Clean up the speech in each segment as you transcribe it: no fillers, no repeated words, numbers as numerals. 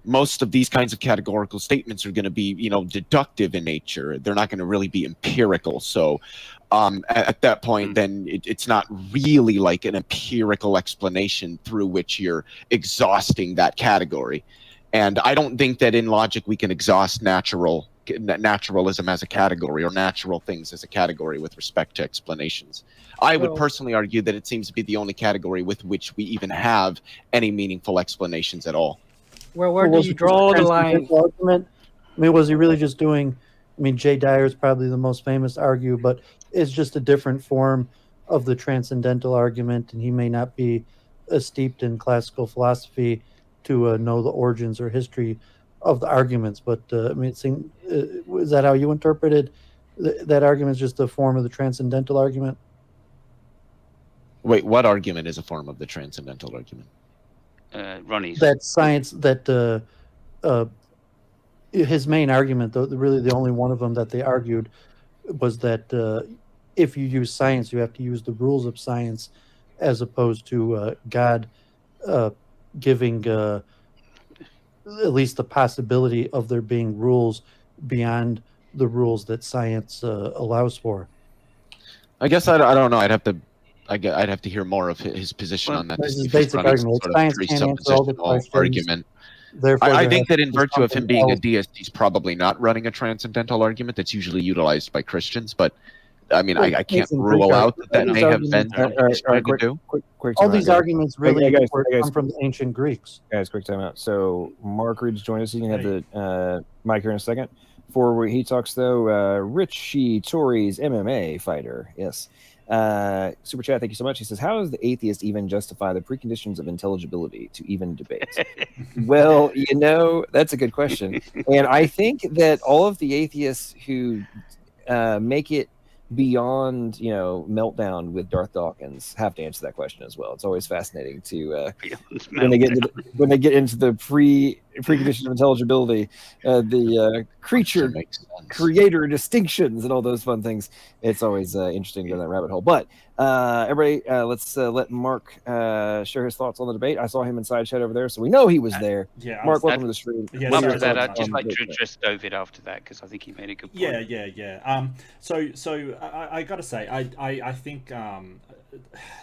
most of these kinds of categorical statements are going to be, deductive in nature. They're not going to really be empirical. So at that point, then it's not really like an empirical explanation through which you're exhausting that category. And I don't think that in logic we can exhaust naturalism as a category, or natural things as a category with respect to explanations. I would personally argue that it seems to be the only category with which we even have any meaningful explanations at all. Well, where do you draw the line? Argument? I mean, was he really just doing? I mean, Jay Dyer is probably the most famous argue, but it's just a different form of the transcendental argument, and he may not be steeped in classical philosophy to know the origins or history of the arguments. But I mean, it seemed, is that how you interpreted that argument? Is just a form of the transcendental argument? Wait, what argument is a form of the transcendental argument? Ronnie's. That science, that his main argument, though, really the only one of them that they argued, was that if you use science, you have to use the rules of science, as opposed to God giving at least the possibility of there being rules beyond the rules that science allows for. I guess I don't know. I'd have to hear more of his position on that. This basic argument. Science can't answer all the questions. Argument. I think that in virtue of him being a deist, he's probably not running a transcendental argument that's usually utilized by Christians. But I mean, I can't rule out that may have been what he's trying to do. All these arguments really come from the ancient Greeks. Guys, quick time out. So Mark Reid's joined us. You can have the mic here in a second. For where he talks, though, Richie Torres, MMA fighter. Yes. Super chat, thank you so much. He says, how does the atheist even justify the preconditions of intelligibility to even debate? Well, that's a good question. And I think that all of the atheists who make it beyond, Meltdown with Darth Dawkins have to answer that question as well. It's always fascinating to when they get into the preconditions of intelligibility, the creature creator distinctions and all those fun things. It's always interesting to go down that rabbit hole. But everybody, let's let Mark share his thoughts on the debate. I saw him in side chat over there, so we know he was there. Mark, welcome to the stream. After that, I'd just like to address David after that, because I think he made a good point. Yeah. So I got to say, I think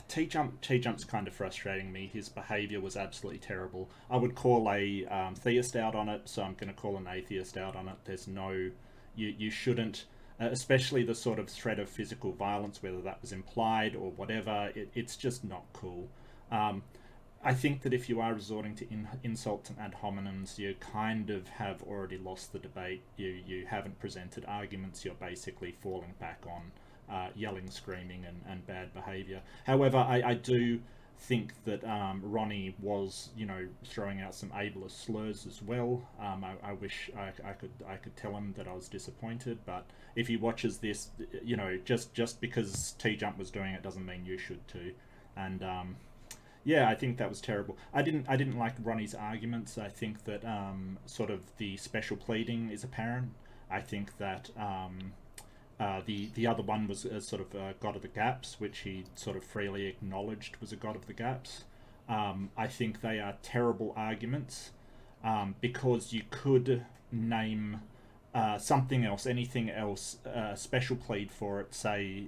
T-Jump's kind of frustrating me. His behaviour was absolutely terrible. I would call a theist out on it, so I'm going to call an atheist out on it. There's no... You shouldn't, especially the sort of threat of physical violence, whether that was implied or whatever, it's just not cool. I think that if you are resorting to insults and ad hominems, you kind of have already lost the debate. You haven't presented arguments. You're basically falling back on yelling, screaming, and bad behaviour. However, I do think that Ronnie was, throwing out some ableist slurs as well. I wish I could tell him that I was disappointed, but if he watches this, just because T-Jump was doing it doesn't mean you should too. And I think that was terrible. I didn't like Ronnie's arguments. I think that sort of the special pleading is apparent. I think that the other one was a sort of God of the Gaps, which he sort of freely acknowledged was a God of the Gaps. I think they are terrible arguments because you could name something else, anything else, special plead for it, say,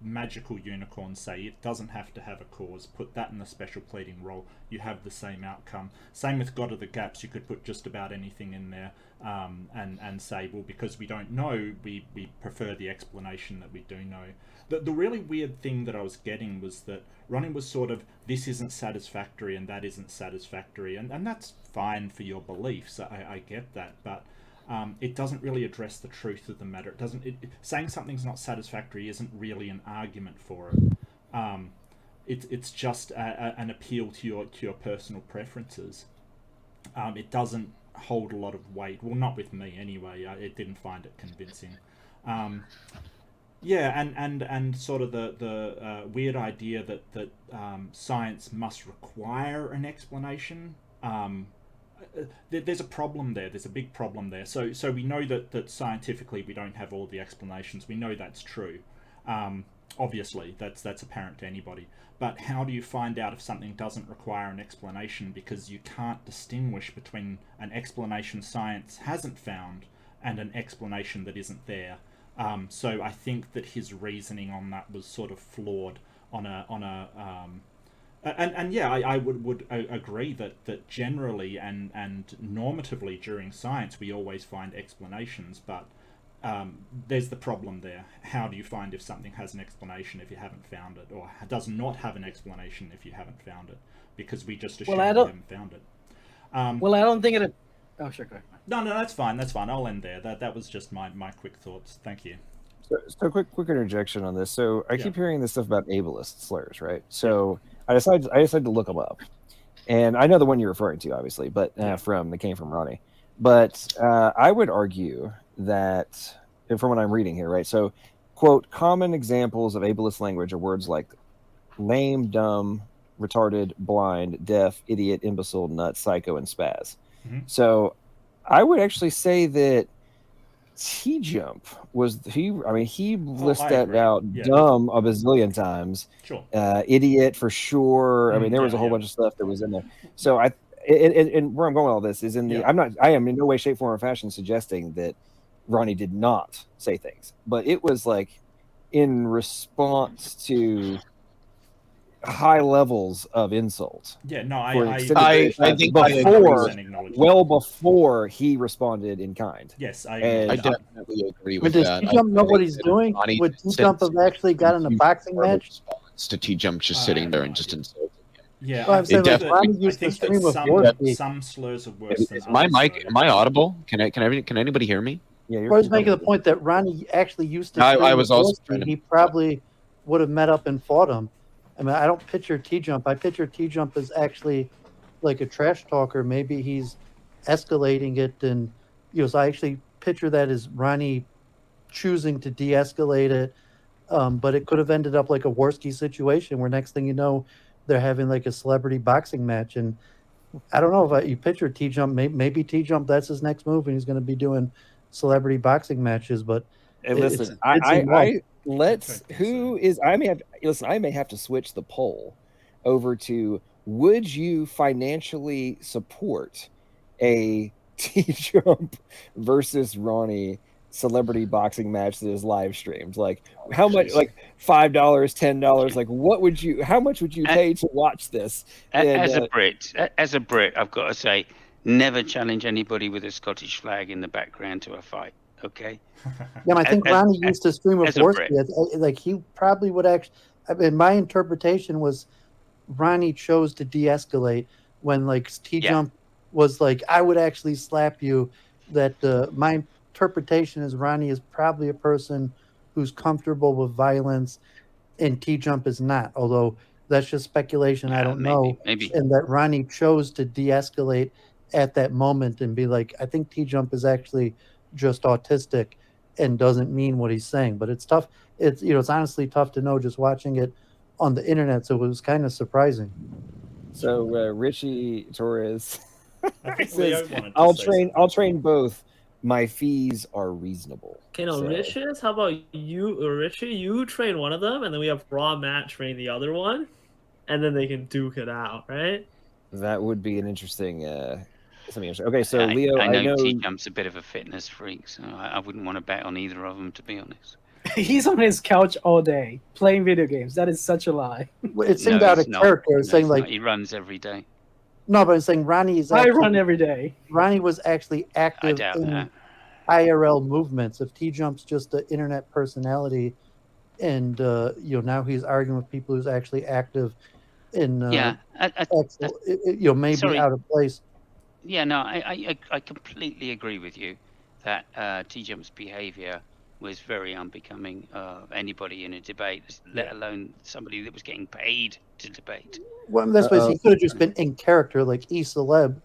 magical unicorn, say it doesn't have to have a cause, put that in the special pleading role, you have the same outcome. Same with God of the Gaps, you could put just about anything in there and say, well, because we don't know, we prefer the explanation that we do know. The really weird thing that I was getting was that Ronnie was sort of, this isn't satisfactory and that isn't satisfactory, and that's fine for your beliefs, I get that, but it doesn't really address the truth of the matter. Saying something's not satisfactory isn't really an argument for it. It's just an appeal to your personal preferences. It doesn't hold a lot of weight. Well, not with me anyway. It didn't find it convincing. And sort of the weird idea that science must require an explanation. There's a problem there. There's a big problem there. So we know that scientifically we don't have all the explanations. We know that's true. obviously, that's apparent to anybody. But how do you find out if something doesn't require an explanation? Because you can't distinguish between an explanation science hasn't found and an explanation that isn't there. So I think that his reasoning on that was sort of flawed I would agree that generally and normatively during science we always find explanations, but there's the problem there. How do you find if something has an explanation if you haven't found it, or does not have an explanation if you haven't found it? Because we just assume we haven't found it. I don't think it. Oh, sure, go ahead. No, that's fine. I'll end there. That was just my quick thoughts. Thank you. So quick interjection on this. So I keep hearing this stuff about ableist slurs, right? So I decided to look them up, and I know the one you're referring to, obviously, but that came from Ronnie. But I would argue that, from what I'm reading here, right? So, quote, common examples of ableist language are words like lame, dumb, retarded, blind, deaf, idiot, imbecile, nut, psycho, and spaz. Mm-hmm. So I would actually say that T-Jump he listed that out dumb a bazillion times. Sure. Idiot for sure. I mean, there was a whole bunch of stuff that was in there. So and where I'm going with all this is I am in no way, shape, form, or fashion suggesting that Ronnie did not say things, but it was like in response to high levels of insult. Yeah, no, I think before he responded in kind. Yes, I definitely agree with that. Does T-Jump know what he's doing? Would T-Jump have actually got in a boxing match? To T-Jump just sitting there and just insulting him. Yeah, well, Ronnie used to stream with some slurs are worse than my mic. Am I audible? Can anybody hear me? Yeah, I was making the point that Ronnie actually used to. I was also. He probably would have met up and fought him. I mean, I don't picture T-Jump. I picture T-Jump as actually like a trash talker. Maybe he's escalating it, and so I actually picture that as Ronnie choosing to de-escalate it. But it could have ended up like a Worski situation, where next thing you know, they're having like a celebrity boxing match, and I don't know if you picture T-Jump. Maybe T-Jump, that's his next move, and he's going to be doing celebrity boxing matches. But hey, listen, I may have to switch the poll over to: would you financially support a T-Jump versus Ronnie celebrity boxing match that is live streamed? Like, how much? Like $5, $10? Like, how much would you pay to watch this? As a Brit, I've got to say, never challenge anybody with a Scottish flag in the background to a fight. Okay. Yeah, I think Ronnie used to stream with Worski. Like, he probably would actually. I mean, my interpretation was Ronnie chose to de-escalate when like T-Jump was like, I would actually slap you. That my interpretation is Ronnie is probably a person who's comfortable with violence, and T-Jump is not. Although that's just speculation. I don't know. Maybe. And that Ronnie chose to de-escalate at that moment and be like, I think T-Jump is actually just autistic and doesn't mean what he's saying. But it's tough. It's it's honestly tough to know just watching it on the internet. So it was kind of surprising. So Richie Torres says, I'll train both. My fees are reasonable. Okay, no, Riches, how about you, Richie? You train one of them, and then we have Raw Matt train the other one, and then they can duke it out, right? That would be an interesting something interesting. Okay, so Leo, I know T-Jump's a bit of a fitness freak, so I wouldn't want to bet on either of them, to be honest. He's on his couch all day playing video games. That is such a lie. It seemed out of character. It's saying like he runs every day. No, but I'm saying Ronnie is. I run every day. Ronnie was actually active in IRL movements. If T-Jump's just an internet personality, and now he's arguing with people who's actually active in maybe out of place. Yeah, no, I completely agree with you that T-Jump's behavior was very unbecoming of anybody in a debate, let alone somebody that was getting paid to debate. Well, that's why he could have just been in character, like E-Celeb,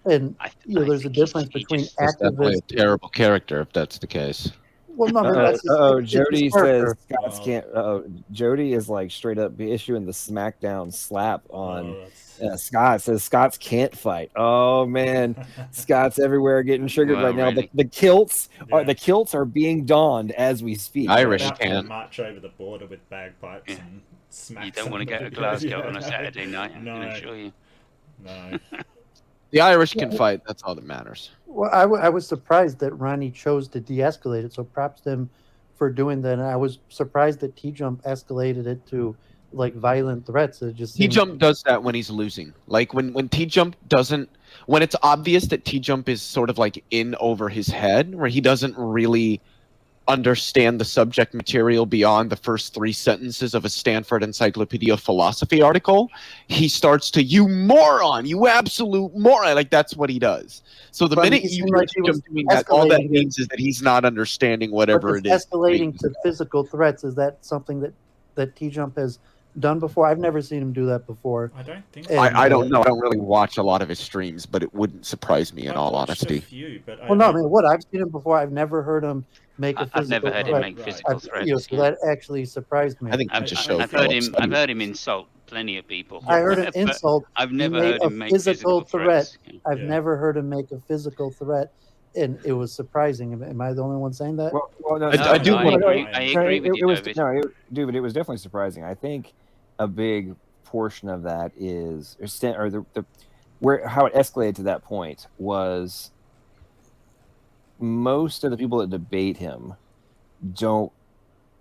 and there's a difference between activist. Definitely a terrible character if that's the case. Well, no, I mean, that's it's Jody his says character. Scott's can't. Jody is like straight up issuing the smackdown slap on Scott. Says Scott's can't fight. Oh man, Scott's everywhere getting triggered Well, right now. really? The kilts are being donned as we speak. Irish About to can. march over the border with bagpipes Yeah. and smack. You don't want to go to somebody. Glasgow Yeah, on a no. Saturday night, I No. can assure you. No. The Irish can fight. That's all that matters. Well, I was surprised that Ronnie chose to de-escalate it, so props to him for doing that. And I was surprised that T-Jump escalated it to like violent threats. It just seemed... T-Jump does that when he's losing. Like when T-Jump doesn't, when it's obvious that T-Jump is sort of like in over his head, where he doesn't really understand the subject material beyond the first 3 sentences of a Stanford Encyclopedia of Philosophy article, he starts to, you moron, you absolute moron. Like, that's what he does. So the But minute he you seemed hear like he was T-Jump doing that, all that escalating means is that he's not understanding whatever But it is. escalating to physical threats, is that something that T-Jump has done before? I've never seen him do that before. I don't think And, so. I don't know. I don't really watch a lot of his streams, but it wouldn't surprise me in I've all watched honesty. a few, but Well, no, I mean, what I've seen him before. I've never heard him make a physical I've never heard him threat. make physical threats. You know, so that actually surprised me. I think that just shows I've heard him insult plenty of people. I heard him but insult. I've He never made heard a him make physical threat. threats. Yeah. I've never heard him make a physical threat, and it was surprising. Am I the only one saying that? Well, no, I do want to. I agree with you, David. Dude, but it was definitely surprising. I think a big portion of that is, how it escalated to that point was most of the people that debate him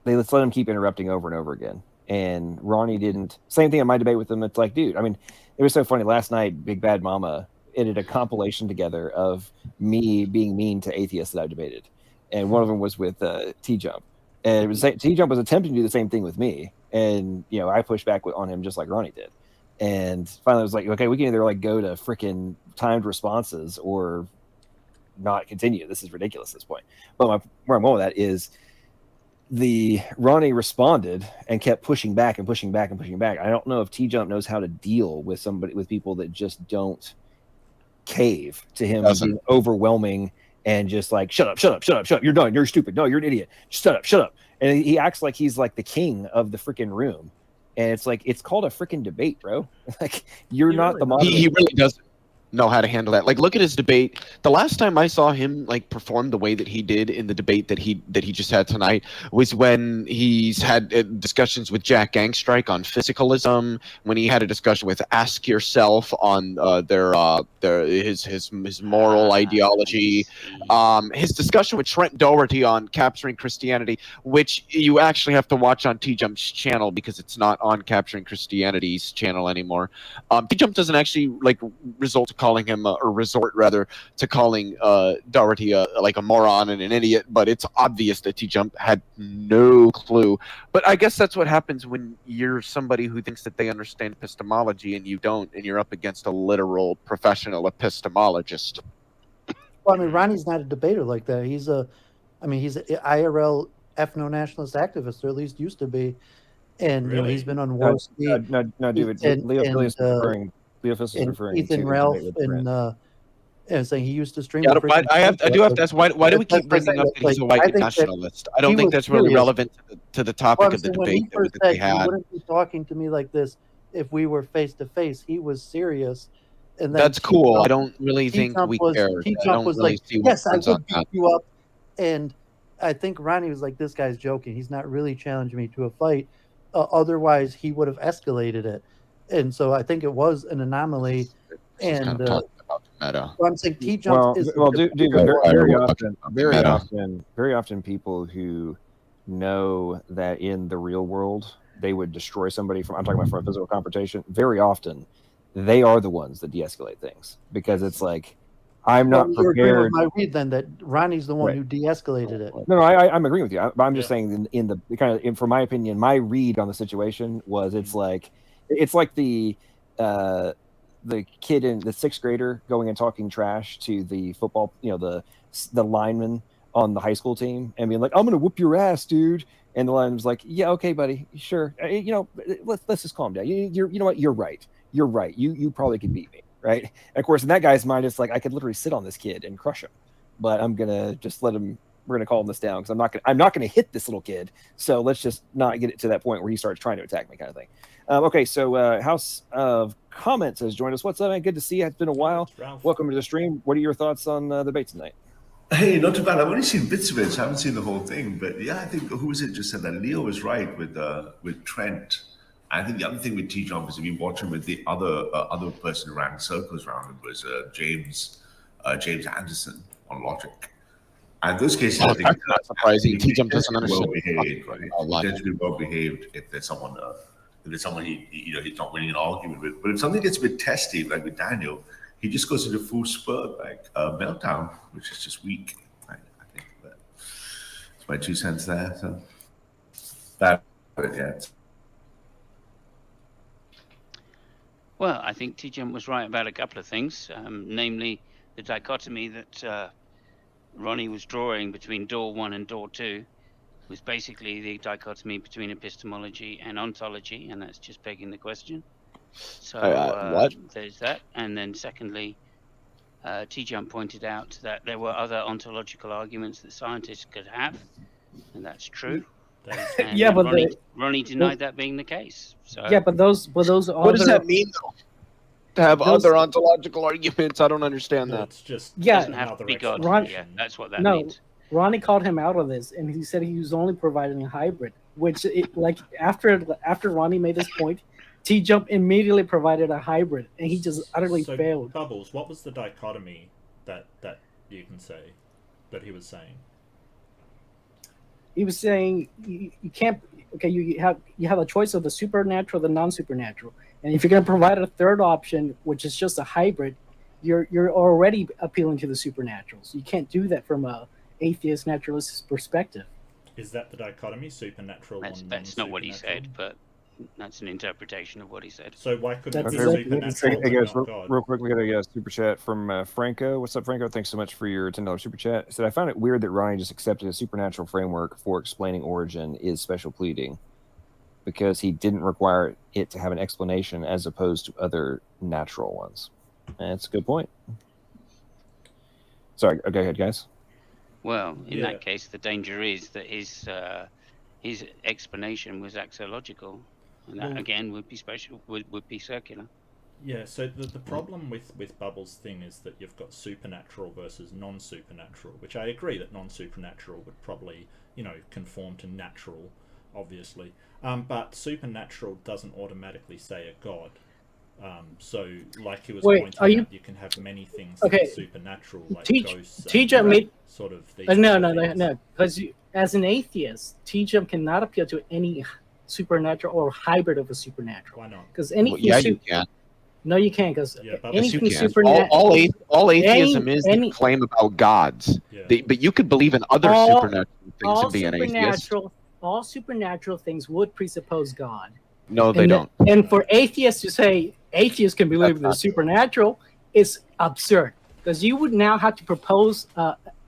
let's let him keep interrupting over and over again. And Ronnie didn't. Same thing in my debate with him. It's like, dude, I mean, it was so funny. Last night, Big Bad Mama edited a compilation together of me being mean to atheists that I debated. And one of them was with T-Jump. And it was T-Jump was attempting to do the same thing with me. And, you know, I pushed back on him just like Ronnie did. And finally I was like, okay, we can either like go to freaking timed responses or not continue. This is ridiculous at this point. But where I'm going with that is Ronnie responded and kept pushing back and pushing back and pushing back. I don't know if T-Jump knows how to deal with people that just don't cave to him being overwhelming and just like, shut up. You're done. You're stupid. No, you're an idiot. Shut up. And he acts like he's like the king of the freaking room. And it's like, it's called a freaking debate, bro. Like, you're not the moderator. He really doesn't know how to handle that. Like, look at his debate. The last time I saw him like perform the way that he did in the debate that he just had tonight was when he's had discussions with Jack Gangstrike on physicalism, when he had a discussion with Ask Yourself on his moral ideology, his discussion with Trent Doherty on capturing Christianity, which you actually have to watch on T-Jump's channel because it's not on Capturing Christianity's channel anymore. T-Jump doesn't actually like resort to calling him to calling Doherty like a moron and an idiot, but it's obvious that T-Jump had no clue. But I guess that's what happens when you're somebody who thinks that they understand epistemology and you don't, and you're up against a literal professional epistemologist. Well, I mean, Ronnie's not a debater like that. He's an IRL ethno-nationalist activist, or at least used to be. And you know, he's been on War Speed. No, dude. Leo is referring Ethan to Ralph and saying he used to stream. Yeah, I do have to ask, why do we keep bringing up that he's a white nationalist? I don't think that's really relevant to the topic of the debate that they had. He wouldn't be talking to me like this if we were face to face. He was serious. And then that's cool. I don't really think we care. T-Jump was like, yes, I will beat you up. And I think Ronnie was like, this guy's joking. He's not really challenging me to a fight. Otherwise, he would have escalated it. And so I think it was an anomaly. And I'm saying T-Jump is very often people who know that in the real world they would destroy somebody I'm talking about from a physical confrontation. Very often, they are the ones that de-escalate things because it's like, I'm not prepared. With my read then that Ronnie's the one who de-escalated it. No, I'm agreeing with you. I'm just saying in the kind of, from my opinion, my read on the situation was it's like the kid in the 6th grader going and talking trash to the football, the lineman on the high school team and being like, I'm gonna whoop your ass, dude. And the lineman's like, yeah, okay, buddy, sure. Let's just calm down. You know what? You're right. You probably could beat me. Right. And of course, in that guy's mind, it's like, I could literally sit on this kid and crush him, but I'm going to just let him we're gonna calm this down because I'm not gonna hit this little kid. So let's just not get it to that point where he starts trying to attack me, kind of thing. Okay, so House of Comments has joined us. What's up, man? Good to see you. It's been a while. Welcome to the stream. What are your thoughts on the debate tonight? Hey, not too bad. I've only seen bits of it, so I haven't seen the whole thing. But yeah, I think who was it just said that Leo was right with Trent. I think the other thing with T-Jump is if you watch him with the other person who ran circles around him was James Anderson on Logic. And those cases, I think that's not surprising. T-Jump doesn't understand. Well behaved, right? Potentially well behaved if there's someone he's not winning an argument with. But if something gets a bit testy, like with Daniel, he just goes into full spurt, like meltdown, which is just weak. I think. But it's my 2 cents there. So that, but yeah. Well, I think T-Jump was right about a couple of things, namely the dichotomy that Ronnie was drawing between door 1 and door 2 was basically the dichotomy between epistemology and ontology, and that's just begging the question. So what? There's that. And then secondly, T-Jump pointed out that there were other ontological arguments that scientists could have, and that's true. And Yeah, but Ronnie denied that being the case. So yeah, but those What does that mean, though? To have other ontological arguments? I don't understand that. It's just Yeah. doesn't have to be God. Ron- Yeah, that's what that No. means. Ronnie called him out on this, and he said he was only providing a hybrid. Which, after Ronnie made this point, T-Jump immediately provided a hybrid, and he just utterly failed. Bubbles, what was the dichotomy that you can say that he was saying? He was saying you can't. Okay, you have a choice of the supernatural, the non-supernatural, and if you're going to provide a third option, which is just a hybrid, you're already appealing to the supernatural. So you can't do that from a atheist naturalist perspective. Is that the dichotomy, supernatural? That's not what he said, but that's an interpretation of what he said. So why couldn't it be That's supernatural? Hey guys, but not God? real quick, we got a super chat from Franco. What's up, Franco? Thanks so much for your $10 super chat. He said, I found it weird that Ronnie just accepted a supernatural framework for explaining origin is special pleading because he didn't require it to have an explanation as opposed to other natural ones. And that's a good point. Sorry, go ahead, guys. Well, in that case, the danger is that his explanation was axiological, and that again would be special, would be circular. Yeah. So the problem with Bubbles' thing is that you've got supernatural versus non-supernatural, which I agree that non-supernatural would probably conform to natural, obviously, but supernatural doesn't automatically say a god. So, like he was pointing out, you can have many things that are supernatural, like ghosts. T-Jump made sort of these no, because as an atheist, T-Jump cannot appeal to any supernatural or hybrid of a supernatural. Why not? Because anything you can. No, you can't. Because anything can. supernatural. All atheism is the claim about gods. Yeah. But you could believe in other supernatural things and be an atheist. All supernatural things would presuppose God. No, they don't. And for atheists to say atheists can believe in the supernatural is absurd, because you would now have to propose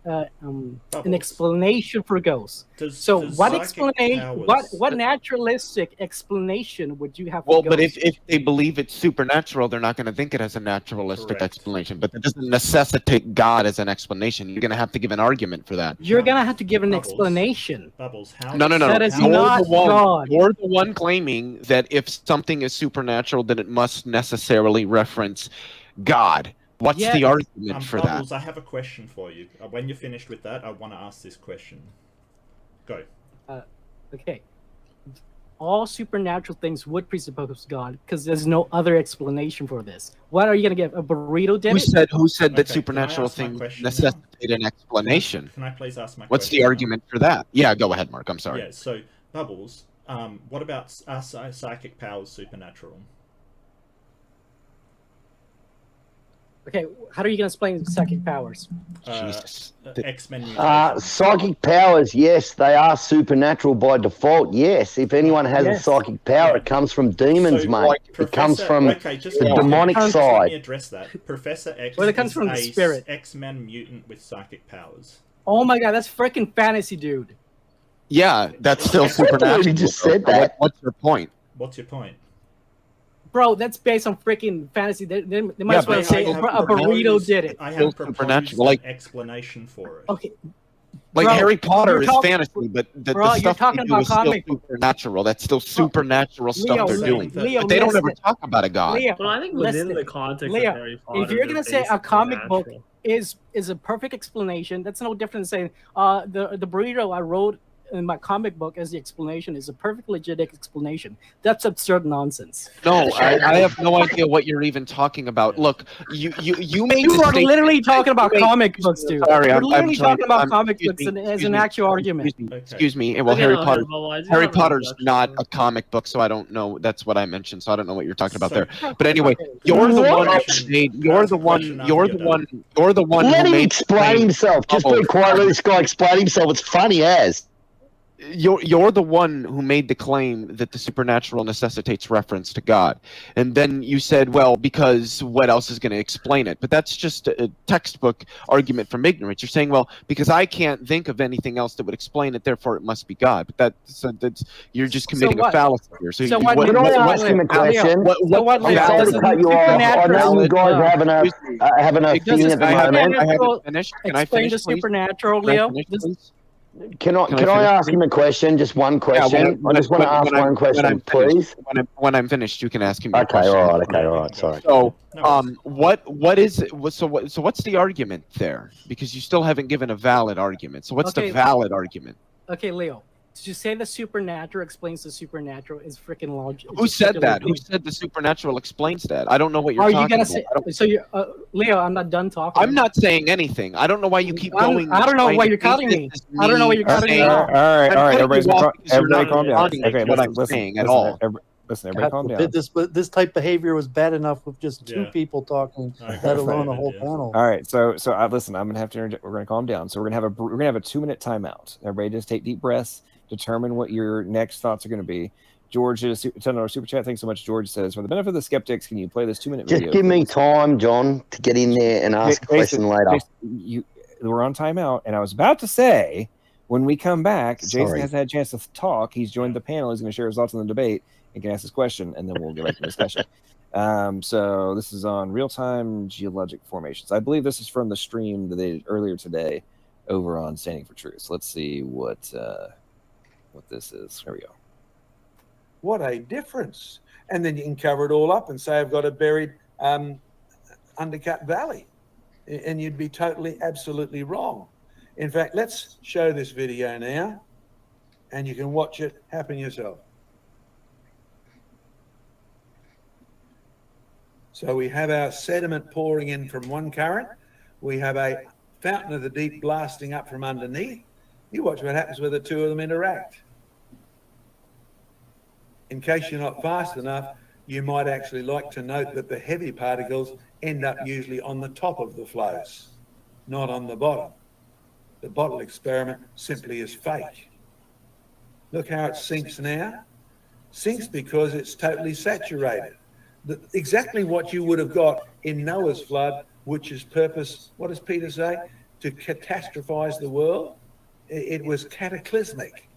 an explanation for ghosts. What naturalistic explanation would you have for ghosts? But if they believe it's supernatural, they're not going to think it has a naturalistic explanation. But that doesn't necessitate God as an explanation. You're going to have to give an argument for that. You're going to have to give an explanation. Bubbles, No. That is not God. You're the one claiming that if something is supernatural, then it must necessarily reference God. What's the argument for Bubbles, that? I have a question for you. When you're finished with that, I want to ask this question. Go. Okay. All supernatural things would presuppose God, because there's no other explanation for this. What are you going to give? A burrito did Who said that supernatural things necessitate an explanation? Can I please ask my question? What's the argument for that? Yeah, go ahead, Mark. I'm sorry. Yeah, so, Bubbles, what about psychic powers supernatural? Okay, how are you going to explain psychic powers? X-Men. Psychic powers, yes, they are supernatural by default. Yes, if anyone has a psychic power, it comes from demons, mate. It comes from the demonic side. Let me address that. Professor X it comes from the spirit. X-Men mutant with psychic powers. Oh my god, that's freaking fantasy, dude. Yeah, that's still supernatural. You just said that. What's your point? What's your point? Bro, that's based on freaking fantasy. They might as well say a burrito did it. I have proposed an explanation for it. Okay, Like Bro, Harry Potter you're is talk- fantasy, but the Bro, you're stuff they talking do about is still comic- supernatural. That's still supernatural stuff Leo, they're Leo, doing. Leo, But they don't listen. ever talk about a god. Leo, But I think within listen. the context Leo, of Harry Potter, if you're gonna say a they're comic book basically is a perfect explanation, that's no different than saying the burrito I wrote in my comic book as the explanation is a perfect legit explanation. That's absurd nonsense. No, I have no idea what you're even talking about. Look, you made You the are statement- literally talking about you made- comic books, dude. Sorry, You're I'm literally trying- talking about I'm- comic excuse books me, as excuse an me, actual argument. Excuse me. Okay. Excuse me. Well, Okay, Harry no, Potter. well, I just Harry have an Potter's objection. not a comic book, so I don't know. That's what I mentioned, so I don't know what you're talking about So- there. But anyway, you're the one What? who made. You're the one. You're the one. You're the one Let who him made. explain himself. Just be quiet. Let this guy explain himself. It's funny as. You're the one who made the claim that the supernatural necessitates reference to God, and then you said, well, because what else is going to explain it? But that's just a textbook argument from ignorance. You're saying, well, because I can't think of anything else that would explain it, therefore it must be God. But that's you're just committing a what? fallacy here. So Can I ask him a question? So what, I'm Leo? sorry Does to the cut you off. I know you guys are having a Does thing the at the I haven't- moment. I haven't supernatural finished. Can I explain finish, the please? supernatural, Can I Leo? finish, Does- please? Can I finish, ask him please? a question? Just one question. I just want to ask one question, please. When I'm finished, you can ask him. Your Okay, question. all right. Sorry. So, No worries. what is it? So what's the argument there? Because you still haven't given a valid argument. So what's the Okay. valid argument? Okay, Leo. To say the supernatural explains the supernatural is freaking logic. Who said that? Who said the supernatural explains that? I don't know what you're Are talking you gonna about. say? I don't- So you, Leo, I'm not done talking. I'm not saying anything. I don't know why you keep going. I don't know trying why to you're paint cutting this me. as I don't know why you're cutting me saying- off. All right. I'm cutting Everybody's you off calm, because you're everybody not calm down. responding to Okay, what I'm listen, saying at all. Listen, everybody calm God down. forbid this type of behavior was bad enough with just two Yeah. people talking, I let alone agree, a whole yeah. panel. All right, so listen. I'm gonna have to interject. We're gonna calm down. So we're gonna have a 2-minute timeout. Everybody, just take deep breaths. Determine what your next thoughts are gonna be. George is $10 super chat. Thanks so much. George says, for the benefit of the skeptics, can you play this 2-minute video? Just give me please? time, John, to get in there and ask a question later. We're on timeout, and I was about to say, when we come back, Jason Sorry. hasn't had a chance to talk. He's joined the panel. He's going to share his thoughts on the debate and can ask his question, and then we'll get back to the discussion. So this is on real-time geologic formations. I believe this is from the stream that they did earlier today over on Standing for Truth. So let's see what this is. Here we go. What a difference. And then you can cover it all up and say, I've got a buried undercut valley. And you'd be totally, absolutely wrong. In fact, let's show this video now, and you can watch it happen yourself. So we have our sediment pouring in from one current. We have a fountain of the deep blasting up from underneath. You watch what happens when the two of them interact. In case you're not fast enough, you might actually like to note that the heavy particles end up usually on the top of the flows, not on the bottom. The bottle experiment simply is fake. Look how it sinks now. Sinks because it's totally saturated. Exactly what you would have got in Noah's flood, which is purpose, what does Peter say? To catastrophize the world. It was cataclysmic.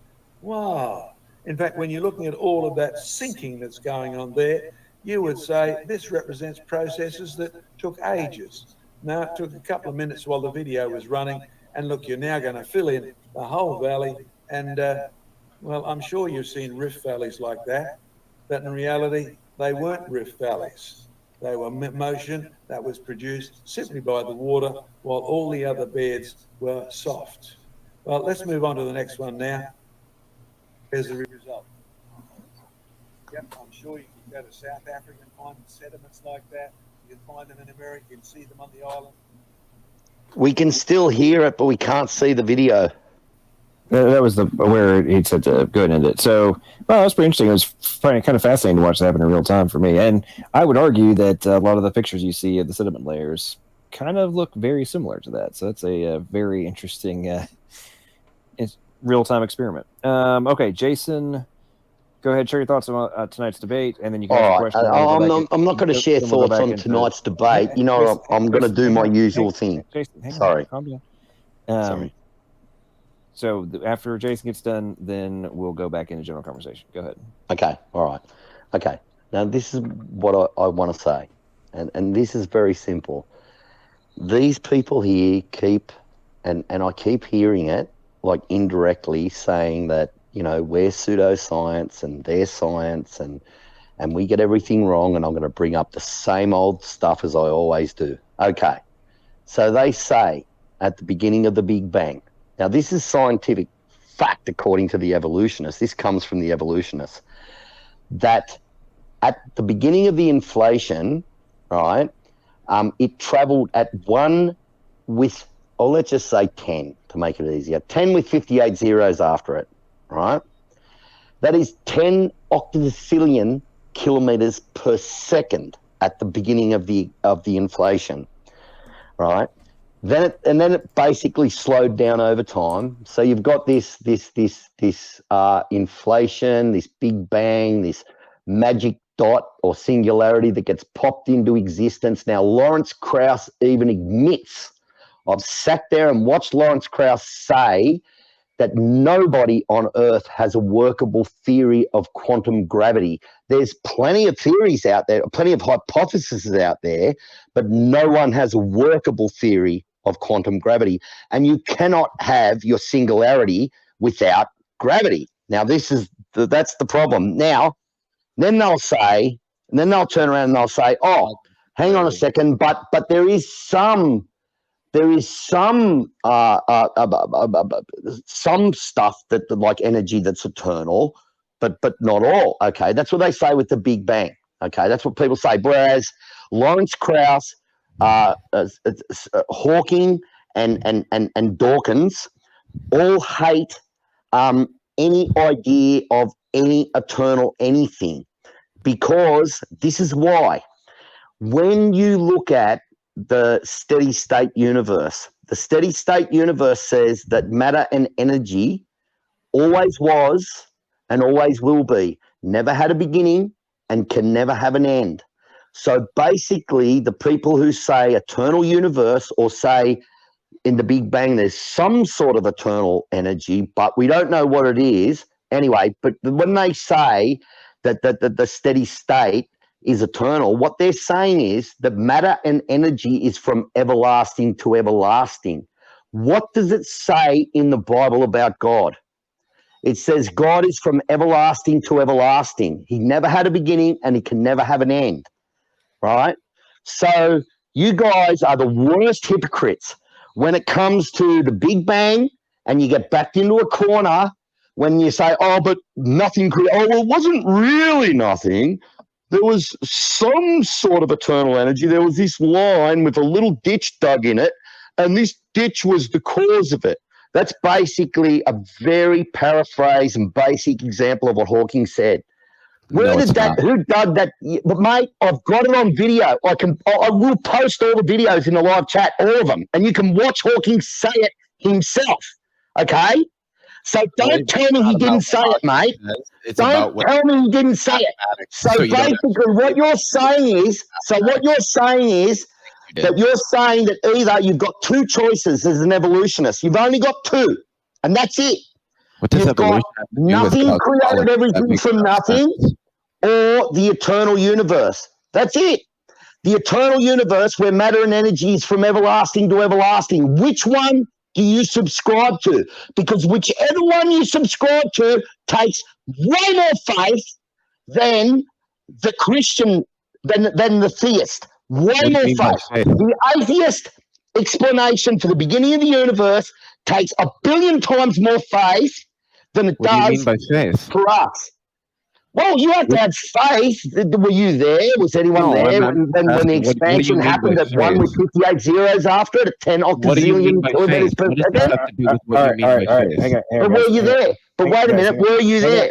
Wow. In fact, when you're looking at all of that sinking that's going on there, you would say this represents processes that took ages. Now, it took a couple of minutes while the video was running, and look, you're now going to fill in the whole valley, and, well, I'm sure you've seen rift valleys like that, but in reality, they weren't rift valleys. They were motion that was produced simply by the water, while all the other beds were soft. Well, let's move on to the next one now. Here's the result. Yep, I'm sure you can go to South Africa and find sediments like that. You can find them in America, you can see them on the island. We can still hear it, but we can't see the video. That was where he said to go ahead and end it. So, well, that was pretty interesting. It was kind of fascinating to watch that happen in real time for me. And I would argue that a lot of the pictures you see of the sediment layers kind of look very similar to that. So that's a very interesting real-time experiment. Okay, Jason, go ahead, share your thoughts on tonight's debate, and then you can ask a question. I'm not going to share thoughts on tonight's debate. You know, I'm going to do my usual thing. Jason, hang on, Sorry. calm down. Sorry. So after Jason gets done, then we'll go back into general conversation. Go ahead. Okay, all right. Okay, now this is what I want to say, and this is very simple. These people here keep and I keep hearing it, like indirectly saying that, you know, we're pseudoscience and they're science and we get everything wrong, and I'm going to bring up the same old stuff as I always do. Okay, so they say at the beginning of the Big Bang, now this is scientific fact according to the evolutionists, this comes from the evolutionists, that at the beginning of the inflation, right, it travelled at 1 with, or let's just say 10 to make it easier, 10 with 58 zeros after it, right? That is 10 octazillion kilometres per second at the beginning of the inflation, right? Then it basically slowed down over time. So you've got this inflation, this Big Bang, this magic dot or singularity that gets popped into existence. Now Lawrence Krauss even admits, I've sat there and watched Lawrence Krauss say that nobody on Earth has a workable theory of quantum gravity. There's plenty of theories out there, plenty of hypotheses out there, but no one has a workable theory of quantum gravity. And you cannot have your singularity without gravity. Now, that's the problem. Now, then they'll say, and then they'll turn around and they'll say, oh, hang on a second, but there is some stuff that like energy that's eternal, but not all. Okay, that's what they say with the Big Bang. Okay, that's what people say. Whereas Lawrence Krauss, Hawking, and Dawkins all hate any idea of any eternal anything, because this is why. When you look at the steady state universe says that matter and energy always was and always will be, never had a beginning and can never have an end. So basically the people who say eternal universe, or say in the Big Bang there's some sort of eternal energy, but we don't know what it is anyway, but when they say that the steady state is eternal, what they're saying is that matter and energy is from everlasting to everlasting. What does it say in the Bible about God? It says God is from everlasting to everlasting. He never had a beginning and he can never have an end, right? So you guys are the worst hypocrites when it comes to the Big Bang, and you get backed into a corner when you say, oh, but nothing could, oh, well, it wasn't really nothing. There was some sort of eternal energy. There was this line with a little ditch dug in it, and this ditch was the cause of it. That's basically a very paraphrased and basic example of what Hawking said. Who dug that? But mate, I've got it on video. I will post all the videos in the live chat, all of them, and you can watch Hawking say it himself. Okay? So don't tell me he didn't say it, mate. Don't tell me he didn't say it. So basically what you're saying is that you're saying that either you've got two choices as an evolutionist. You've only got two, and that's it. You've got nothing created everything from nothing, or the eternal universe. That's it. The eternal universe where matter and energy is from everlasting to everlasting. Which one do you subscribe to? Because whichever one you subscribe to takes way more faith than the Christian, than the theist. Way more faith. The atheist explanation for the beginning of the universe takes 1 billion times more faith than it does for us. Well, you have to have faith. Were you there? Was anyone there when the expansion happened at 1 with 58 zeros after it at 10 octazillion kilometers per second? But were you there? But wait a minute, were you there?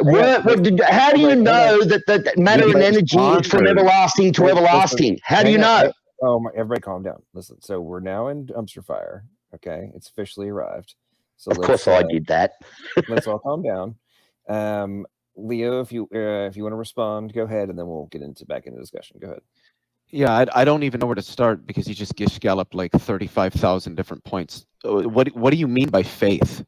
How do you know that matter and energy is from everlasting to everlasting? How do you know? Oh, everybody calm down. Listen, so we're now in dumpster fire. Okay, it's officially arrived. So of course I did that. Let's all calm down. Leo, if you want to respond, go ahead, and then we'll get back into discussion. Go ahead. Yeah, I don't even know where to start, because you just gish galloped like 35,000 different points. What do you mean by faith?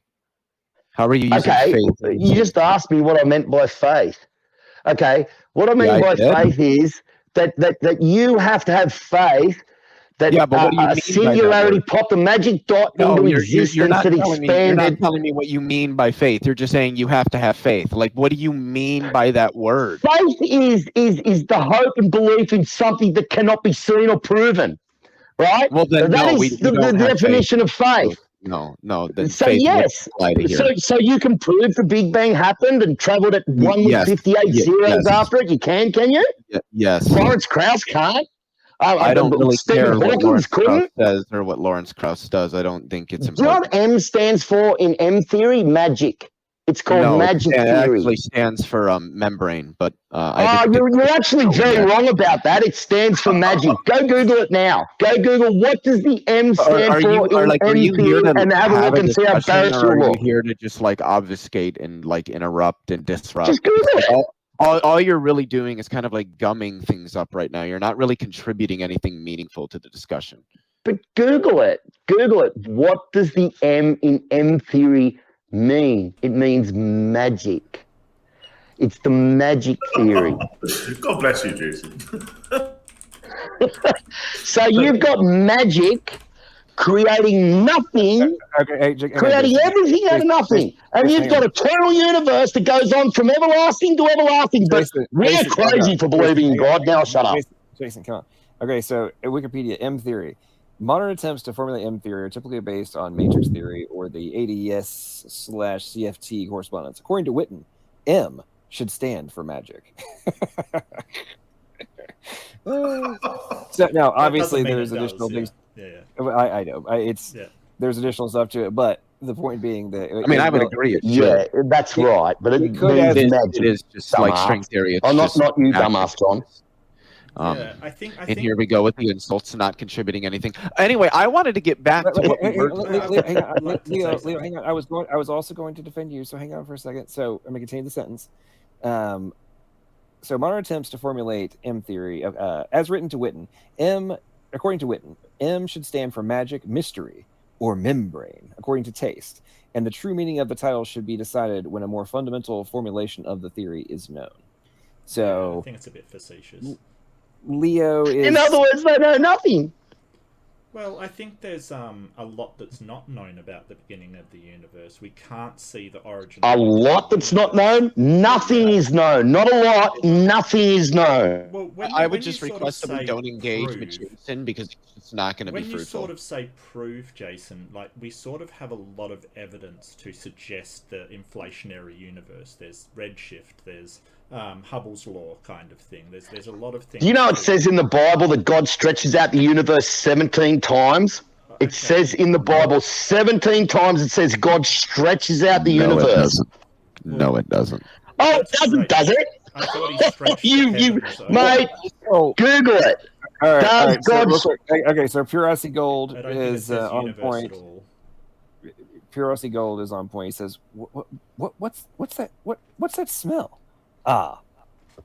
How are you using faith? You just asked me what I meant by faith. Okay, what I mean by faith is that you have to have faith that Yeah, but what do you mean by that singularity word? popped a magic dot into existence not that telling me, you're not expanded. telling me what you mean by faith. You're just saying you have to have faith. Like, what do you mean by that word? Faith is the hope and belief in something that cannot be seen or proven, right? Well, then That no, is we the don't have definition of faith. No, then So faith wouldn't yes, apply to here. so you can prove the Big Bang happened and travelled at 1 with Yes, 58 zeros yes, after it. You can you? yes. Lawrence Krauss can't. I don't really Stephen care what Hawkins Lawrence Krauss couldn't. says or what Lawrence Krauss does. I don't think it's Do you know what important. M stands for in M theory? Magic. It's called No, magic it theory. actually stands for membrane, but I didn't You're actually very that. wrong about that. It stands for magic. Go Google it now. Go Google what does the M stand for in are M you here theory, to and have a look and see how discussion, embarrassed or are you you look. here to just like obfuscate and like interrupt and disrupt? Just Google it. All you're really doing is kind of like gumming things up right now. You're not really contributing anything meaningful to the discussion. But Google it. Google it. What does the M in M theory mean? It means magic. It's the magic theory. God bless you, Jason. So you've got magic creating nothing, creating everything out of nothing. And you've got an eternal universe that goes on from everlasting to everlasting. But we're crazy for believing in God. Now shut up. Jason, come on. Okay, so at Wikipedia, M theory. Modern attempts to formulate M theory are typically based on matrix theory or the ADS/CFT correspondence. According to Witten, M should stand for magic. So now, obviously, there's additional things. I know. There's additional stuff to it, but the point being that I would agree. Yeah, that's right. But it is just like string theory. It's not you, dumbass, John. I think here we go with the insults, not contributing anything. Anyway, I wanted to get back to what we were. Leo, hang on. I was also going to defend you, so hang on for a second. So I'm going to continue the sentence. So modern attempts to formulate M theory, as written to Witten, according to Witten, M should stand for magic, mystery, or membrane, according to taste. And the true meaning of the title should be decided when a more fundamental formulation of the theory is known. So I think it's a bit facetious. Leo is... In other words, they know nothing. Well, I think there's a lot that's not known about the beginning of the universe. We can't see the origin. A lot that's not known? Nothing is known. Not a lot. Nothing is known. Well, I would just request that we don't engage with Jason because it's not going to be fruitful. When you sort of say prove, Jason, like we sort of have a lot of evidence to suggest the inflationary universe. There's redshift. There's Hubble's law kind of thing. There's a lot of things. Do you know it says in the Bible that God stretches out the universe 17 times? It says in the Bible 17 times it says God stretches out the universe. It doesn't. No, it doesn't. Oh, it doesn't, does it? I thought he stretched mate, Google it. All right, God... okay, so Purosity Gold is on point. Purosity Gold is on point. He says, "What's that? What's that smell?" Ah,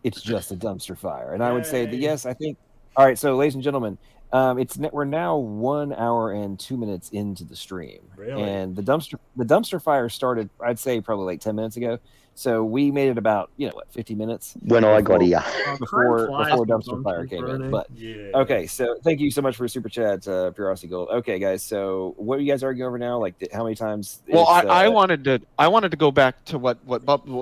it's just a dumpster fire. And I would say that yes, I think. All right, so ladies and gentlemen, we're now 1 hour and 2 minutes into the stream, really? And the dumpster fire started, I'd say, probably like 10 minutes ago. So we made it about 50 minutes when I got here before dumpster fire came in. But okay, so thank you so much for super chat, Purosity Gold. Okay, guys, so what are you guys arguing over now? Like how many times? Well, I wanted to go back to what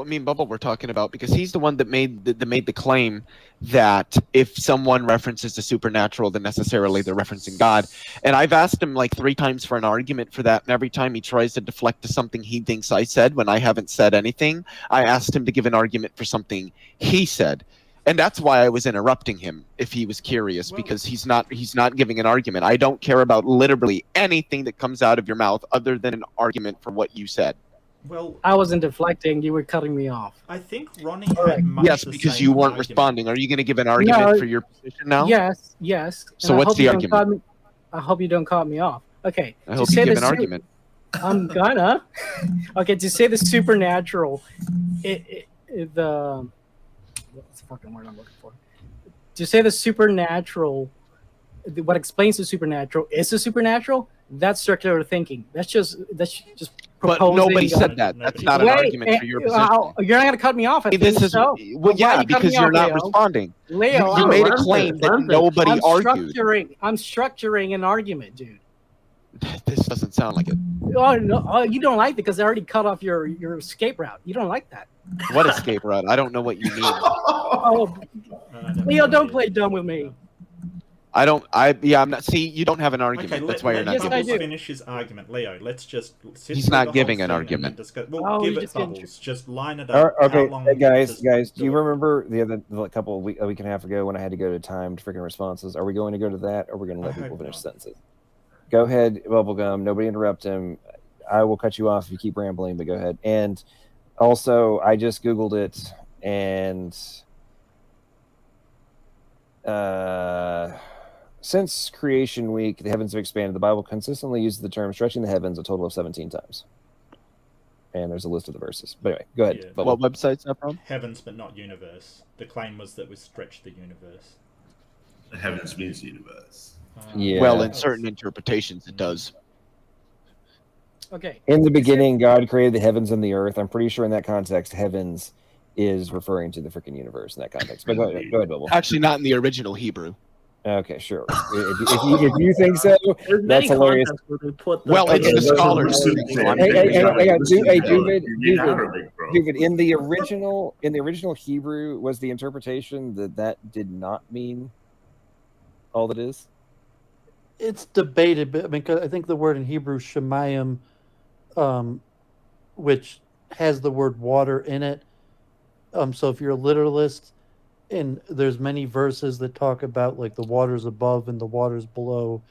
me and Bubble were talking about because he's the one that made the claim that if someone references the supernatural, then necessarily they're referencing God. And I've asked him like 3 times for an argument for that, and every time he tries to deflect to something he thinks I said when I haven't said anything, I asked him to give an argument for something he said. And that's why I was interrupting him if he was curious, because he's not giving an argument. I don't care about literally anything that comes out of your mouth other than an argument for what you said. Well, I wasn't deflecting. You were cutting me off. I think Ronnie had much yes, because you weren't responding. Are you going to give an argument for your position now? Yes. So what's the argument? I hope you don't cut me off. Okay. I hope you give an argument. I'm gonna. Okay, to say the supernatural, what's the fucking word I'm looking for? To say the supernatural, what explains the supernatural is the supernatural. That's circular thinking. That's just But proposing. nobody said that. That's not an argument for your position. You're not going to cut me off. This is so. well, yeah, because you're not responding. Leo, you made a claim that nobody argued. I'm structuring an argument, dude. This doesn't sound like it. Oh no, you don't like it because I already cut off your escape route. You don't like that. What escape route? I don't know what you mean. Leo, don't play dumb with me. I'm not. See, you don't have an argument. Okay, that's why you're not. Yes, I do. Finish his argument, Leo. Let's just. He's not giving an argument. Well, give it Bubbles. Just line it up. Okay, hey, guys. Do you remember the couple a week and a half ago when I had to go to timed freaking responses? Are we going to go to that, or are we going to let people finish sentences? Go ahead, Bubblegum. Nobody interrupt him. I will cut you off if you keep rambling, but go ahead. And also, I just Googled it, and since creation week, the heavens have expanded. The Bible consistently uses the term stretching the heavens a total of 17 times. And there's a list of the verses. But anyway, go ahead. Yeah. What website's that from? Heavens, but not universe. The claim was that we stretched the universe. Heavens means universe. Yeah. Well, in certain interpretations, it does. Okay. In the beginning, God created the heavens and the earth. I'm pretty sure in that context, heavens is referring to the freaking universe in that context. But go ahead, Bubble. Actually, not in the original Hebrew. Okay, sure. If you think so, that's hilarious. Well, it's the scholars. David, in the original Hebrew, was the interpretation that did not mean all that is? It's debated, but I mean, I think the word in Hebrew shemayim, which has the word water in it. So if you're a literalist, and there's many verses that talk about like the waters above and the waters below,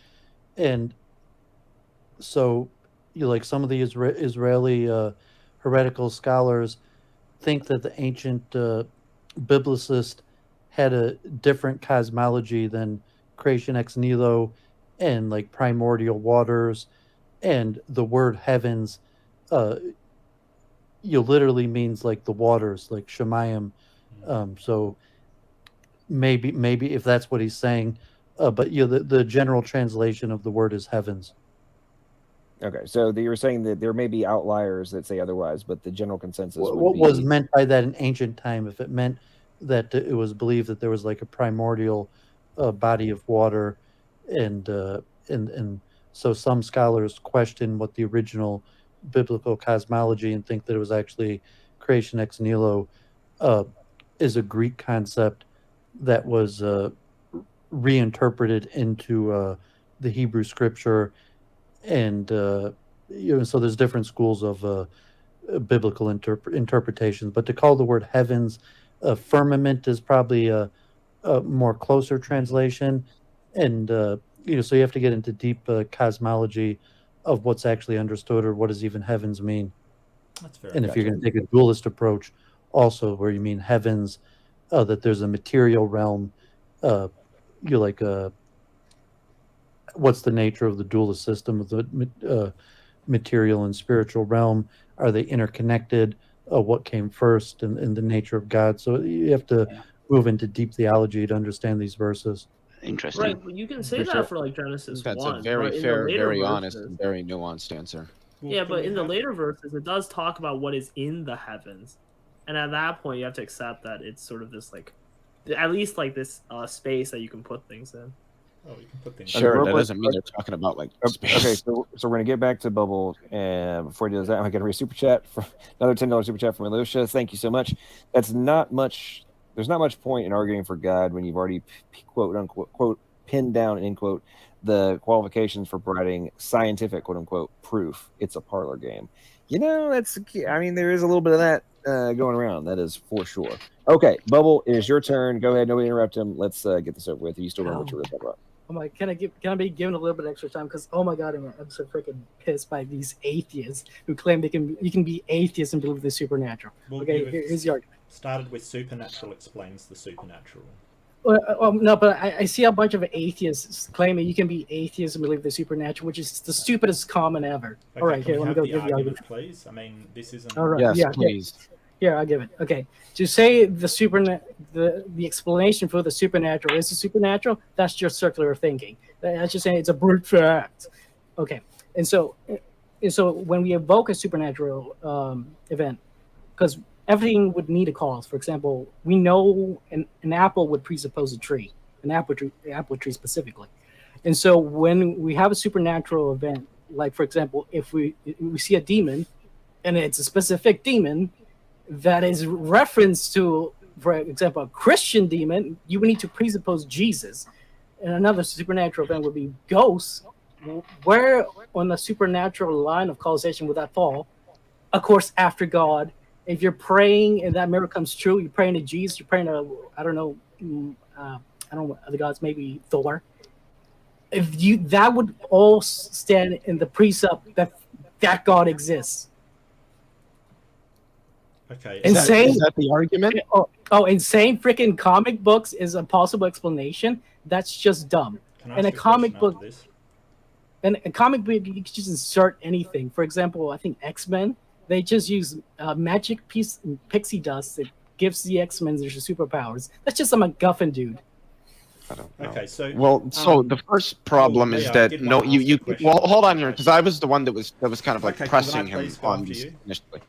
and so you like some of the Israeli heretical scholars think that the ancient biblicist had a different cosmology than creation ex nihilo and like primordial waters, and the word heavens literally means like the waters, like shemayim. So maybe if that's what he's saying, but the general translation of the word is heavens. Okay, so you were saying that there may be outliers that say otherwise, but the general consensus What was meant by that in ancient time, if it meant that it was believed that there was like a primordial body of water, and so some scholars question what the original biblical cosmology and think that it was actually creation ex nihilo, is a Greek concept that was reinterpreted into the Hebrew scripture, and so there's different schools of biblical interpretations. But to call the word heavens firmament is probably a more closer translation, and so you have to get into deep cosmology of what's actually understood, or what does even heavens mean. That's fair. And if you're going to take a dualist approach, also where you mean heavens, that there's a material realm, you're like what's the nature of the dualist system of the material and spiritual realm? Are they interconnected? What came first, and the nature of God? So you have to move into deep theology to understand these verses. Interesting. Right, but you can say that for like Genesis 1. That's a very fair, very honest, and very nuanced answer. Yeah, but in the later verses, it does talk about what is in the heavens. And at that point, you have to accept that it's sort of this, like, at least like this space that you can put things in. Oh, you can put things. Sure, that doesn't mean they're talking about like space. Okay, so we're gonna get back to Bubble, and before he does that, I'm gonna read a super chat for another $10 super chat from Alicia. Thank you so much. That's not much. There's not much point in arguing for God when you've already quote unquote quote pinned down end quote the qualifications for providing scientific quote unquote proof. It's a parlor game. That's. I mean, there is a little bit of that going around. That is for sure. Okay, Bubble, it is your turn. Go ahead. Nobody interrupt him. Let's get this over with. You still remember what you're talking about? I'm like, can I be given a little bit extra time? Because oh my god, I'm so freaking pissed by these atheists who claim you can be atheist and believe in the supernatural. Well, okay, here's the argument. Started with supernatural explains the supernatural. No, but I see a bunch of atheists claiming you can be atheist and believe the supernatural, which is the stupidest comment ever. Okay, all right, here, let me go give the argument, please. I mean, this isn't. All right, yes, yeah, please. Here, I'll give it. Okay, to say the explanation for the supernatural is the supernatural, that's just circular thinking. That's just saying it's a brute fact. Okay, and so so when we evoke a supernatural event, because everything would need a cause. For example, we know an apple would presuppose a tree, an apple tree specifically. And so when we have a supernatural event, like for example, if we see a demon, and it's a specific demon that is referenced to, for example, a Christian demon, you would need to presuppose Jesus. And another supernatural event would be ghosts. Where on the supernatural line of causation would that fall? Of course, after God. If you're praying and that miracle comes true, you're praying to Jesus, you're praying to, I don't know other gods, maybe Thor. That would all stand in the precept that God exists. Okay. Is that the argument? Insane freaking comic books is a possible explanation. That's just dumb. And a comic book, you can just insert anything. For example, I think X-Men, they just use magic pixie dust that gives the X-Men their superpowers. That's just a MacGuffin, dude. I don't know. Okay, so the first problem is that hold on here, because I was the one that was kind of like pressing him on this initially.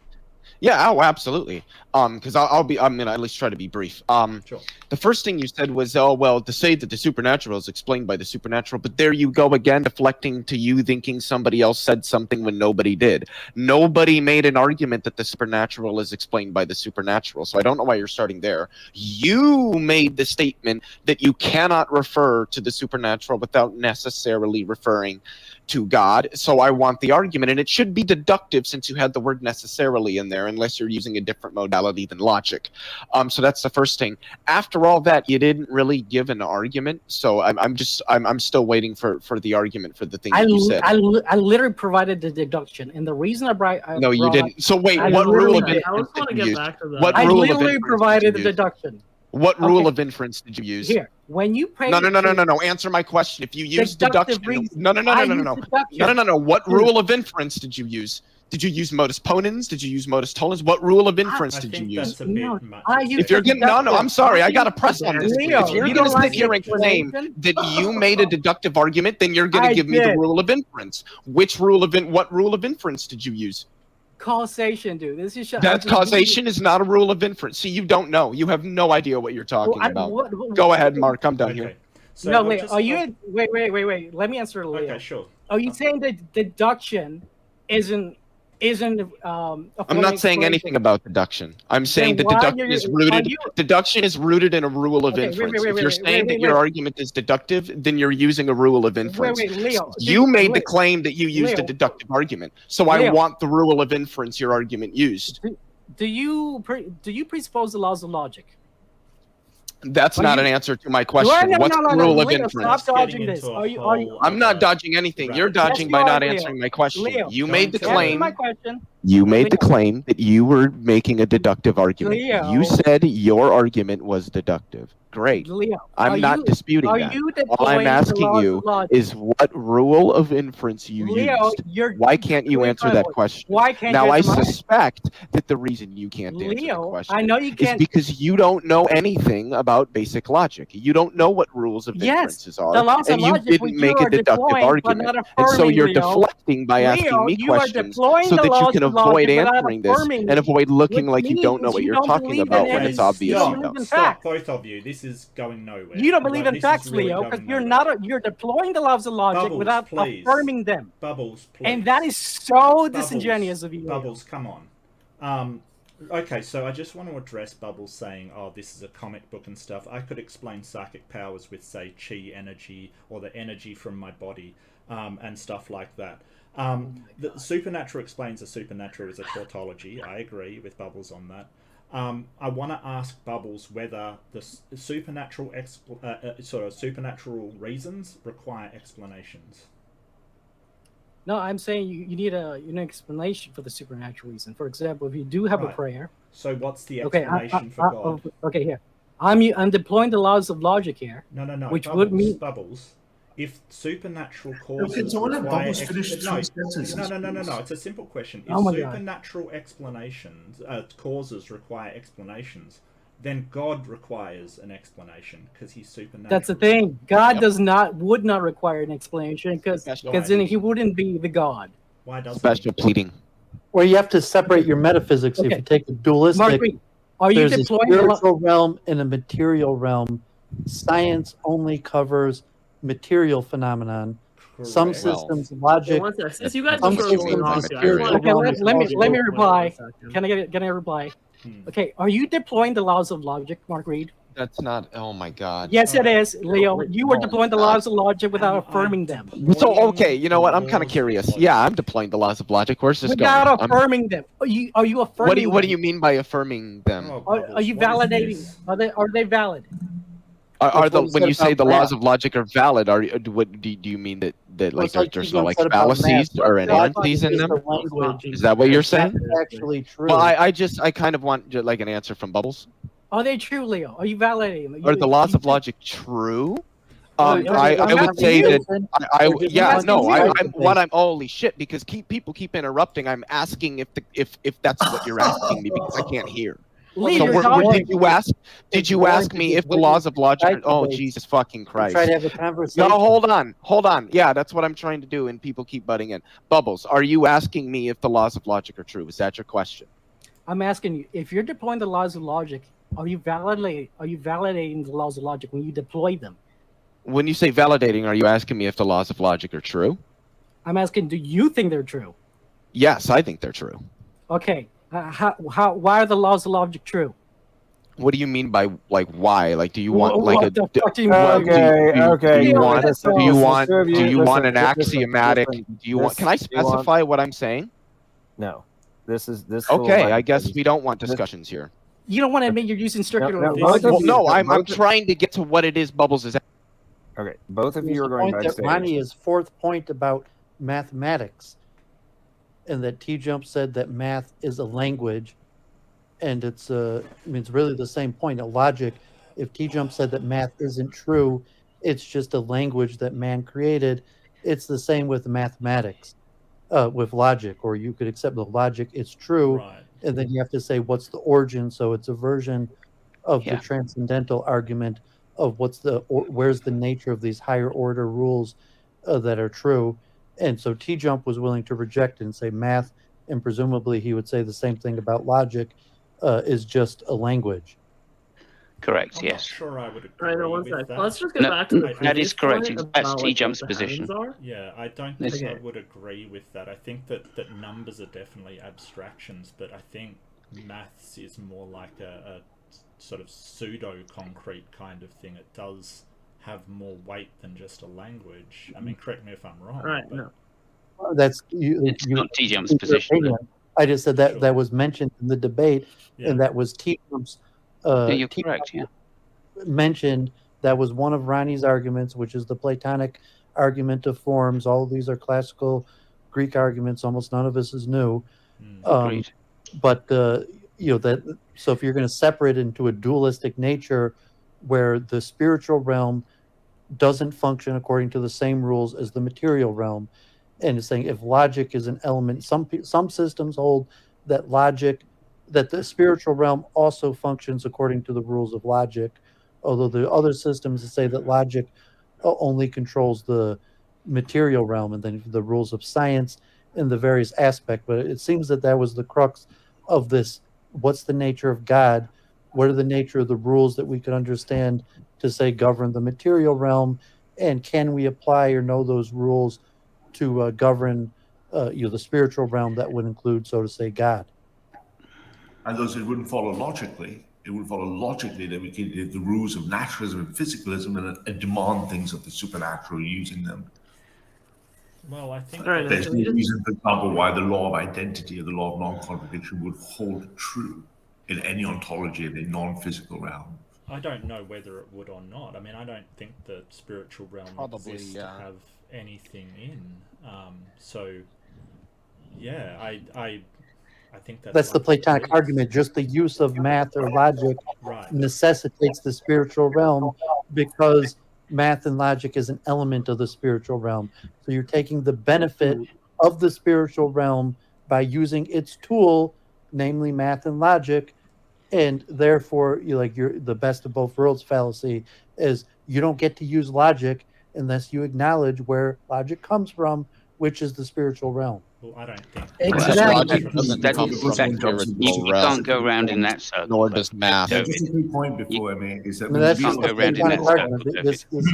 Yeah, absolutely. Because I'm gonna at least try to be brief. Sure. The first thing you said was, to say that the supernatural is explained by the supernatural, but there you go again, deflecting to you thinking somebody else said something when nobody did. Nobody made an argument that the supernatural is explained by the supernatural, so I don't know why you're starting there. You made the statement that you cannot refer to the supernatural without necessarily referring to God, so I want the argument, and it should be deductive since you had the word necessarily in there, unless you're using a different modality than logic. So that's the first thing. After all that, you didn't really give an argument, so I'm still waiting for the argument for the thing that you said. I literally provided the deduction, and the reason No, you didn't. So wait, what rule of inference did you use? I literally provided the deduction. What rule of inference did you use? Here, when you pray. No. Answer my question. If you use deduction, no. What rule of inference did you use? Did you use modus ponens? Did you use modus tollens? What rule of inference did you use? If you're getting I'm sorry, I got to press on this. If you're going to sit here and claim that you made a deductive argument, then you're going to give me the rule of inference. What rule of inference did you use? Causation, dude. This is causation is not a rule of inference. See, you don't know. You have no idea what you're talking about. Go ahead, Mark. I'm done here. So no, wait. Are you? Wait. Let me answer, Leo. Okay, sure. Are you saying that deduction isn't? I'm not saying anything about deduction. I'm saying that deduction is rooted in a rule of inference. If you're saying that your argument is deductive, then you're using a rule of inference. Leo, you made the claim that you used a deductive argument, so I want the rule of inference your argument used. Do you presuppose the laws of logic? That's not an answer to my question. What's the rule of inference? Stop dodging this. I'm not dodging anything. You're dodging by not answering my question. Leo, you made the claim. My question. You made the claim that you were making a deductive argument. Leo, you said your argument was deductive. Great. Leo, I'm not disputing that. All I'm asking you is what rule of inference you used. Why can't you answer that question? Why can't now, I suspect that the reason you can't answer the question I know you can't. is because you don't know anything about basic logic. You don't know what rules of inferences are. And you didn't make a deductive argument. And so you're deflecting by asking me questions so that you can avoid answering this and avoid looking like you don't know what you're talking about when it's obvious you don't. Stop, both of you. This is going nowhere. You don't believe in facts, Leo, because you're deploying the laws of logic without affirming them. Bubbles, please. And that is so disingenuous of you. Bubbles, come on. Okay, so I just want to address Bubbles saying, oh, this is a comic book and stuff. I could explain psychic powers with, say, chi energy or the energy from my body and stuff like that. The supernatural explains the supernatural as a tautology. I agree with Bubbles on that. I want to ask Bubbles whether the supernatural supernatural reasons require explanations. No, I'm saying you need an explanation for the supernatural reason. For example, if you do have a prayer. So what's the explanation for God? Okay, here. I'm deploying the laws of logic here. No. Which Bubbles, would mean Bubbles. If supernatural causes No, require it's a simple question. If supernatural explanations causes require explanations, then God requires an explanation because he's supernatural. That's the thing. God would not require an explanation because then he wouldn't be the God. Why doesn't Special he? pleading. Where you have to separate your metaphysics. If Okay. you take a dualistic, Marguerite, are you there's a deploying the spiritual realm and a material realm. Science only covers material phenomenon. Some Correct. systems, Wait, logic, one second. Since you guys some are sort of systems going off systems, here, I just material. want Okay, let me reply. Can Can I reply? Hmm. Okay, are you deploying the laws of logic, Mark Reid? That's not. Oh my God. Yes, it is, Leo. Wait, You were no, deploying the it's not. laws of logic without Am I affirming them. So deploying okay, you know the what? I'm kind of laws curious. logic? Yeah, I'm deploying the laws of logic. Where's this Without going? affirming them. Are you affirming What do them? you mean by affirming them? Oh, Are Bubbles, you what is validating? this? Are they valid? Are That's the what he when said you say about the laws math. of logic are valid? What do you mean that Well, like it's like there's T-Jump no like said about math. fallacies or Logic inerrancies in is them? the language. Is that what you're saying? That's actually true. Well, I kind of want like an answer from Bubbles. Are they true, Leo? Are you validating them? Are the laws you of logic true? Well, yeah, I I'm would say that Or just yeah, asking no, you. I'm holy shit because people keep interrupting. I'm asking if that's what you're asking me because I can't hear. Lee, So you're did dodging. you ask? Did you ask me if the laws of logic? Oh Jesus fucking Try Christ! to have a conversation. No, hold on. Yeah, that's what I'm trying to do, and people keep butting in. Bubbles, are you asking me if the laws of logic are true? Is that your question? I'm asking you, if you're deploying the laws of logic, are you validating the laws of logic when you deploy them? When you say validating, are you asking me if the laws of logic are true? I'm asking, do you think they're true? Yes, I think they're true. Okay. Why are the laws of logic true? What do you mean by like why? Like, do you want What like the a fuck do you Okay, do you want listen, do you listen, want two of do you want an listen, axiomatic? listen, Do you want? Can I specify what I'm saying? No, this Okay, I guess we don't want discussions here. You don't want to admit you're using circular no, logic. both of you- No, no, I'm both- trying to get to what it is Bubbles is. Okay, both of Here's you are the going point that backstage. Ronnie is fourth point about mathematics, and that T-Jump said that math is a language, and it's it's really the same point. A logic. If T-Jump said that math isn't true, it's just a language that man created. It's the same with mathematics, with logic, or you could accept the logic it's true, Right. and then you have to say what's the origin. So it's a version of the Yeah. transcendental argument of where's the nature of these higher order rules that are true. And so T-Jump was willing to reject it and say math, and presumably he would say the same thing about logic, is just a language. Correct. I'm not yes. sure I would All agree right, no, one with sec. that. Let's just get No, back to the that previous is correct. point That's about, T-Jump's what the heavens position. are. Yeah, I don't think I Okay. would agree with that. I think that numbers are definitely abstractions, but I think maths is more like a sort of pseudo-concrete kind of thing. It does have more weight than just a language. I mean, correct me if I'm wrong. All right, but- no. That's you. It's not T-Jump's your position. opinion. I just said that Sure. that was mentioned in the debate, Yeah. and that was T-Jump's. No, you're T-Jump correct. Yeah. mentioned that was one of Ronnie's arguments, which is the Platonic argument of forms. All of these are classical Greek arguments. Almost none of this is new. Agreed. But that. So if you're going to separate into a dualistic nature, where the spiritual realm doesn't function according to the same rules as the material realm, and it's saying if logic is an element, some systems hold that that the spiritual realm also functions according to the rules of logic, although the other systems say that logic only controls the material realm, and then the rules of science in the various aspects. But it seems that was the crux of this. What's the nature of God? What are the nature of the rules that we could understand to say govern the material realm? And can we apply or know those rules to govern the spiritual realm? That would include, so to say, God. And those, it wouldn't follow logically. It would follow logically that we can the rules of naturalism and physicalism and demand things of the supernatural using them. Well, I think All right, There's okay, no reason, for example, why the law of identity or the law of non-contradiction would hold true in any ontology in a non-physical realm. I don't know whether it would or not. I mean, I don't think the spiritual realm Probably, exists yeah. to have anything in. So, yeah, I think That's the likely Platonic true. argument. Just the use of math or logic Right. necessitates the spiritual realm, because math and logic is an element of the spiritual realm. So you're taking the benefit of the spiritual realm by using its tool, namely math and logic, and therefore you're the best of both worlds fallacy is you don't get to use logic unless you acknowledge where logic comes from, which is the spiritual realm. empirical. I don't think Exactly. You can't go around in that circle. Nor does math. Just a quick point before I mean is that when that's you just go around in that circle.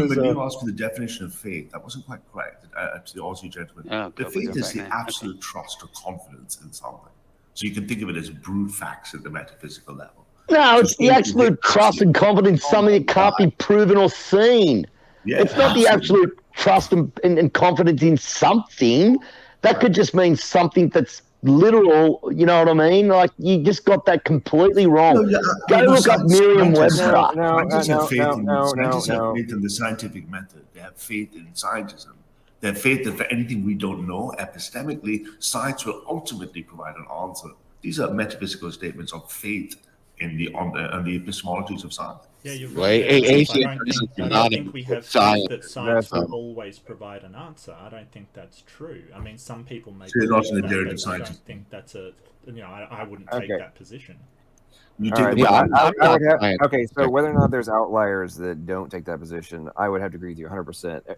when you asked for the definition of faith, that wasn't quite correct. To the Aussie gentleman, the faith is the absolute trust or confidence in something. So you can think of it as brute facts at the metaphysical level. No, it's the absolute trust and confidence in something that can't be proven or seen. Yeah, it's not the absolute trust and confidence in something. That could just mean something that's literal, you know what I mean? Like, you just got that completely wrong. Go look up Merriam-Webster. Scientists have faith in the scientific method. They have faith in scientism. They have faith that for anything we don't know, epistemically, science will ultimately provide an answer. These are metaphysical statements of faith in the epistemologies of science. Yeah, you're right. I don't think we have faith that science will always provide an answer. I don't think that's true. I mean, some people may believe that, but I don't think that's I wouldn't take that position. Okay, so whether or not there's outliers that don't take that position, I would have to agree with you 100%.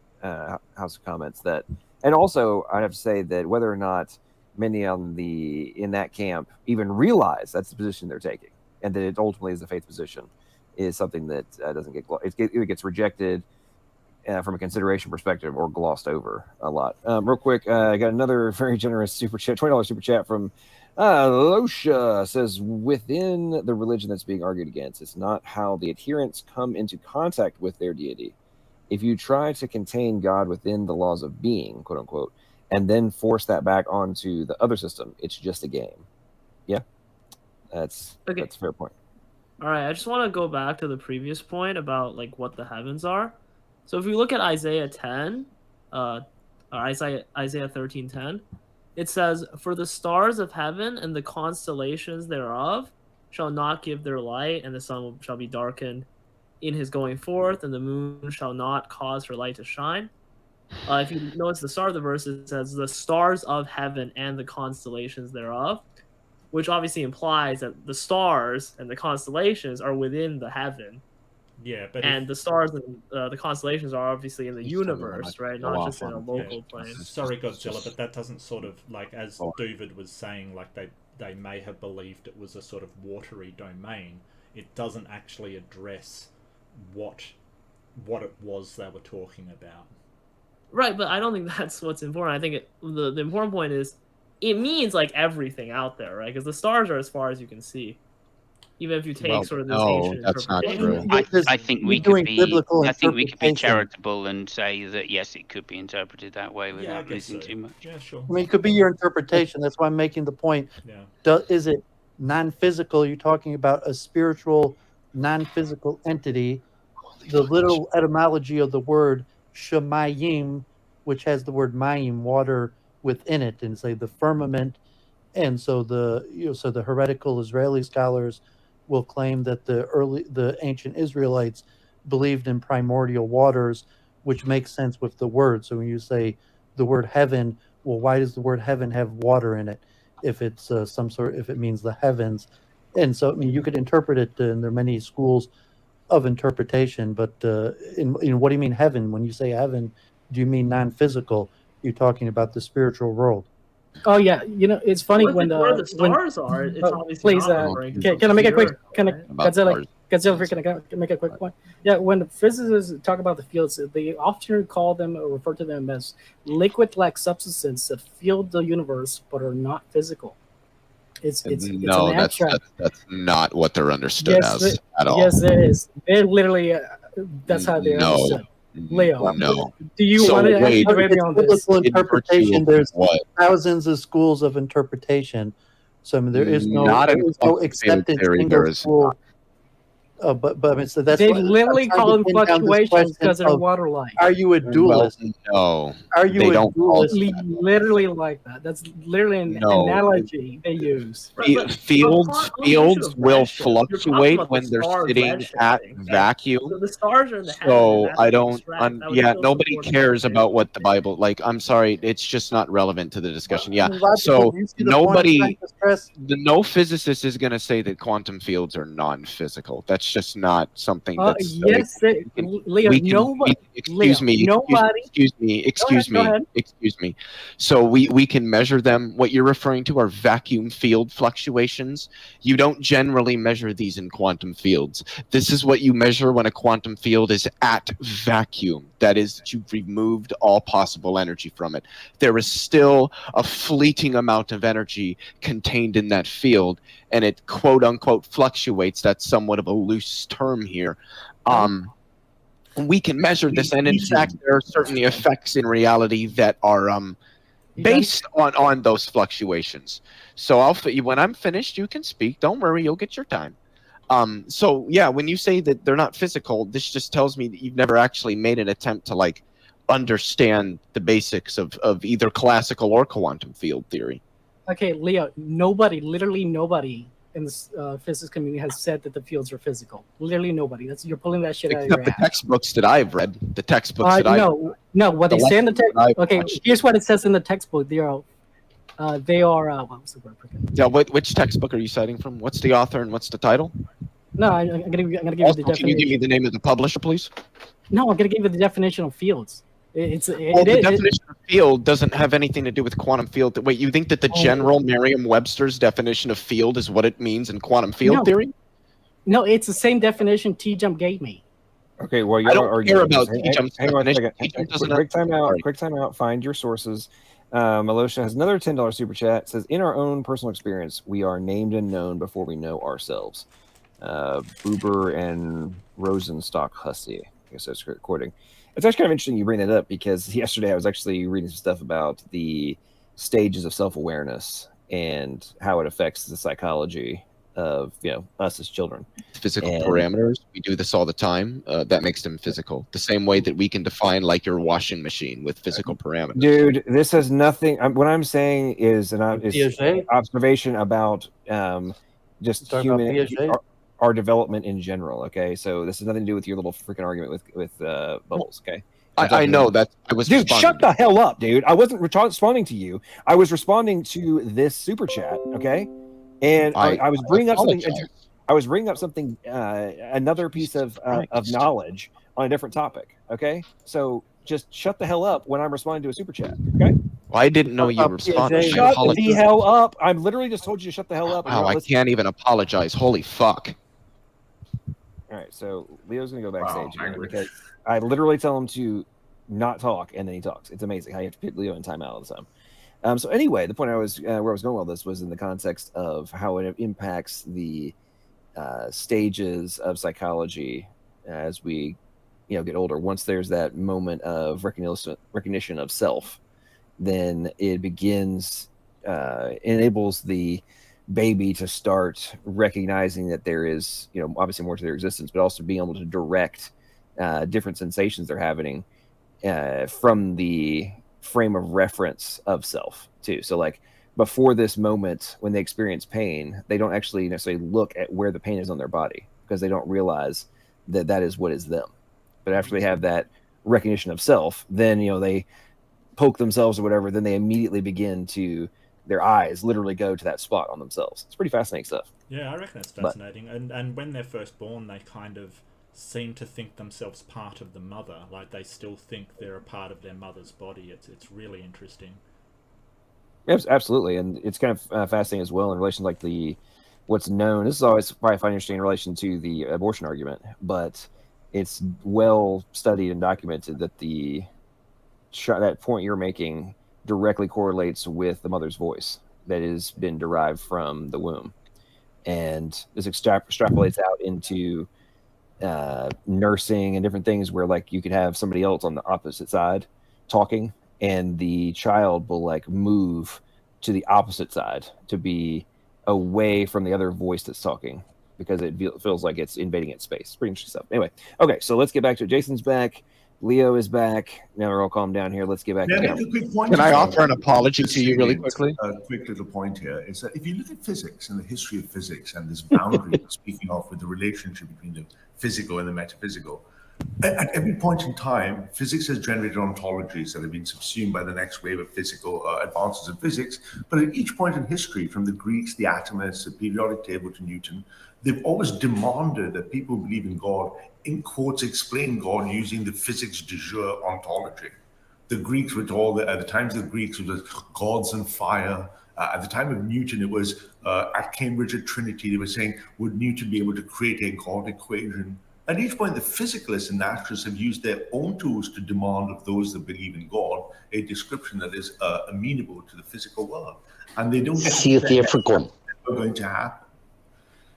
House of Comments that, and also I'd have to say that whether or not many in that camp even realize that's the position they're taking, and that it ultimately is a faith position, is something that doesn't get it gets rejected from a consideration perspective or glossed over a lot. Real quick, I got another very generous super chat, $20 super chat from Losha. Says, within the religion that's being argued against, it's not how the adherents come into contact with their deity. If you try to contain God within the laws of being, quote unquote, and then force that back onto the other system, it's just a game. Yeah, that's a fair point. All right, I just want to go back to the previous point about like what the heavens are. So if you look at Isaiah 10, or Isaiah 13:10, it says, "For the stars of heaven and the constellations thereof shall not give their light, and the sun shall be darkened in his going forth, and the moon shall not cause her light to shine." If you notice the start of the verse, it says, "The stars of heaven and the constellations thereof," which obviously implies that the stars and the constellations are within the heaven. Yeah, but the stars and the constellations are obviously in the universe, right? Not just in a local plane. Sorry, Godzilla, but that doesn't sort of, like, as David was saying, like they may have believed it was a sort of watery domain. It doesn't actually address what it was they were talking about. Right, but I don't think that's what's important. I think the important point is it means like everything out there, right? Because the stars are as far as you can see. Even if you take sort of this ancient interpretation. I think we could be charitable and say that yes, it could be interpreted that way without losing too much. Yeah, sure. I mean, it could be your interpretation. That's why I'm making the point. Yeah. Is it non-physical? You're talking about a spiritual, non-physical entity. The literal etymology of the word shemayim, which has the word mayim, water, within it, and say the firmament. And so the heretical Israeli scholars will claim that the ancient Israelites believed in primordial waters, which makes sense with the word. So when you say the word heaven, well, why does the word heaven have water in it? If it's if it means the heavens. And so, I mean, you could interpret it, and there are many schools of interpretation, but in what do you mean heaven? When you say heaven, do you mean non-physical? You're talking about the spiritual world. Oh yeah, it's funny when the stars are. It's obviously please, can I make a quick? Can I make a quick point? Yeah, when physicists talk about the fields, they often call them or refer to them as liquid-like substances that fill the universe but are not physical. It's an abstract. That's not what they're understood as at all. Yes, it is. They're literally that's how they're understood. Leo, do you want to elaborate on this? Interpretation. There's thousands of schools of interpretation. So I mean, there is no accepted single school. But I mean, so that's they literally call them fluctuations because they're water-like. Are you a dualist? No. Are you a dualist? Literally like that. That's literally an analogy they use. Fields will fluctuate when they're sitting at vacuum. So the stars are in the heaven. So I don't. Nobody cares about what the Bible. Like, I'm sorry, it's just not relevant to the discussion. Yeah. So no physicist is going to say that quantum fields are non-physical. That's just not something that's. Yes, Leo. Nobody. Excuse me. So we can measure them. What you're referring to are vacuum field fluctuations. You don't generally measure these in quantum fields. This is what you measure when a quantum field is at vacuum. That is, that you've removed all possible energy from it. There is still a fleeting amount of energy contained in that field, and it quote unquote fluctuates. That's somewhat of a loose term here. We can measure this, and in fact, there are certainly effects in reality that are based on those fluctuations. So when I'm finished, you can speak. Don't worry, you'll get your time. So yeah, when you say that they're not physical, this just tells me that you've never actually made an attempt to like understand the basics of either classical or quantum field theory. Okay, Leo, literally nobody in the physics community has said that the fields are physical. Literally nobody. You're pulling that shit out of your ass. Except the textbooks that I've read. The textbooks that No, what they say in the text. Okay, here's what it says in the textbook. They are what was the word? Yeah, which textbook are you citing from? What's the author and what's the title? No, I'm gonna give you the definition. Can you give me the name of the publisher, please? No, I'm gonna give you the definition of fields. The definition of field doesn't have anything to do with quantum field. Wait, you think that the general Merriam-Webster's definition of field is what it means in quantum field theory? No, it's the same definition T-Jump gave me. Okay, well, I don't care about T-Jump's definition. Quick time out. Find your sources. Malosha has another $10 super chat. It says, in our own personal experience, we are named and known before we know ourselves. Buber and Rosenstock Hussey. I guess that's recording. It's actually kind of interesting you bring that up, because yesterday I was actually reading some stuff about the stages of self-awareness and how it affects the psychology of us as children. Physical parameters. We do this all the time. That makes them physical. The same way that we can define like your washing machine with physical parameters. Dude, this has nothing. What I'm saying is an observation about just human. Our development in general, okay? So this has nothing to do with your little freaking argument with Bubbles, okay? I know that I was. Dude, shut the hell up, dude! I wasn't responding to you. I was responding to this super chat, okay? And I was bringing up something. I was bringing up something, another piece of knowledge on a different topic, okay? So just shut the hell up when I'm responding to a super chat, okay? Well, I didn't know you were responding. Shut the hell up! I'm literally just told you to shut the hell up. Wow, I can't even apologize. Holy fuck. All right, so Leo's going to go backstage because I literally tell him to not talk, and then he talks. It's amazing how you have to put Leo in timeout all the time. So anyway, the point I was where I was going with this was in the context of how it impacts the stages of psychology as we get older. Once there's that moment of recognition of self, then it begins enables the baby to start recognizing that there is obviously more to their existence, but also being able to direct different sensations they're having from the frame of reference of self too. So like before this moment, when they experience pain, they don't actually necessarily look at where the pain is on their body, because they don't realize that that is what is them. But after they have that recognition of self, then they poke themselves or whatever, then they immediately begin to, their eyes literally go to that spot on themselves. It's pretty fascinating stuff. Yeah, I reckon it's fascinating. And when they're first born, they kind of seem to think themselves part of the mother. Like they still think they're a part of their mother's body. It's really interesting. Yes, absolutely. And it's kind of fascinating as well in relation to like what's known. This is always probably find interesting in relation to the abortion argument, but it's well studied and documented that that point you're making directly correlates with the mother's voice that has been derived from the womb. And this extrapolates out into nursing and different things where like you could have somebody else on the opposite side talking, and the child will like move to the opposite side to be away from the other voice that's talking, because it feels like it's invading its space. It's pretty interesting stuff. Anyway, okay, so let's get back to it. Jason's back. Leo is back. Now we're all calm down here. Let's get back to it. Can I offer an apology to you really quickly? A quick little point here is that if you look at physics and the history of physics and this boundary speaking of with the relationship between the physical and the metaphysical, At every point in time, physics has generated ontologies that have been subsumed by the next wave of physical advances in physics. But at each point in history, from the Greeks, the atomists, the periodic table to Newton, they've always demanded that people who believe in God, in quotes, explain God using the physics du jour ontology. The Greeks were told that at the times of the Greeks, it was gods and fire. At the time of Newton, it was at Cambridge at Trinity, they were saying, would Newton be able to create a God equation? At each point, the physicalists and naturalists have used their own tools to demand of those that believe in God a description that is amenable to the physical world. And they don't get to say that's never going to happen.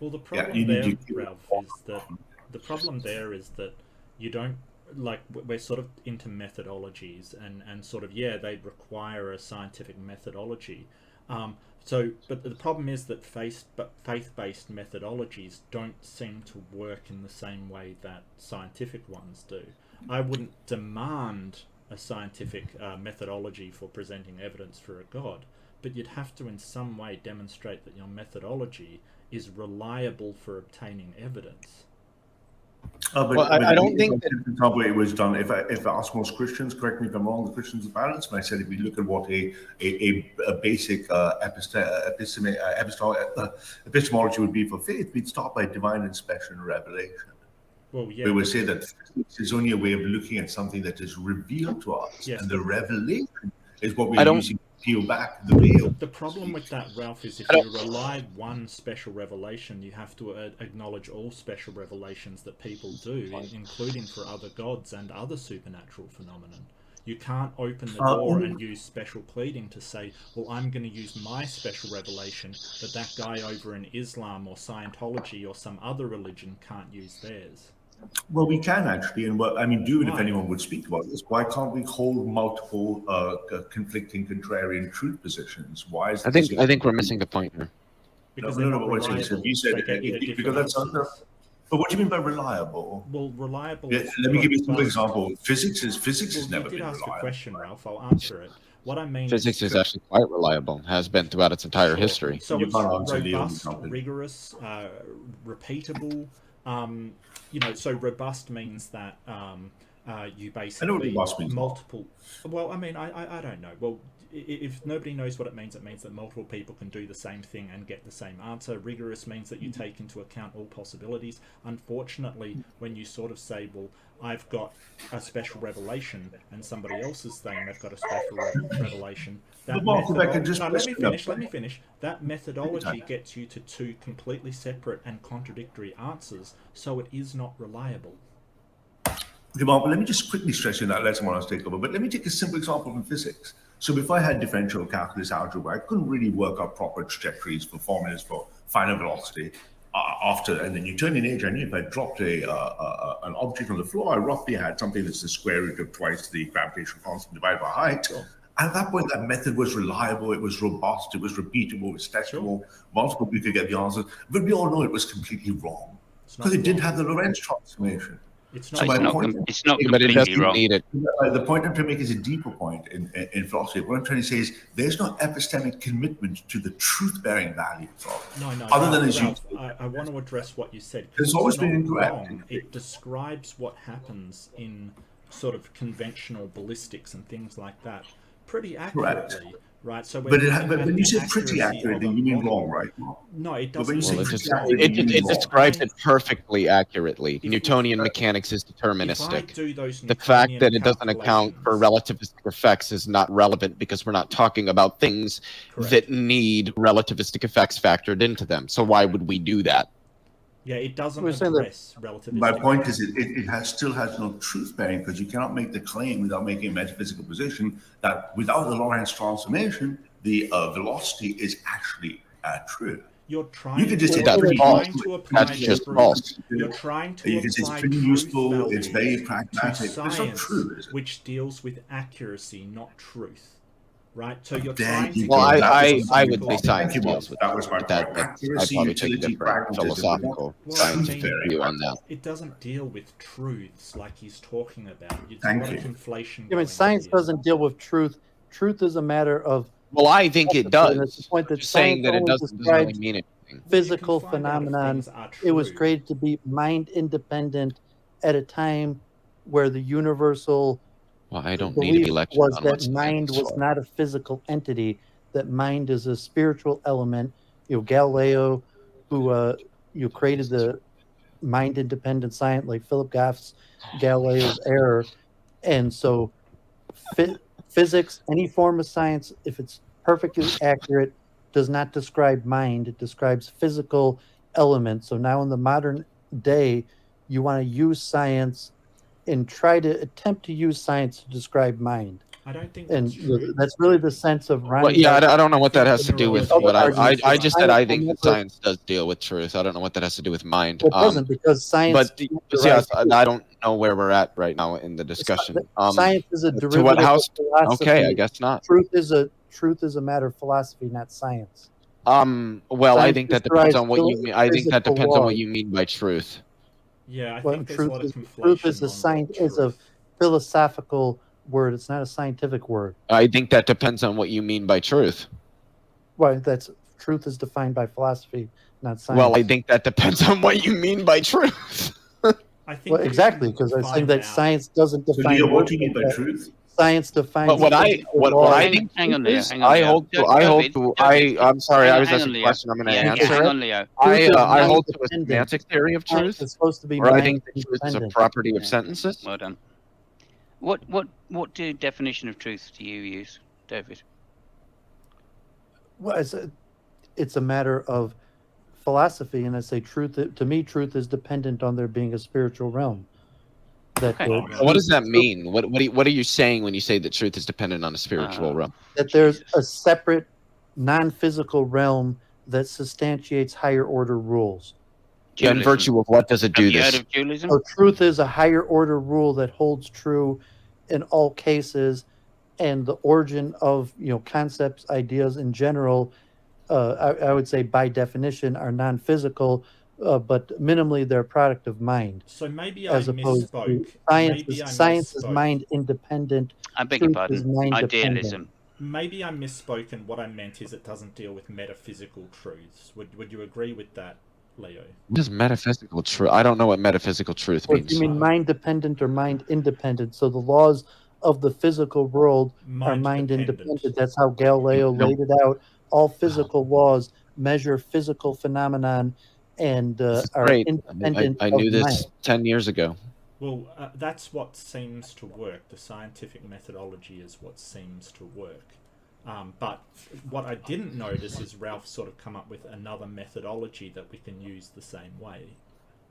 Well, the problem there, Ralph, is that the problem there is that you don't, like, we're sort of into methodologies and sort of, yeah, they require a scientific methodology. But the problem is that faith-based methodologies don't seem to work in the same way that scientific ones do. I wouldn't demand a scientific methodology for presenting evidence for a God, but you'd have to in some way demonstrate that your methodology is reliable for obtaining evidence. I don't think that the way it was done. If I ask most Christians, correct me if I'm wrong, the Christians are balanced. And I said, if we look at what a basic epistemology would be for faith, we'd start by divine inspection and revelation. Well, yeah. We would say that physics is only a way of looking at something that is revealed to us, yes, and the revelation is what we're using to peel back the veil. The problem with that, Ralph, is if you rely on one special revelation, you have to acknowledge all special revelations that people do, including for other gods and other supernatural phenomena. You can't open the door and use special pleading to say, well, I'm going to use my special revelation, but that guy over in Islam or Scientology or some other religion can't use theirs. Well, we can actually, and do it if anyone would speak about this. Why can't we hold multiple conflicting, contrarian truth positions? Why is I think we're missing the point here. Because you said because that's under. But what do you mean by reliable? Well, reliable. Yeah, let me give you some example. Physics has never been reliable. You did ask a question, Ralph. I'll answer it. What I mean physics is actually quite reliable, has been throughout its entire history. So it's robust, rigorous, repeatable. So robust means that you basically multiple. Well, I mean, I don't know. Well, if nobody knows what it means that multiple people can do the same thing and get the same answer. Rigorous means that you take into account all possibilities. Unfortunately, when you sort of say, well, I've got a special revelation and somebody else is saying they've got a special revelation, that let me finish. That methodology gets you to two completely separate and contradictory answers, so it is not reliable. Okay, well, let me just quickly stress in that let someone else take over, but let me take a simple example from physics. So if I had differential calculus algebra, I couldn't really work out proper trajectories for formulas for final velocity in the Newtonian age. I knew if I dropped an object on the floor, I roughly had something that's the square root of twice the gravitational constant divided by height. Sure. And at that point, that method was reliable, it was robust, it was repeatable, it was testable. Sure. Multiple people could get the answers, but we all know it was completely wrong because it didn't have the Lorentz transformation. It's not completely wrong. Need it. The point I'm trying to make is a deeper point in philosophy. What I'm trying to say is there's no epistemic commitment to the truth-bearing value of it. No. Other than Ralph, I want to address what you said. It's always been incorrect. Wrong. It describes what happens in sort of conventional ballistics and things like that pretty accurately. Correct. Right, so but when you say pretty accurately, you mean wrong, right? No, it doesn't. It describes it perfectly accurately. Newtonian mechanics is deterministic. The fact that it doesn't account for relativistic effects is not relevant because we're not talking about things that need relativistic effects factored into them. So why would we do that? Yeah, it doesn't address relativistic. My point is it still has no truth bearing because you cannot make the claim without making a metaphysical position that without the Lorentz transformation, the velocity is actually true. You're trying. You could just say that's just false. You're trying to you can say it's pretty useful. It's very pragmatic. Science, it's not true, is it? Which deals with accuracy, not truth. Right, so you're trying to. Well, I would say science deals with that. Was my point. I'd probably take a different philosophical science view on that. It doesn't deal with truths like he's talking about. It's Thank you. Conflation. I mean, science doesn't deal with truth. Truth is a matter of. Well, I think it does. It's the point that saying that it doesn't really mean anything. Physical phenomenon. It was created to be mind independent at a time where the universal Well, I don't need to be belief lectured was on that what's mind was for. not a physical entity, that mind is a spiritual element. Galileo, who created the mind-independent science, like Philip Goff's Galileo's error. And so physics, any form of science, if it's perfectly accurate, does not describe mind. It describes physical elements. So now in the modern day, you want to use science and try to attempt to use science to describe mind. I don't think And that's true. that's really the sense of Well, yeah, I don't know what that has to do with Other what arguments I that just said. science I will think that never- science does deal with truth. I don't know what that has to do with mind. It doesn't, because science. But yes, I don't know where we're at right now in the discussion. Science is a to derivative what house? of philosophy. Okay, I guess not. Truth is a matter of philosophy, not science. Well, I think that depends on what you mean. I think that physical depends on what laws. you mean by truth. Yeah, I Well, think there's a lot of conflation. truth is a on science what is a truth- philosophical word. It's not a scientific word. I think that depends on what you mean by truth. Well, that's truth is defined by philosophy, not science. Well, I think that depends on what you mean by truth. I think Well, exactly, because I'm saying that science doesn't So, define. Leo, what words do you mean by like that. truth? Science defines. But what I laws. think Hang on, truth Leo. is- Hang on, I Leo. hold to I hold to David, I'm sorry, I was hang on, asking a Leo. question. I'm going to Yeah, answer hang it. on, Leo. Truth is I hold to a mind-dependent. semantic theory of Science truth, is supposed to be where I think that truth is a mind-independent. property of sentences. Well done. What definition of truth do you use, David? Well, it's a matter of philosophy, and I say truth. To me, truth is dependent on there being a spiritual realm. That Okay. What does that mean? What are you saying when you say that truth is dependent on a spiritual realm? that there's a separate, non-physical realm that substantiates higher order rules. Yeah, in virtue of what does it do Have you this? heard of dualism? So truth is a higher order rule that holds true in all cases, and the origin of concepts, ideas in general, I would say by definition are non-physical, but minimally they're a product of mind. So maybe I as opposed to misspoke. science. Maybe I Science is misspoke. mind independent. I beg your Truth is pardon. mind dependent. Idealism. Maybe I misspoke, and what I meant is it doesn't deal with metaphysical truths. Would you agree with that, Leo? What is metaphysical truth? I don't know what metaphysical truth Or means. do you mean mind dependent or mind independent? So the laws of the physical world are mind independent. That's how Galileo laid it out. All physical laws measure physical phenomenon and are Great. independent. I knew of this mind. 10 years ago. Well, that's what seems to work. The scientific methodology is what seems to work. But what I didn't notice is Ralph sort of come up with another methodology that we can use the same way.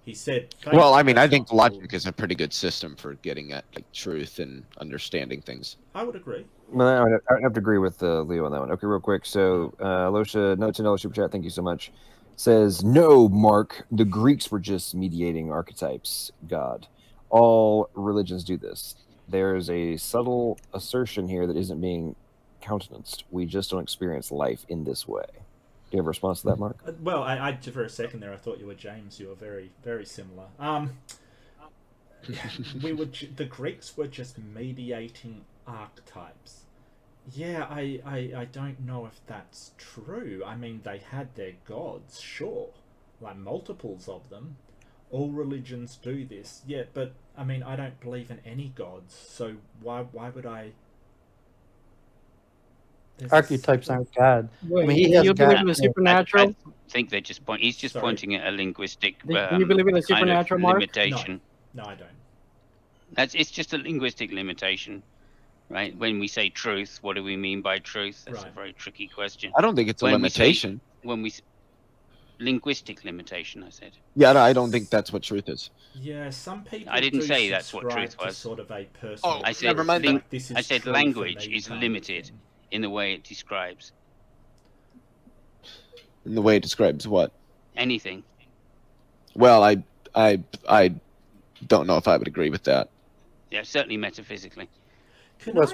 He said... Well, I mean, I think logic is a pretty good system for getting at truth and understanding things. I would agree. Well, I would have to agree with Leo on that one. Okay, real quick. So, Alosha, another $10 super chat. Thank you so much. Says, no, Mark, the Greeks were just mediating archetypes, God. All religions do this. There's a subtle assertion here that isn't being countenanced. We just don't experience life in this way. Do you have a response to that, Mark? Well, I for a second there, I thought you were James. You were very, very similar. The Greeks were just mediating archetypes. Yeah, I don't know if that's true. I mean, they had their gods, sure, like multiples of them. All religions do this, yeah, but I mean, I don't believe in any gods, so why would I? Archetypes aren't God. Wait, I mean, he do has you believe God. in the supernatural? I think they just point. He's just pointing at a linguistic. Do you believe in the kind of supernatural, Mark? limitation. No, I don't. It's just a linguistic limitation, right? When we say truth, what do we mean by truth? That's a very tricky question. I don't think it's a limitation. Linguistic limitation, I said. Yeah, I don't think that's what truth is. Yeah, some people. I didn't do say that's what subscribe truth to was. sort of a personal. I said, never mind. I said language is limited in the way it describes In the way it describes what? anything. Well, I don't know if I would agree with that. Yeah, certainly metaphysically.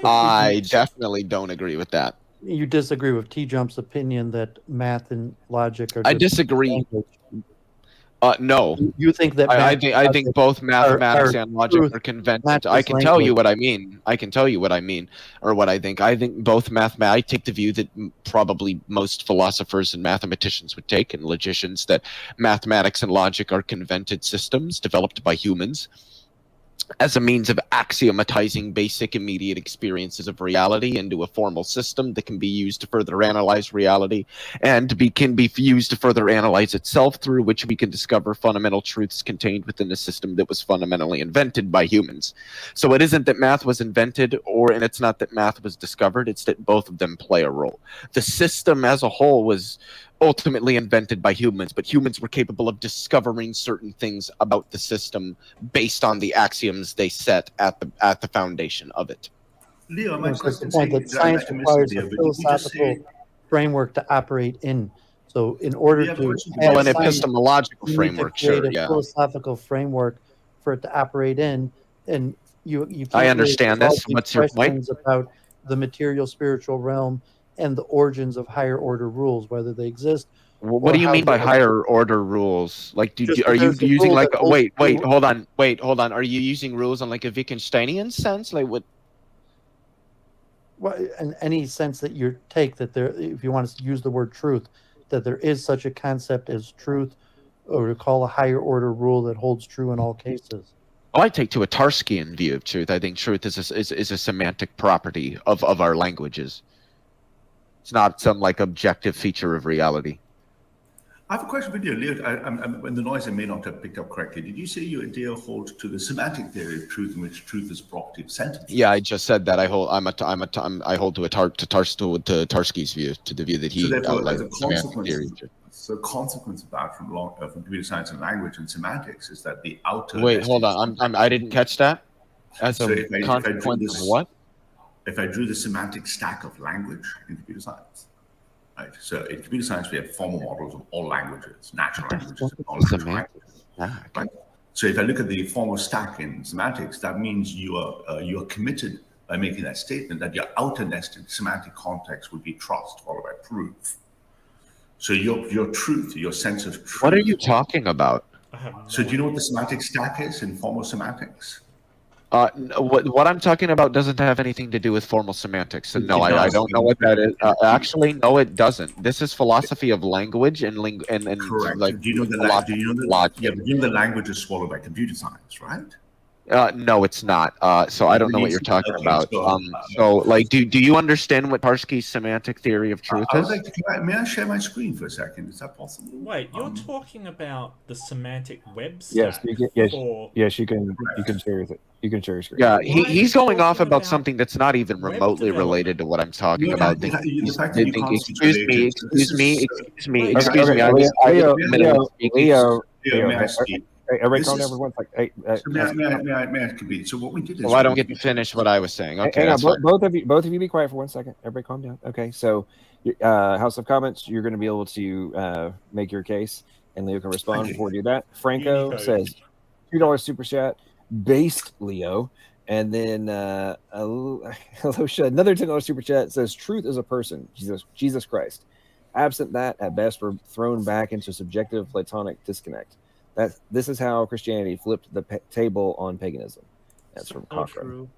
I definitely don't agree with that. You disagree with T-Jump's opinion that math and logic are. I just disagree. language. No. You think that I think both mathematics are and logic truth, are convenient. not I just can tell you language. what I mean. I can tell you what I mean, or what I think. I think both I take the view that probably most philosophers and mathematicians would take, and logicians, that mathematics and logic are convented systems developed by humans. as a means of axiomatizing basic immediate experiences of reality into a formal system that can be used to further analyze reality, and can be used to further analyze itself, through which we can discover fundamental truths contained within a system that was fundamentally invented by humans. So it isn't that math was invented, and it's not that math was discovered, it's that both of them play a role. The system as a whole was ultimately invented by humans, but humans were capable of discovering certain things about the system based on the axioms they set at the foundation of it. Leo, my That's the question point that science requires a philosophical framework to operate in. So in order to Well, an science, epistemological you need to framework, create sure, a yeah. philosophical framework for it to operate in, and you can't I understand really this. What's your point? questions about the material spiritual realm and the origins of higher order rules, whether they exist. What or do you how mean by they- higher order rules? Like, Just are you because the using rule like that holds wait, true- hold on? Are you using rules on like a Wittgensteinian sense? Like what? Well, in any sense that you take that there, if you want to use the word truth, that there is such a concept as truth, or to call a higher order rule that holds true in all cases. Well, I take to a Tarskian view of truth. I think truth is a semantic property of our languages. It's not some like objective feature of reality. I have a question for you, Leo. When the noise I may not have picked up correctly, did you say your idea holds to the semantic theory of truth, in which truth is property of sentences? Yeah, I just said that. I hold to Tarski's view, to the view that he So therefore, outlined. as a consequence of that from computer science and language and semantics is that the outer. Wait, hold on. I didn't catch that. As So a consequence of what? If I drew the semantic stack of language in computer science, right? So in computer science, we have formal models of all languages, natural languages, and non-natural languages. Right? So if I look at the formal stack in semantics, that means you are committed by making that statement that your outer nested semantic context would be trust followed by proof. So your truth, your sense of truth. What are you talking about? So do you know what the semantic stack is in formal semantics? What I'm talking about doesn't have anything to do with formal semantics. And no, I don't know what that is. Actually, no, it doesn't. This is philosophy of language and correct. Like, do you know the language is swallowed by computer science, right? No, it's not. So I don't know what you're talking about. So like, do you understand what Tarski's semantic theory of truth is? May I share my screen for a second? Is that possible? Wait, you're talking about the semantic web stack? Yes, you can share it. You can share your screen. Yeah, he's going off about something that's not even remotely related to what I'm talking about. Excuse me. Leo, may I speak? Everybody calm down for 1 second. May I compete? So what we did is. Well, I don't get to finish what I was saying. Okay, hang on, both of you be quiet for 1 second. Everybody calm down. Okay, so House of Comments, you're going to be able to make your case, and Leo can respond before we do that. Franco says $2 super chat, based Leo, and then another $10 super chat says truth is a person, Jesus Christ. Absent that, at best, we're thrown back into subjective Platonic disconnect. This is how Christianity flipped the table on paganism. That's from Cochrane.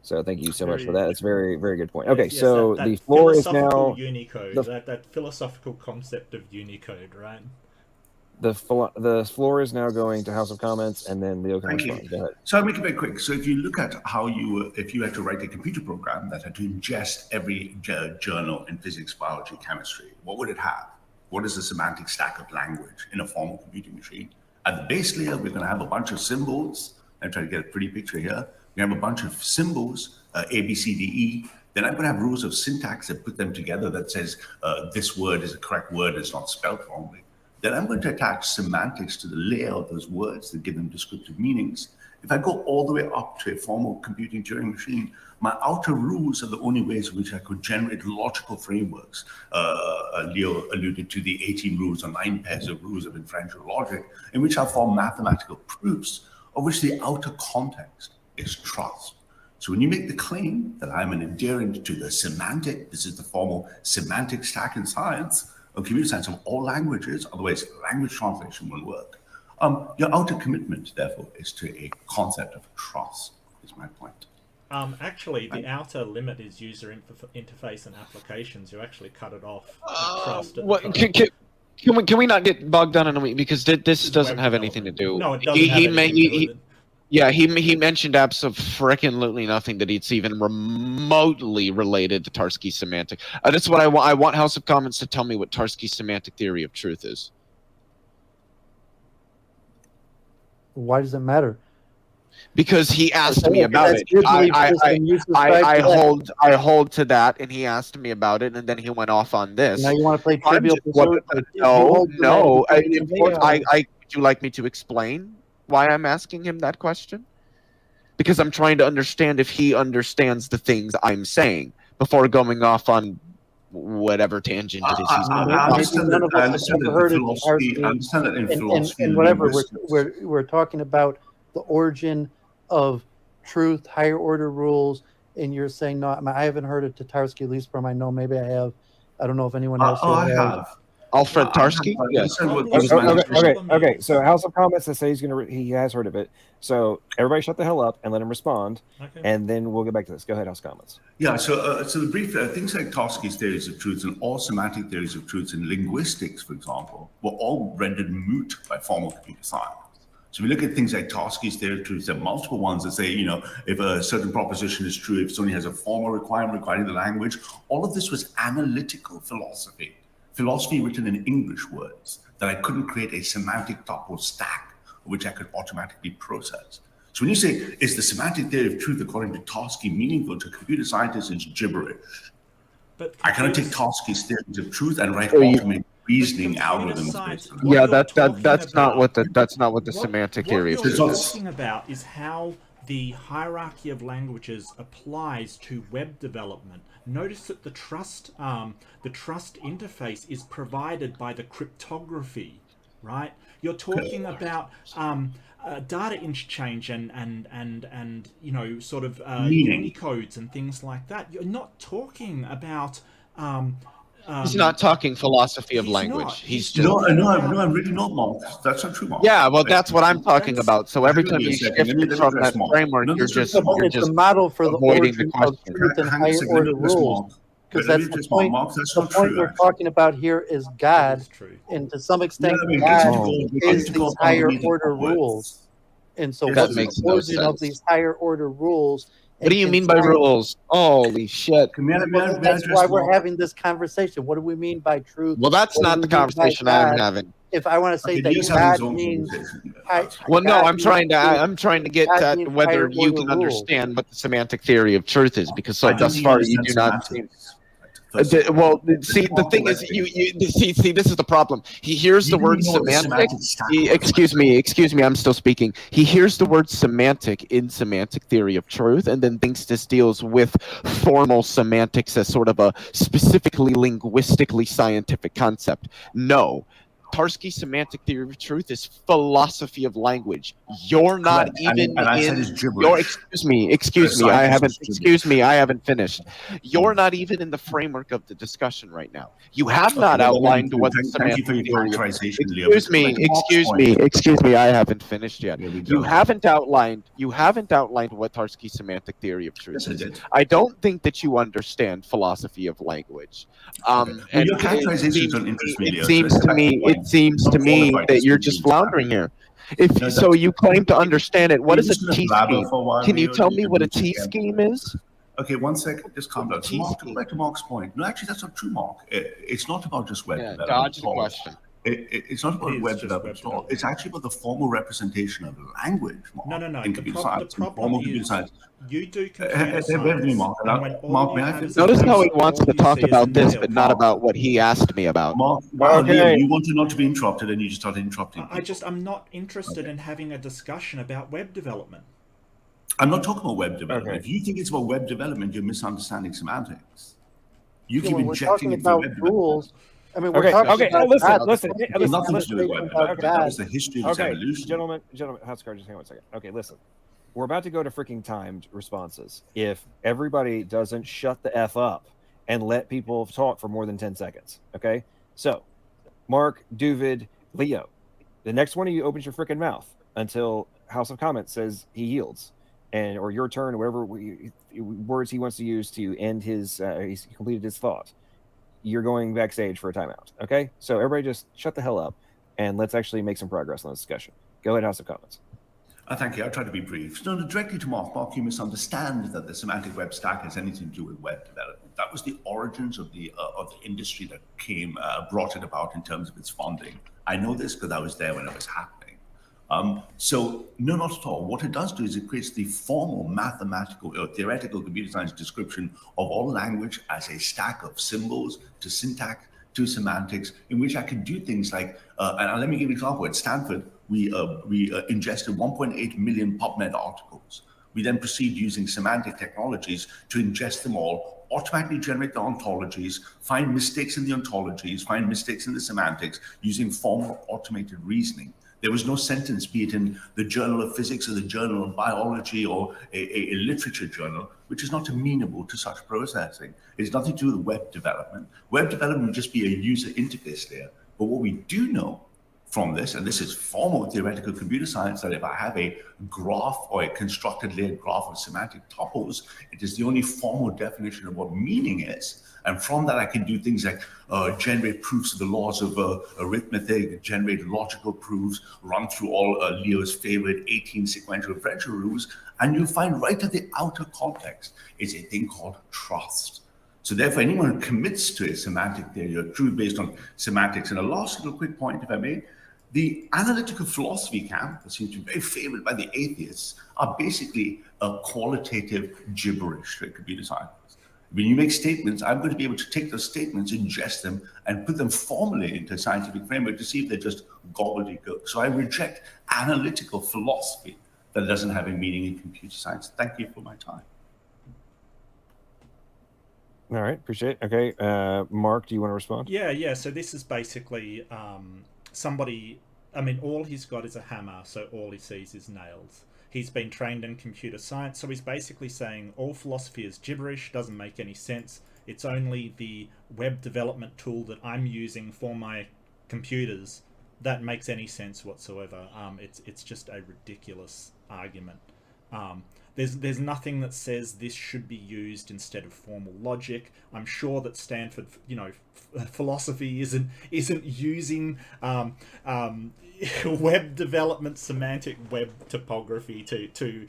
So thank you so much for that. It's a very, very good point. Okay, so the floor is now Unicode. That philosophical concept of Unicode, right? The floor is now going to House of Comments, and then Leo can respond. Go ahead. So I'll make it very quick. So if you look at how if you had to write a computer program that had to ingest every journal in physics, biology, chemistry, what would it have? What is the semantic stack of language in a formal computing machine? At the base layer, we're going to have a bunch of symbols. I'm trying to get a pretty picture here. We have a bunch of symbols, A, B, C, D, E. Then I'm going to have rules of syntax that put them together that says this word is a correct word, it's not spelled wrongly. Then I'm going to attach semantics to the layer of those words that give them descriptive meanings. If I go all the way up to a formal computing Turing machine, my outer rules are the only ways in which I could generate logical frameworks. Leo alluded to the 18 rules or 9 pairs of rules of inferential logic, in which I form mathematical proofs, of which the outer context is trust. So when you make the claim that I'm an adherent to the semantic, this is the formal semantic stack in science, or computer science of all languages, otherwise language translation won't work. Your outer commitment, therefore, is to a concept of trust, is my point. Actually, the outer limit is user interface and applications. You actually cut it off. Trust. Can we not get bogged down in a week, because this doesn't have anything to do. No, it doesn't have anything to do with it. Yeah, he mentioned absolutely nothing that it's even remotely related to Tarski's semantic. That's what I want. I want House of Commons to tell me what Tarski's semantic theory of truth is. Why does it matter? Because he asked me about That's it. your belief system. You subscribe to that. I hold to that, and he asked me about it, and then he went off on this. Now you want to play I'm Trivial just- Pursuit? No. Would Would you like me to explain why I'm asking him that question? Because I'm trying to understand if he understands the things I'm saying before going off on whatever tangent it is he's going. I understand that in philosophy and whatever we're talking about the origin of truth, higher order rules, and you're saying no. I haven't heard it to Tarski, at least from I know. Maybe I have. I don't know if anyone else. I have. Alfred Tarski? Yes. Okay. So House of Comments to say he has heard of it. So everybody shut the hell up and let him respond, and then we'll get back to this. Go ahead, House of Comments. Yeah. So the brief things like Tarski's theories of truth and all semantic theories of truth in linguistics, for example, were all rendered moot by formal computer science. So if you look at things like Tarski's theory of truth, there are multiple ones that say, if a certain proposition is true, if it only has a formal requirement requiring the language, all of this was analytical philosophy. Philosophy written in English words that I couldn't create a semantic tuple stack which I could automatically process. So when you say, is the semantic theory of truth according to Tarski meaningful to computer scientists, it's gibberish. But I cannot take Tarski's theories of truth and write automated reasoning algorithms based on it. Yeah, that's not what the semantic theory of truth is. What you're talking about is how the hierarchy of languages applies to web development. Notice that the trust interface is provided by the cryptography, right? You're talking about data interchange and sort of Unicodes and things like that. You're not talking about. He's not talking philosophy of language. He's just no, I'm really not, Mark. That's not true, Mark. Yeah, well, that's what I'm talking about. So every time you shift from that framework, you're just a model for the avoiding the origin of question. truth and higher order rules. Because that's the point. The point we're talking about here is God, and to some extent, God is these higher order rules. And so, what's the origin of these higher order rules? What do you mean by rules? Holy shit! That's why we're having this conversation. What do we mean by truth? Well, that's not the conversation I'm having. If I want to say that God means, well, no, I'm trying to get at whether you can understand what the semantic theory of truth is, because thus far you do not seem. Well, see, the thing is, you see, this is the problem. He hears the word semantic. Excuse me, I'm still speaking. He hears the word semantic in semantic theory of truth, and then thinks this deals with formal semantics as sort of a specifically linguistically scientific concept. No. Tarski's semantic theory of truth is philosophy of language. You're not even excuse me, I haven't finished. You're not even in the framework of the discussion right now. You have not outlined what the semantic theory excuse me, I haven't finished yet. You haven't outlined what Tarski's semantic theory of truth is. I don't think that you understand philosophy of language. And your characterizations don't interest me. It seems to me that you're just floundering here. So you claim to understand it. What is a T scheme? Can you tell me what a T scheme is? Okay, 1 second. Just calm down. So Mark, to go back to Mark's point. No, actually, that's not true, Mark. It's not about just web development. Dodge the question. It's not about web development at all. It's actually about the formal representation of language, Mark. No. In computer science. The problem is you do computer science. Mark, may I finish? Notice how he wants to talk about this, but not about what he asked me about. Mark, you wanted not to be interrupted, and you just started interrupting. I'm not interested in having a discussion about web development. I'm not talking about web development. If you think it's about web development, you're misunderstanding semantics. You keep injecting it for web rules. I mean, listen. Nothing to do with web development. That was the history of its evolution. Gentlemen, House Card, just hang on 1 second. Okay, listen. We're about to go to freaking timed responses. If everybody doesn't shut the F up and let people talk for more than 10 seconds. Okay? So, Mark, Duvid, Leo, the next one of you opens your freaking mouth until House of Comments says he yields. Or your turn, or whatever words he wants to use to end his, he's completed his thought. You're going backstage for a timeout. Okay? So everybody just shut the hell up and let's actually make some progress on this discussion. Go ahead, House of Comments. Thank you. I'll try to be brief. No, directly to Mark. Mark, you misunderstand that the semantic web stack has anything to do with web development. That was the origins of the industry that brought it about in terms of its funding. I know this because I was there when it was happening. So no, not at all. What it does do is it creates the formal mathematical or theoretical computer science description of all language as a stack of symbols to syntax to semantics, in which I can do things like, and let me give you an example. At Stanford, we ingested 1.8 million PubMed articles. We then proceed using semantic technologies to ingest them all, automatically generate the ontologies, find mistakes in the ontologies, find mistakes in the semantics using formal automated reasoning. There was no sentence, be it in the Journal of Physics or the Journal of Biology or a literature journal, which is not amenable to such processing. It's nothing to do with web development. Web development would just be a user interface layer. But what we do know from this, and this is formal theoretical computer science, that if I have a graph or a constructed layered graph of semantic tuples, it is the only formal definition of what meaning is. And from that, I can do things like generate proofs of the laws of arithmetic, generate logical proofs, run through all Leo's favorite 18 sequential differential rules, and you'll find right at the outer context is a thing called trust. So therefore, anyone who commits to a semantic theory or truth based on semantics, and a last little quick point, if I may, the analytical philosophy camp that seems to be very favored by the atheists are basically a qualitative gibberish to computer science. When you make statements, I'm going to be able to take those statements, ingest them, and put them formally into a scientific framework to see if they're just gobbledygook. So I reject analytical philosophy that doesn't have a meaning in computer science. Thank you for my time. All right, appreciate it. Okay, Mark, do you want to respond? Yeah. So this is basically somebody, I mean, all he's got is a hammer, so all he sees is nails. He's been trained in computer science, so he's basically saying all philosophy is gibberish, doesn't make any sense. It's only the web development tool that I'm using for my computers that makes any sense whatsoever. It's just a ridiculous argument. There's nothing that says this should be used instead of formal logic. I'm sure that Stanford, philosophy isn't using web development, semantic web topography to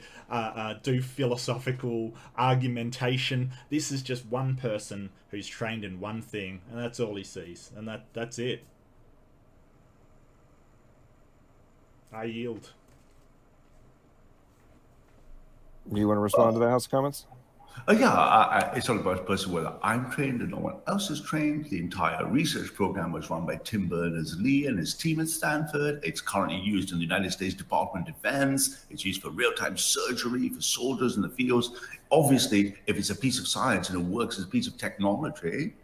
do philosophical argumentation. This is just one person who's trained in one thing, and that's all he sees, and that's it. I yield. Do you want to respond to the House comments? It's all about person whether I'm trained or no one else is trained. The entire research program was run by Tim Berners-Lee and his team at Stanford. It's currently used in the United States Department of Defense. It's used for real-time surgery for soldiers in the fields. Obviously, if it's a piece of science and it works as a piece of technology,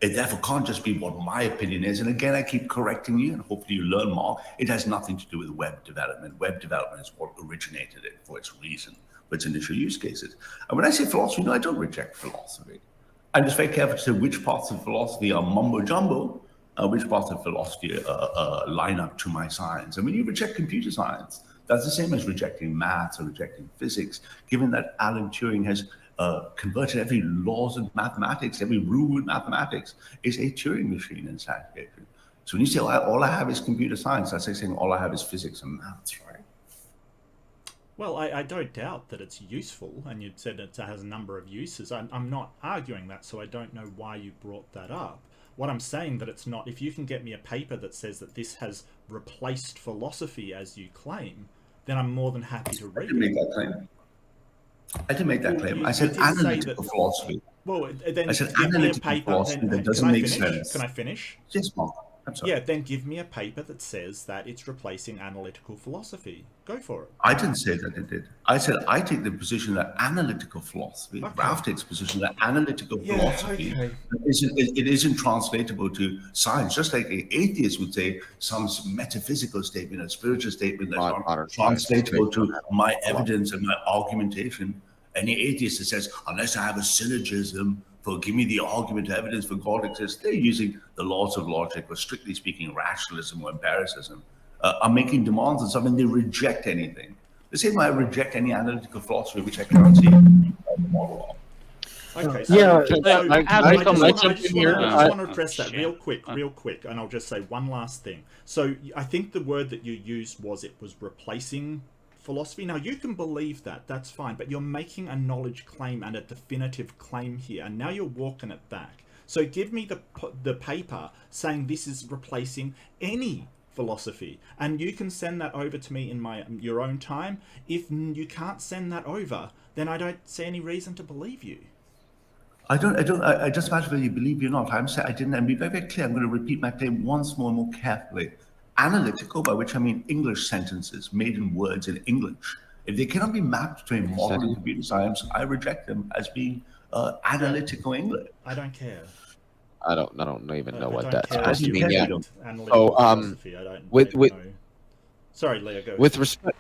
it therefore can't just be what my opinion is. And again, I keep correcting you, and hopefully you learn more. It has nothing to do with web development. Web development is what originated it for its reason, for its initial use cases. And when I say philosophy, no, I don't reject philosophy. I'm just very careful to say which parts of philosophy are mumbo-jumbo, which parts of philosophy line up to my science. And when you reject computer science, that's the same as rejecting maths or rejecting physics, given that Alan Turing has converted every laws of mathematics, every rule in mathematics is a Turing machine in science. So when you say all I have is computer science, that's like saying all I have is physics and maths, right? Well, I don't doubt that it's useful, and you said it has a number of uses. I'm not arguing that, so I don't know why you brought that up. What I'm saying that it's not, if you can get me a paper that says that this has replaced philosophy as you claim, then I'm more than happy to read it. I didn't make that claim. I said analytical philosophy. Well, then I said give me a analytical paper. philosophy that doesn't make sense. Can I finish? Yes, Mark. I'm sorry. Yeah, then give me a paper that says that it's replacing analytical philosophy. Go for it. I didn't say that it did. I said I take the position that analytical philosophy, Ralph takes the position that analytical philosophy isn't translatable to science, just like an atheist would say some metaphysical statement, a spiritual statement that's not translatable to my evidence and my argumentation. Any atheist that says, unless I have a syllogism, give me the argument evidence for God exists, they're using the laws of logic, or strictly speaking, rationalism or empiricism, are making demands on something. They reject anything. The same way I reject any analytical philosophy, which I cannot see the model of. Okay, so, I just want to address that real quick, and I'll just say one last thing. So I think the word that you used was it was replacing philosophy. Now, you can believe that, that's fine, but you're making a knowledge claim and a definitive claim here, and now you're walking it back. So give me the paper saying this is replacing any philosophy, and you can send that over to me in your own time. If you can't send that over, then I don't see any reason to believe you. I just matter whether you believe me or not. I'm saying I didn't, and be very, very clear. I'm going to repeat my claim once more and more carefully. Analytical, by which I mean English sentences made in words in English. If they cannot be mapped to a model in computer science, I reject them as being analytical English. I don't care. I don't even know what that's supposed supposed to to mean yet. Sorry, Leo, go. With respect,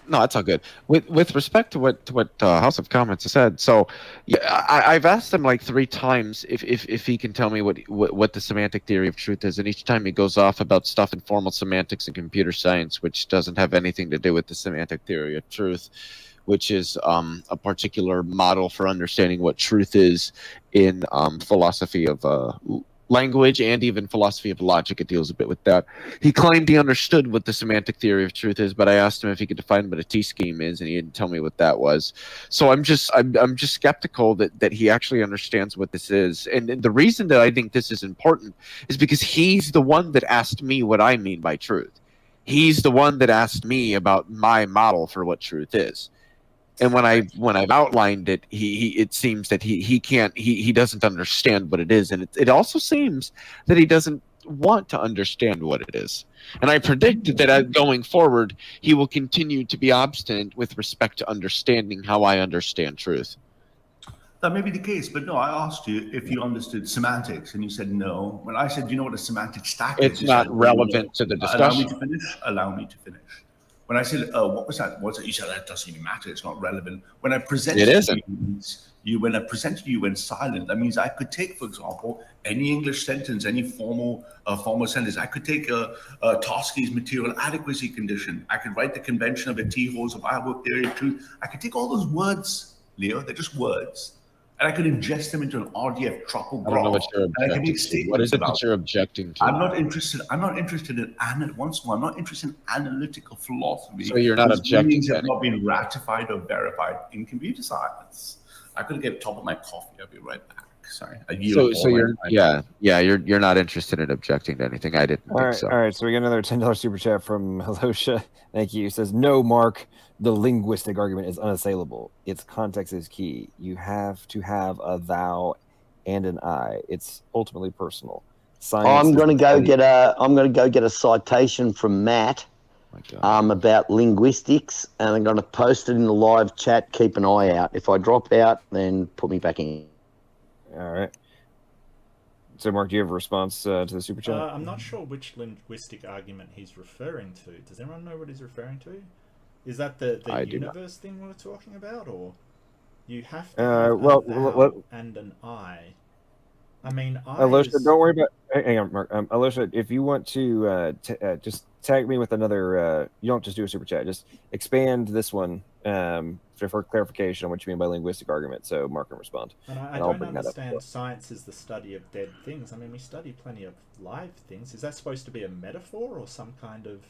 no, that's all good. With respect to what House of Comments has said, so yeah, I've asked him like 3 times if he can tell me what the semantic theory of truth is, and each time he goes off about stuff in formal semantics and computer science, which doesn't have anything to do with the semantic theory of truth, which is a particular model for understanding what truth is in philosophy of language and even philosophy of logic. It deals a bit with that. He claimed he understood what the semantic theory of truth is, but I asked him if he could define what a T-scheme is, and he didn't tell me what that was. So I'm just skeptical that he actually understands what this is. And the reason that I think this is important is because he's the one that asked me what I mean by truth. He's the one that asked me about my model for what truth is. And when I've outlined it, it seems that he doesn't understand what it is, and it also seems that he doesn't want to understand what it is. And I predict that going forward, he will continue to be obstinate with respect to understanding how I understand truth. That may be the case, but no, I asked you if you understood semantics, and you said no. When I said, do you know what a semantic stack is? It's not relevant to the discussion. Allow me to finish. Allow me to finish. When I said, what was that? You said that doesn't even matter. It's not relevant. When I presented when I presented you went silent, that means I could take, for example, any English sentence, any formal sentence. I could take Tosky's material adequacy condition. I could write the convention of a T-Hall's viable theory of truth. I could take all those words, Leo. They're just words. And I could ingest them into an RDF truffle graph. I don't know what you're objecting to. What is it that you're objecting to? I'm not interested in once more. I'm not interested in analytical philosophy. So you're not objecting to have not been ratified or verified in computer science. I couldn't get top of my coffee. I'll be right back. Sorry. So you're not interested in objecting to anything. I didn't think so. All right. So we got another $10 super chat from Halosha. Thank you. It says, no, Mark. The linguistic argument is unassailable. Its context is key. You have to have a thou and an I. It's ultimately personal. I'm going to go get a citation from Matt about linguistics, and I'm going to post it in the live chat. Keep an eye out. If I drop out, then put me back in. All right. So, Mark, do you have a response to the super chat? I'm not sure which linguistic argument he's referring to. Does anyone know what he's referring to? Is that the universe thing we're talking about, or you have to have a thou and an I? I mean, Alosha, don't worry about. Hang on, Mark. Alosha, if you want to just tag me with another, you don't just do a super chat. Just expand this one for clarification on what you mean by linguistic argument. So Mark can respond. And I don't understand. Science is the study of dead things. I mean, we study plenty of live things. Is that supposed to be a metaphor or some kind of?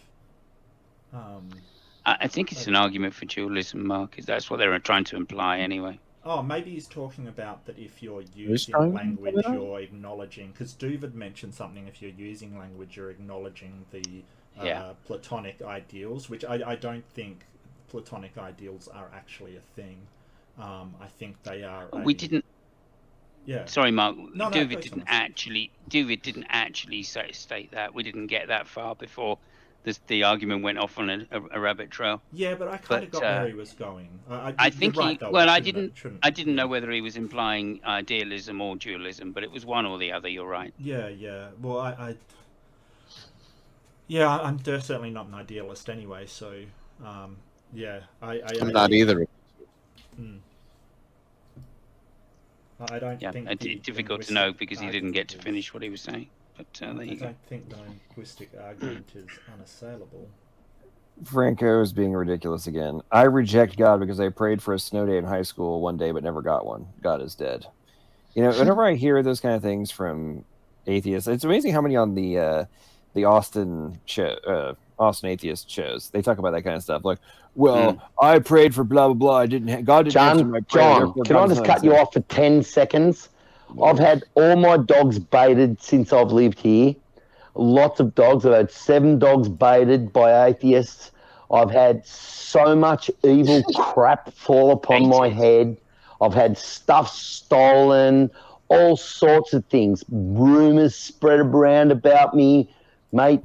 I think it's an argument for dualism, Mark. That's what they were trying to imply anyway. Oh, maybe he's talking about that if you're using language, you're acknowledging... Because Duvid mentioned something, if you're using language, you're acknowledging the Platonic ideals, which I don't think Platonic ideals are actually a thing. I think they are... We didn't... Yeah. Sorry, Mark. Duvid didn't actually state that. We didn't get that far before... The argument went off on a rabbit trail. Yeah, but I kind of got where he was going. I think right, I didn't know whether he was implying idealism or dualism, but it was one or the other. You're right. Yeah. Well, I'm certainly not an idealist anyway. So, I'm not either. I don't think it's difficult to know because he didn't get to finish what he was saying. But there you go. I don't think the linguistic argument is unassailable. Franco is being ridiculous again. I reject God because I prayed for a snow day in high school one day but never got one. God is dead. You know, whenever I hear those kind of things from atheists, it's amazing how many on the the Austin atheist shows. They talk about that kind of stuff. Like, well, I prayed for blah blah blah. God didn't answer my prayer. John, can I just cut you off for 10 seconds? I've had all my dogs baited since I've lived here. Lots of dogs. I've had 7 dogs baited by atheists. I've had so much evil crap fall upon my head. I've had stuff stolen, all sorts of things. Rumors spread around about me, mate.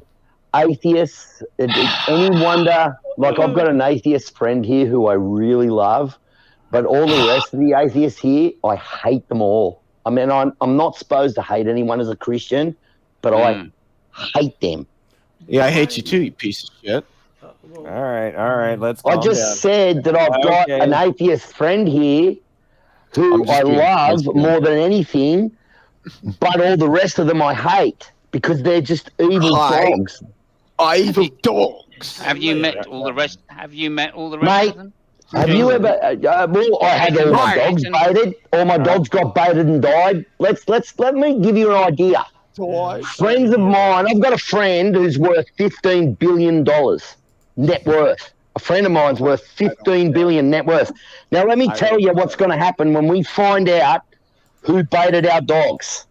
Atheists, any wonder? Like, I've got an atheist friend here who I really love, but all the rest of the atheists here, I hate them all. I mean, I'm not supposed to hate anyone as a Christian, but I hate them. Yeah, I hate you too, you piece of shit. All right, let's I calm just down. said that I've got an atheist friend here who I love more than anything, but all the rest of them I hate because they're just evil dogs. Evil dogs. Have you met all the rest? Have you met all the rest Mate, of them? have you ever? Well, I had all my dogs baited. All my dogs got baited and died. Let me give you an idea. Friends of mine. I've got a friend who's worth $15 billion net worth. A friend of mine's worth 15 billion net worth. Now let me tell you what's going to happen when we find out who baited our dogs.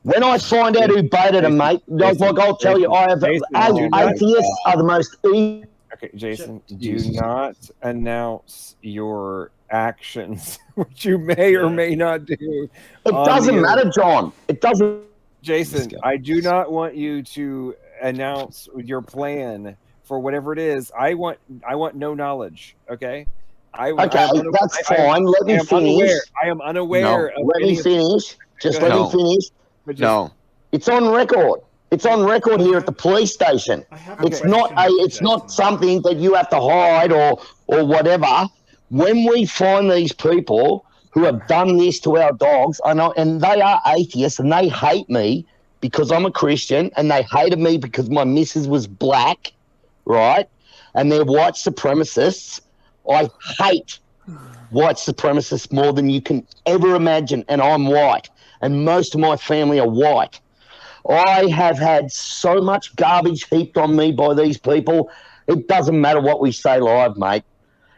When I find out who baited them, mate, like I'll tell you, I have atheists are the most evil. Okay, Jason, do not announce your actions, which you may or may not do. It doesn't matter, John. It doesn't. Jason, I do not want you to announce your plan for whatever it is. I want no knowledge. Okay. That's fine. Let me finish. I am unaware. Of let me finish. Just let me finish. No. It's on record. It's on record here at the police station. It's not something that you have to hide or whatever. When we find these people who have done this to our dogs, and they are atheists and they hate me because I'm a Christian, and they hated me because my missus was black, right? And they're white supremacists. I hate white supremacists more than you can ever imagine, and I'm white, and most of my family are white. I have had so much garbage heaped on me by these people. It doesn't matter what we say live, mate.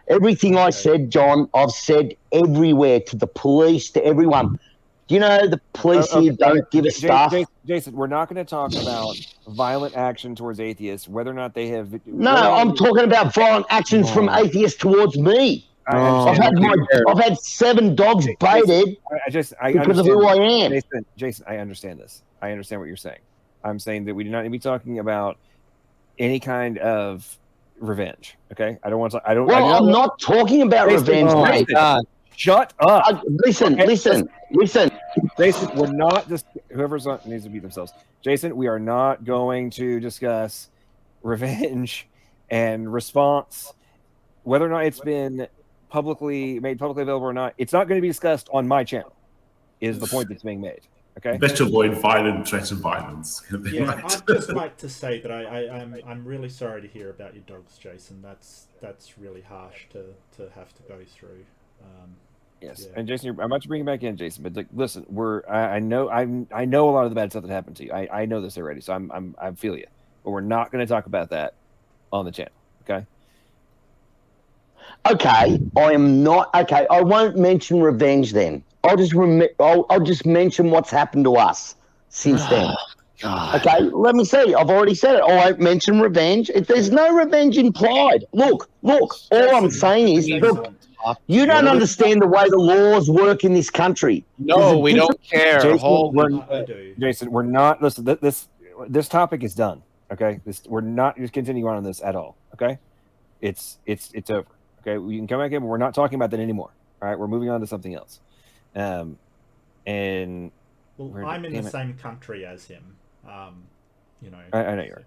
Everything I said, John, I've said everywhere, to the police, to everyone. Do you know the police here don't give a stuff? Jason, we're not going to talk about violent action towards atheists, whether or not they have... No, I'm talking about violent actions from atheists towards me. I've had 7 dogs baited because of who I am. Jason, I understand this. I understand what you're saying. I'm saying that we do not need to be talking about any kind of revenge. Okay, I don't want to. I'm not talking about revenge, mate. Shut up. Listen. Jason, we're not just whoever's on needs to beat themselves. Jason, we are not going to discuss revenge and response, whether or not it's been made publicly available or not. It's not going to be discussed on my channel. Is the point that's being made? Okay. Best to avoid violent threats of violence. Yeah, I'd just like to say that I'm really sorry to hear about your dogs, Jason. That's really harsh to have to go through. Yes, yeah. And Jason, I'm about to bring you back in, Jason. But listen, I know a lot of the bad stuff that happened to you. I know this already, so I feel you. But we're not going to talk about that on the channel. Okay. Okay, I am not. Okay, I won't mention revenge then. I'll just mention what's happened to us since then. God. Okay, let me see. I've already said it. I won't mention revenge. There's no revenge implied. Look. All I'm saying is, look, you don't understand the way the laws work in this country. No, we don't care. Jason, we're not. Listen, this topic is done. Okay, we're not just continuing on this at all. Okay, it's over. Okay, we can come back in, but we're not talking about that anymore. All right, we're moving on to something else. And I'm in the same country as him. You know. I know you are.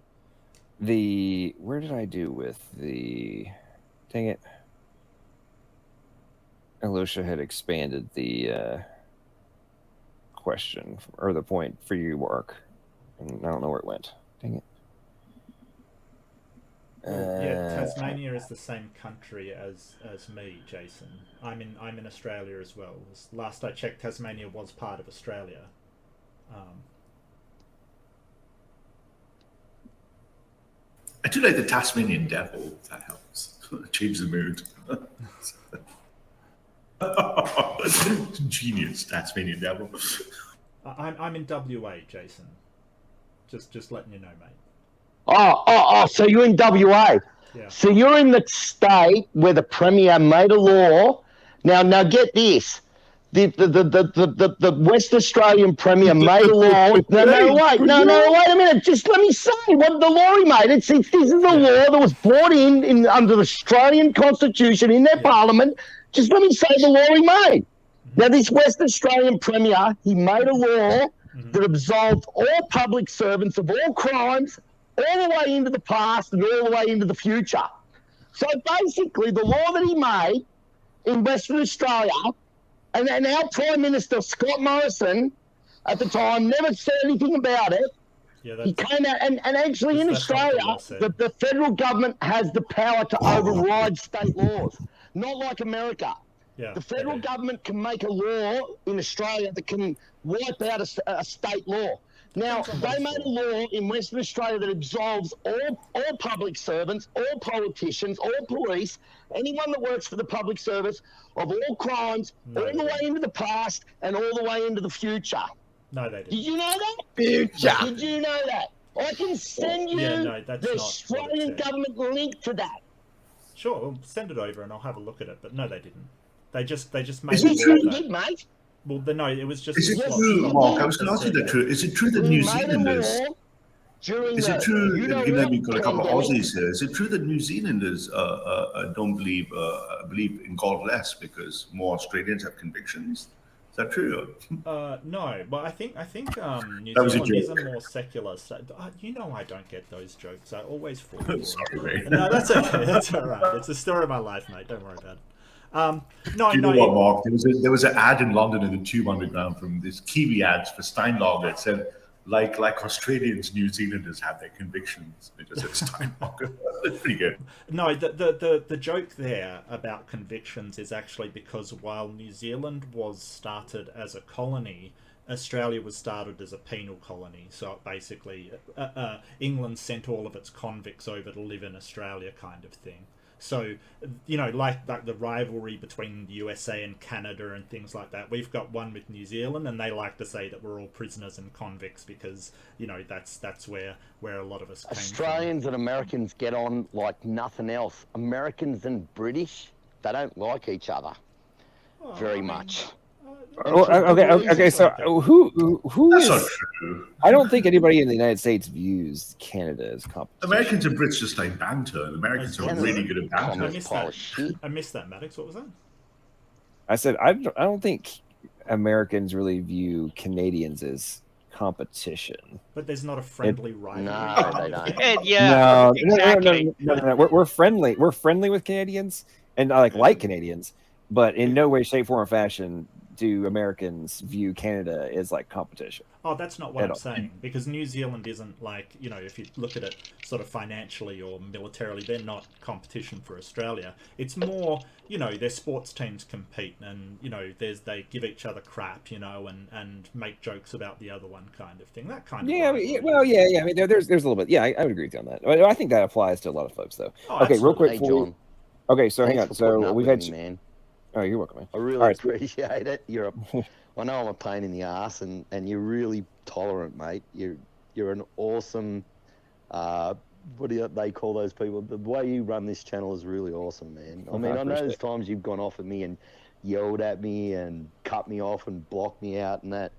Where did I do with the? Dang it. Alicia had expanded the question or the point for you, Mark. And I don't know where it went. Dang it. Tasmania is the same country as me, Jason. I'm in Australia as well. Last I checked, Tasmania was part of Australia. I do like the Tasmanian devil. That helps. Change the mood. Genius, Tasmanian devil. I'm in WA, Jason. Just letting you know, mate. Oh, so you're in WA. Yeah. So you're in the state where the Premier made a law. Now get this. The West Australian Premier made a law. Wait a minute. Just let me say what the law he made. This is a law that was brought in under the Australian Constitution in their Parliament. Just let me say the law he made. Now, this West Australian Premier, he made a law that absolved all public servants of all crimes all the way into the past and all the way into the future. So basically, the law that he made in Western Australia, and our Prime Minister, Scott Morrison, at the time, never said anything about it. Yeah, he came out, and actually in Australia, the federal government has the power to override state laws, not like America. Yeah, the federal government can make a law in Australia that can wipe out a state law. Now, they made a law in Western Australia that absolves all public servants, all politicians, all police, anyone that works for the public service of all crimes, all the way into the past and all the way into the future. No, they didn't. Did you know that? Future. Did you know that? I can send you the Australian government link to that. Sure, well, send it over and I'll have a look at it. But no, they didn't. They just made Is it true you did, mate? Well, no, it was just. Is it true, Mark? I was going to ask you that. True. Is it true that New Zealanders? Is it true? Given that we've got a couple of Aussies here, is it true that New Zealanders don't believe in God less because more Australians have convictions? Is that true? No, but I think New Zealand is a more secular state. You know, I don't get those jokes. I always fall for it. Sorry, mate. No, that's okay. That's all right. It's the story of my life, mate. Don't worry about it. Do you know what, Mark? There was an ad in London in the Tube Underground from this Kiwi ads for Steinlager. It said, like Australians, New Zealanders have their convictions. It just said Steinlager. That's pretty good. No, the joke there about convictions is actually because while New Zealand was started as a colony, Australia was started as a penal colony. So basically, England sent all of its convicts over to live in Australia, kind of thing. So, you know, like the rivalry between the USA and Canada and things like that, we've got one with New Zealand, and they like to say that we're all prisoners and convicts because, you know, that's where a lot of us came Australians and Americans get on like nothing else. Americans and British, they don't like each other very much. Okay. So who That's is? not true. I don't think anybody in the United States views Canada as competition. Americans and Brits just like banter, and Americans are really good at banter. I missed that, Maddox. What was that? I said I don't think Americans really view Canadians as competition. But there's not a friendly rivalry. No, they don't. No, exactly. No. We're friendly. We're friendly with Canadians, and I like Canadians, but in no way, shape, form, or fashion do Americans view Canada as like competition. Oh, that's not what I'm saying, because New Zealand isn't like, you know, if you look at it sort of financially or militarily, they're not competition for Australia. It's more, you know, their sports teams compete and, you know, they give each other crap, you know, and make jokes about the other one kind of thing. That kind of I mean, there's a little bit. Yeah, I would agree with you on that. I think that applies to a lot of folks, though. Oh, okay, real quick. Hey, John. Okay, so hang on. Thanks for putting So up we've with had. me, man. Oh, you're welcome, man. I really appreciate it. I know I'm a pain in the ass, and you're really tolerant, mate. You're an awesome. What do they call those people? The way you run this channel is really awesome, man. I mean, I know there's times you've gone off at me and yelled at me and cut me off and blocked me out and that,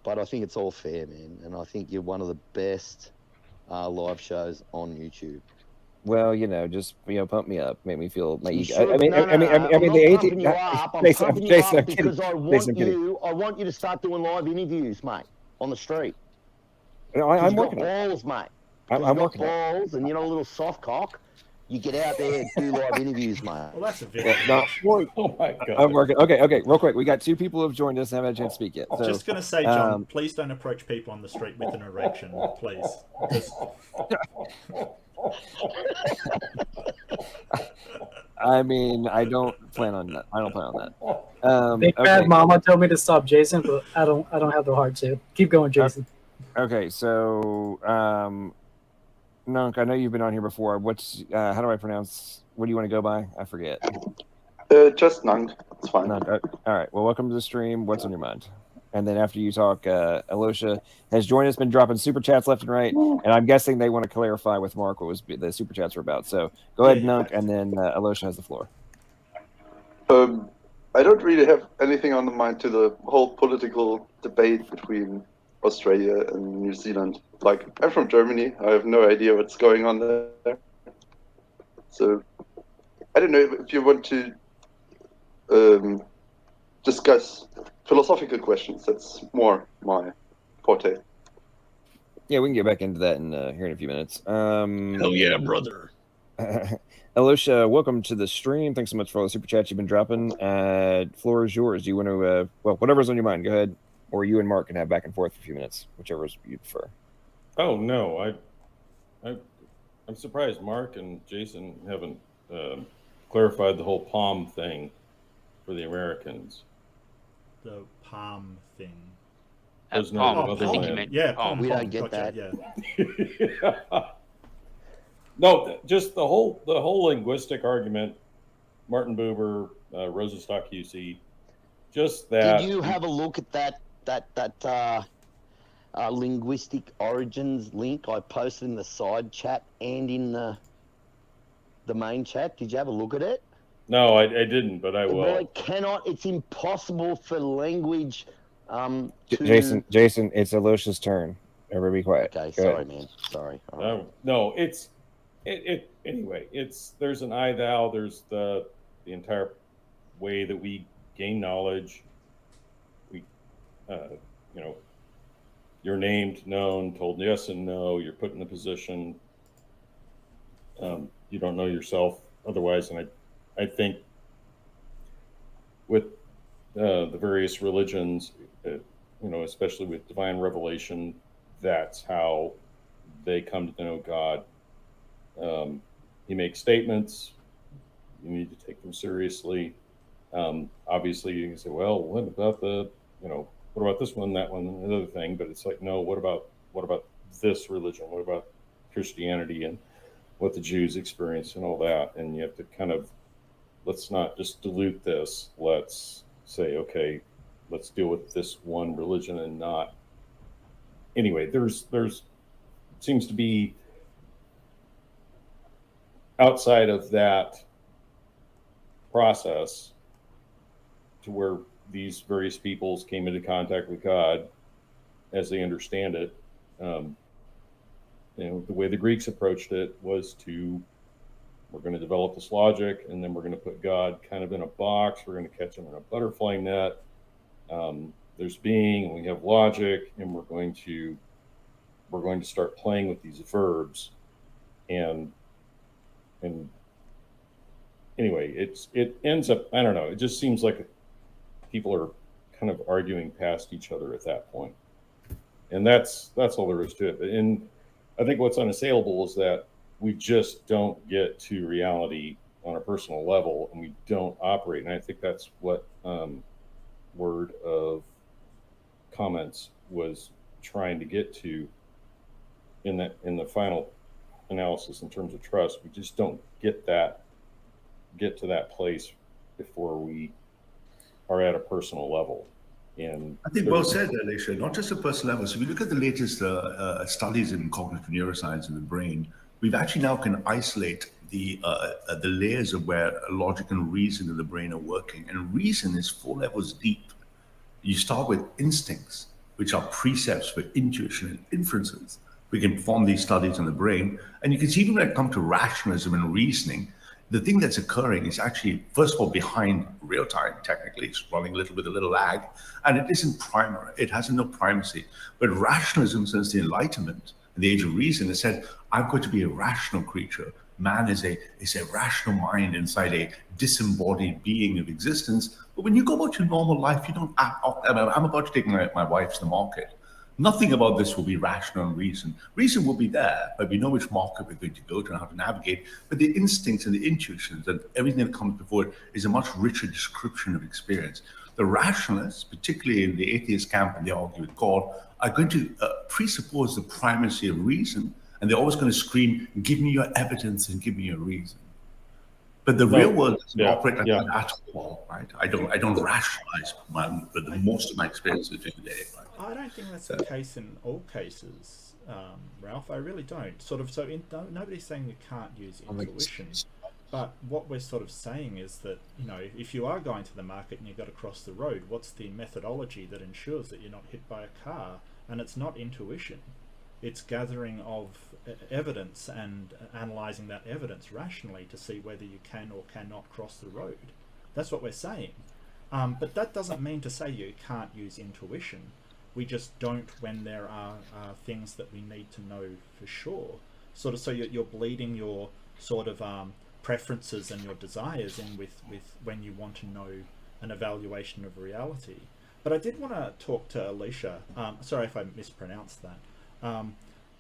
but I think it's all fair, man. And I think you're one of the best live shows on YouTube. Well, you know, just pump me up, make me feel my ego. Sure? I mean, the atheist. I'm Jason, I'm because kidding. I want you to start doing live interviews, mate, on the street. No, I'm working on balls, mate. I'm working balls, and a little soft cock. You get out there and do live interviews, mate. Well, that's a video. Oh my God. I'm working. Okay, real quick. We got 2 people who have joined us and haven't had a chance to speak yet. So, just going to say, John, please don't approach people on the street with an erection, please. I mean, I don't plan on that. Big bad mama told me to stop Jason, but I don't have the heart to. Keep going, Jason. Okay, so Nunk, I know you've been on here before. What's how do I pronounce? What do you want to go by? I forget. Just Nunk. It's fine. Nunk. All right. Well, welcome to the stream. What's on your mind? And then after you talk, Alosha has joined us, been dropping super chats left and right, and I'm guessing they want to clarify with Mark what was the super chats were about. So go ahead, Nunk, and then Alosha has the floor. I don't really have anything on the mind to the whole political debate between Australia and New Zealand. Like, I'm from Germany. I have no idea what's going on there. So, I don't know if you want to discuss philosophical questions. That's more my forte. Yeah, we can get back into that here in a few minutes. Hell yeah, brother. Alosha, welcome to the stream. Thanks so much for all the super chats you've been dropping. Floor is yours. Do you want to, well, whatever's on your mind, go ahead. Or you and Mark can have back and forth for a few minutes, whichever you prefer. Oh, no. I'm surprised Mark and Jason haven't clarified the whole palm thing for the Americans. The palm thing. There's no palm. other I think land. you meant Yeah, palm. We don't gotcha, get that. Yeah. No, just the whole linguistic argument. Martin Buber, Rosenstock QC, just that. Did you have a look at that linguistic origins link I posted in the side chat and in the main chat? Did you have a look at it? No, I didn't, but I will. Well, it cannot. It's impossible for language. Jason, it's Alosha's turn. Everybody be quiet. Okay, Go sorry, ahead. man. Sorry. No, anyway, there's an I thou, there's the entire way that we gain knowledge. We you're named, known, told yes and no, you're put in a position. You don't know yourself otherwise, and I think with the various religions, especially with divine revelation, that's how they come to know God. He makes statements. You need to take them seriously. Obviously, you can say, "Well, what about what about this one, that one, and another thing?" But it's like, no. What about this religion? What about Christianity and what the Jews experienced and all that? And you have to kind of, let's not just dilute this. Let's say, okay, let's deal with this one religion and not. Anyway, there's seems to be outside of that process to where these various peoples came into contact with God as they understand it. The way the Greeks approached it was we're going to develop this logic, and then we're going to put God kind of in a box. We're going to catch him in a butterfly net. There's being, and we have logic, and we're going to start playing with these verbs, and anyway, it ends up, I don't know. It just seems like people are kind of arguing past each other at that point, and that's all there is to it. And I think what's unassailable is that we just don't get to reality on a personal level, and we don't operate. And I think that's what Word of Comments was trying to get to in the final analysis in terms of trust. We just don't get to that place before we are at a personal level. And I think well said, Alicia. Not just a personal level. So if you look at the latest studies in cognitive neuroscience in the brain, we've actually now can isolate the layers of where logic and reason in the brain are working. And reason is 4 levels deep. You start with instincts, which are precepts for intuition and inferences. We can perform these studies on the brain. And you can see even when it comes to rationalism and reasoning, the thing that's occurring is actually, first of all, behind real time, technically. It's running a little lag. And it isn't primary. It has no primacy. But rationalism, since the Enlightenment, the age of reason, has said, I'm going to be a rational creature. Man is a rational mind inside a disembodied being of existence. But when you go about your normal life, you don't act. I'm about to take my wife to the market. Nothing about this will be rational and reason. Reason will be there, but we know which market we're going to go to and how to navigate. But the instincts and the intuitions and everything that comes before it is a much richer description of experience. The rationalists, particularly in the atheist camp and they argue with God, are going to presuppose the primacy of reason And they're always going to scream, give me your evidence and give me your reason. But the real world doesn't operate like that at all, right? I don't rationalize most of my experiences during the day. Right? I don't think that's the case in all cases, Ralph. I really don't. Nobody's saying you can't use intuition, but what we're sort of saying is that, you know, if you are going to the market and you've got to cross the road, what's the methodology that ensures that you're not hit by a car? And it's not intuition. It's gathering of evidence and analysing that evidence rationally to see whether you can or cannot cross the road. That's what we're saying. But that doesn't mean to say you can't use intuition. We just don't when there are things that we need to know for sure. So you're bleeding your sort of preferences and your desires in with when you want to know an evaluation of reality. But I did want to talk to Alicia. Sorry if I mispronounced that.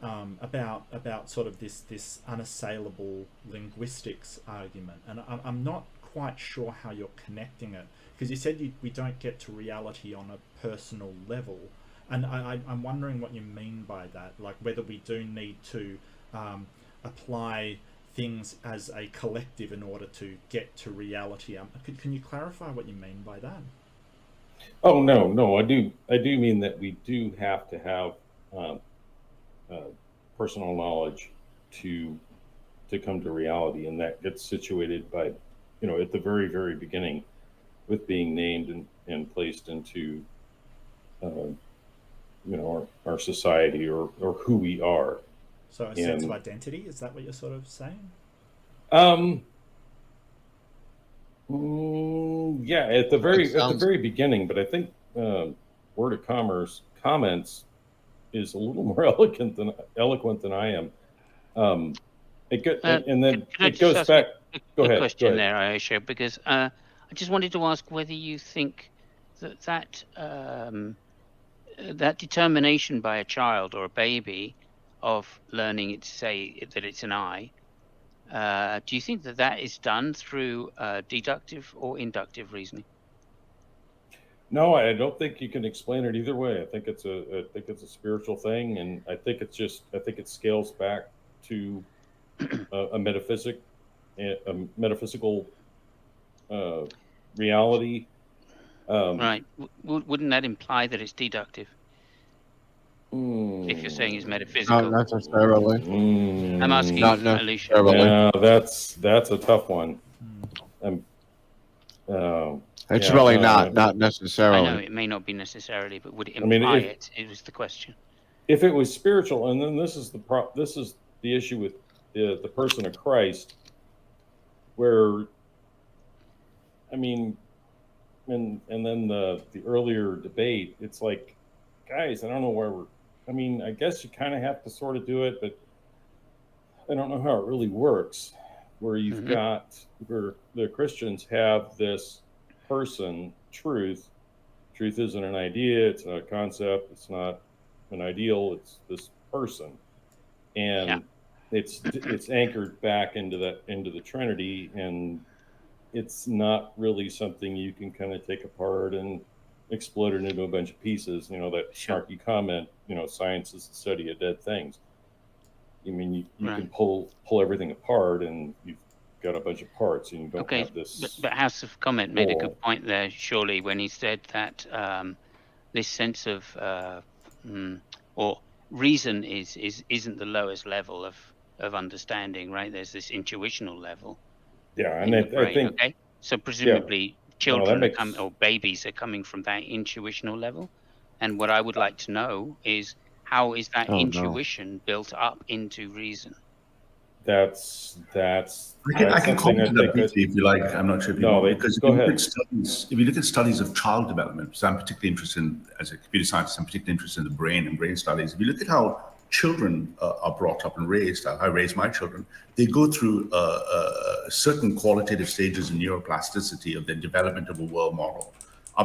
About sort of this unassailable linguistics argument, and I'm not quite sure how you're connecting it, because you said we don't get to reality on a personal level, and I'm wondering what you mean by that, like whether we do need to apply things as a collective in order to get to reality. Can you clarify what you mean by that? Oh no, I do mean that we do have to have personal knowledge to come to reality, and that gets situated by, you know, at the very, very beginning with being named and placed into you know, our society or who we are. So a sense of identity, is that what you're sort of saying? Yeah, at the very beginning, but I think Word of Commerce comments is a little more eloquent than I am. It goes back. Go ahead. Question there, Aisha, because I just wanted to ask whether you think that determination by a child or a baby of learning it to say that it's an I. Do you think that is done through deductive or inductive reasoning? No, I don't think you can explain it either way. I think it's a spiritual thing, and I think it scales back to a metaphysical reality. Right. Wouldn't that imply that it's deductive? If you're saying it's metaphysical. Not necessarily. I'm asking Not Alicia. Yeah, that's a tough one. It's really not necessarily. I know it may not be necessarily, but would it imply it? It was the question. If it was spiritual, and then this is the issue with the person of Christ, where, I mean, and then the earlier debate, it's like, guys, I don't know where we're. I mean, I guess you kind of have to sort of do it, but I don't know how it really works. Where you've got where the Christians have this person, truth. Truth isn't an idea, it's not a concept, it's not an ideal, it's this person. And it's anchored back into the Trinity, and it's not really something you can kind of take apart and explode it into a bunch of pieces. You know, that snarky comment, you know, science is the study of dead things. I mean, you can pull everything apart, and you've got a bunch of parts, and you don't have this. But House of Comment made a good point there, surely, when he said that this sense of or reason isn't the lowest level of understanding, right? There's this intuitional level. Yeah, and I think okay. So presumably, children or babies are coming from that intuitional level, and what I would like to know is, how is that intuition built up into reason? I can comment on that briefly if you like. I'm not sure if you want, because if you look at studies of child development, so I'm particularly interested in, as a computer scientist, I'm particularly interested in the brain and brain studies. If you look at how children are brought up and raised, I raise my children, they go through certain qualitative stages in neuroplasticity of the development of a world model.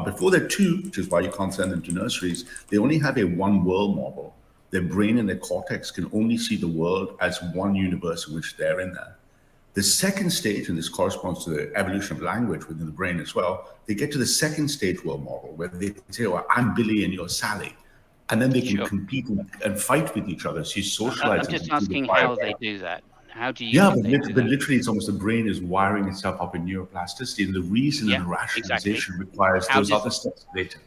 Before they're 2, which is why you can't send them to nurseries, they only have a one world model. Their brain and their cortex can only see the world as one universe in which they're in there. The second stage, and this corresponds to the evolution of language within the brain as well, they get to the second stage world model where they say, well, I'm Billy and you're Sally. and then they can compete and fight with each other. So you socialize. I'm just asking how they do that. How do you? Yeah, but literally, it's almost the brain is wiring itself up in neuroplasticity, and the reason and the rationalization requires those other steps later.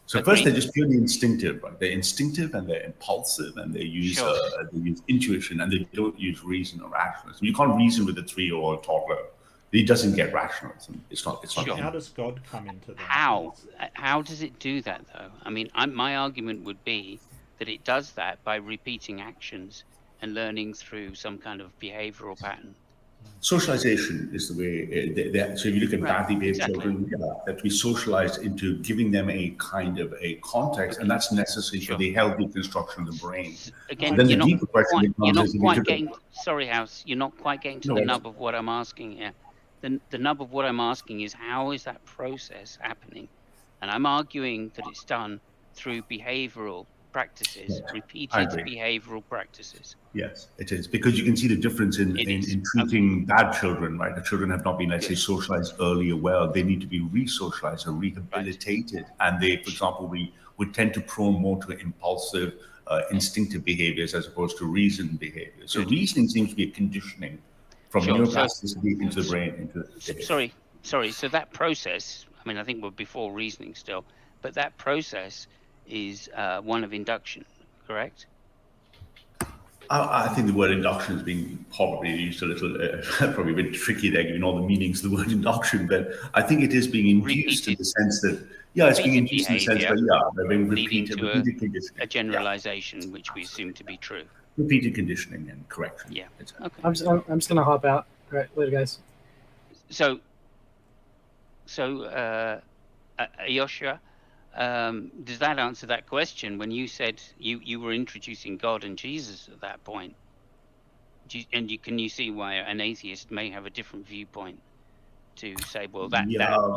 So first, they're just purely instinctive, right? They're instinctive and they're impulsive, and they use intuition, and they don't use reason or rationalism. You can't reason with a 3-year-old toddler. He doesn't get rationalism. It's not. How does God come into that? How does it do that, though? I mean, my argument would be that it does that by repeating actions and learning through some kind of behavioral pattern. Socialization is the way. So if you look at badly behaved children, that we socialize into giving them a kind of a context, and that's necessary for the healthy construction of the brain. Again, then you're the deeper question becomes: sorry, House, you're not quite getting to the nub of what I'm asking here. The nub of what I'm asking is, how is that process happening? And I'm arguing that it's done through behavioral practices, repeated behavioral practices. Yes, it is, because you can see the difference in treating bad children, right? The children have not been, let's say, socialized earlier well. They need to be re-socialized or rehabilitated. And they, for example, we would tend to prone more to impulsive, instinctive behaviors as opposed to reasoned behaviors. So reasoning seems to be a conditioning from neuroplasticity into the brain. Sorry. So that process, I mean, I think we're before reasoning still, but that process is one of induction, correct? I think the word induction is being probably used a little, probably a bit tricky there, given all the meanings of the word induction. But I think it is being induced in the sense that, it's being induced in the sense that, they're being repeated conditioning. A generalization, which we assume to be true. Repeated conditioning and correction. Yeah. Okay. I'm just gonna hop out. All right, later, guys. So, Joshua, does that answer that question? When you said you were introducing God and Jesus at that point, can you see why an atheist may have a different viewpoint to say, well, that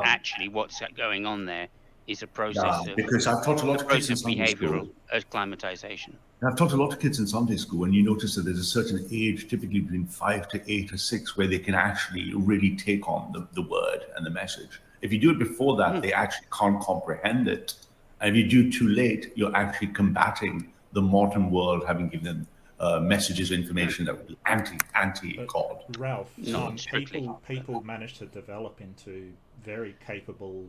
actually what's going on there is a process of, because I've taught a lot of kids in Sunday behavioral school. acclimatization. I've taught a lot of kids in Sunday school, and you notice that there's a certain age, typically between 5 to 8 or 6, where they can actually really take on the word and the message. If you do it before that, they actually can't comprehend it. And if you do too late, you're actually combating the modern world, having given them messages, information that would be anti-God. Ralph, people manage to develop into very capable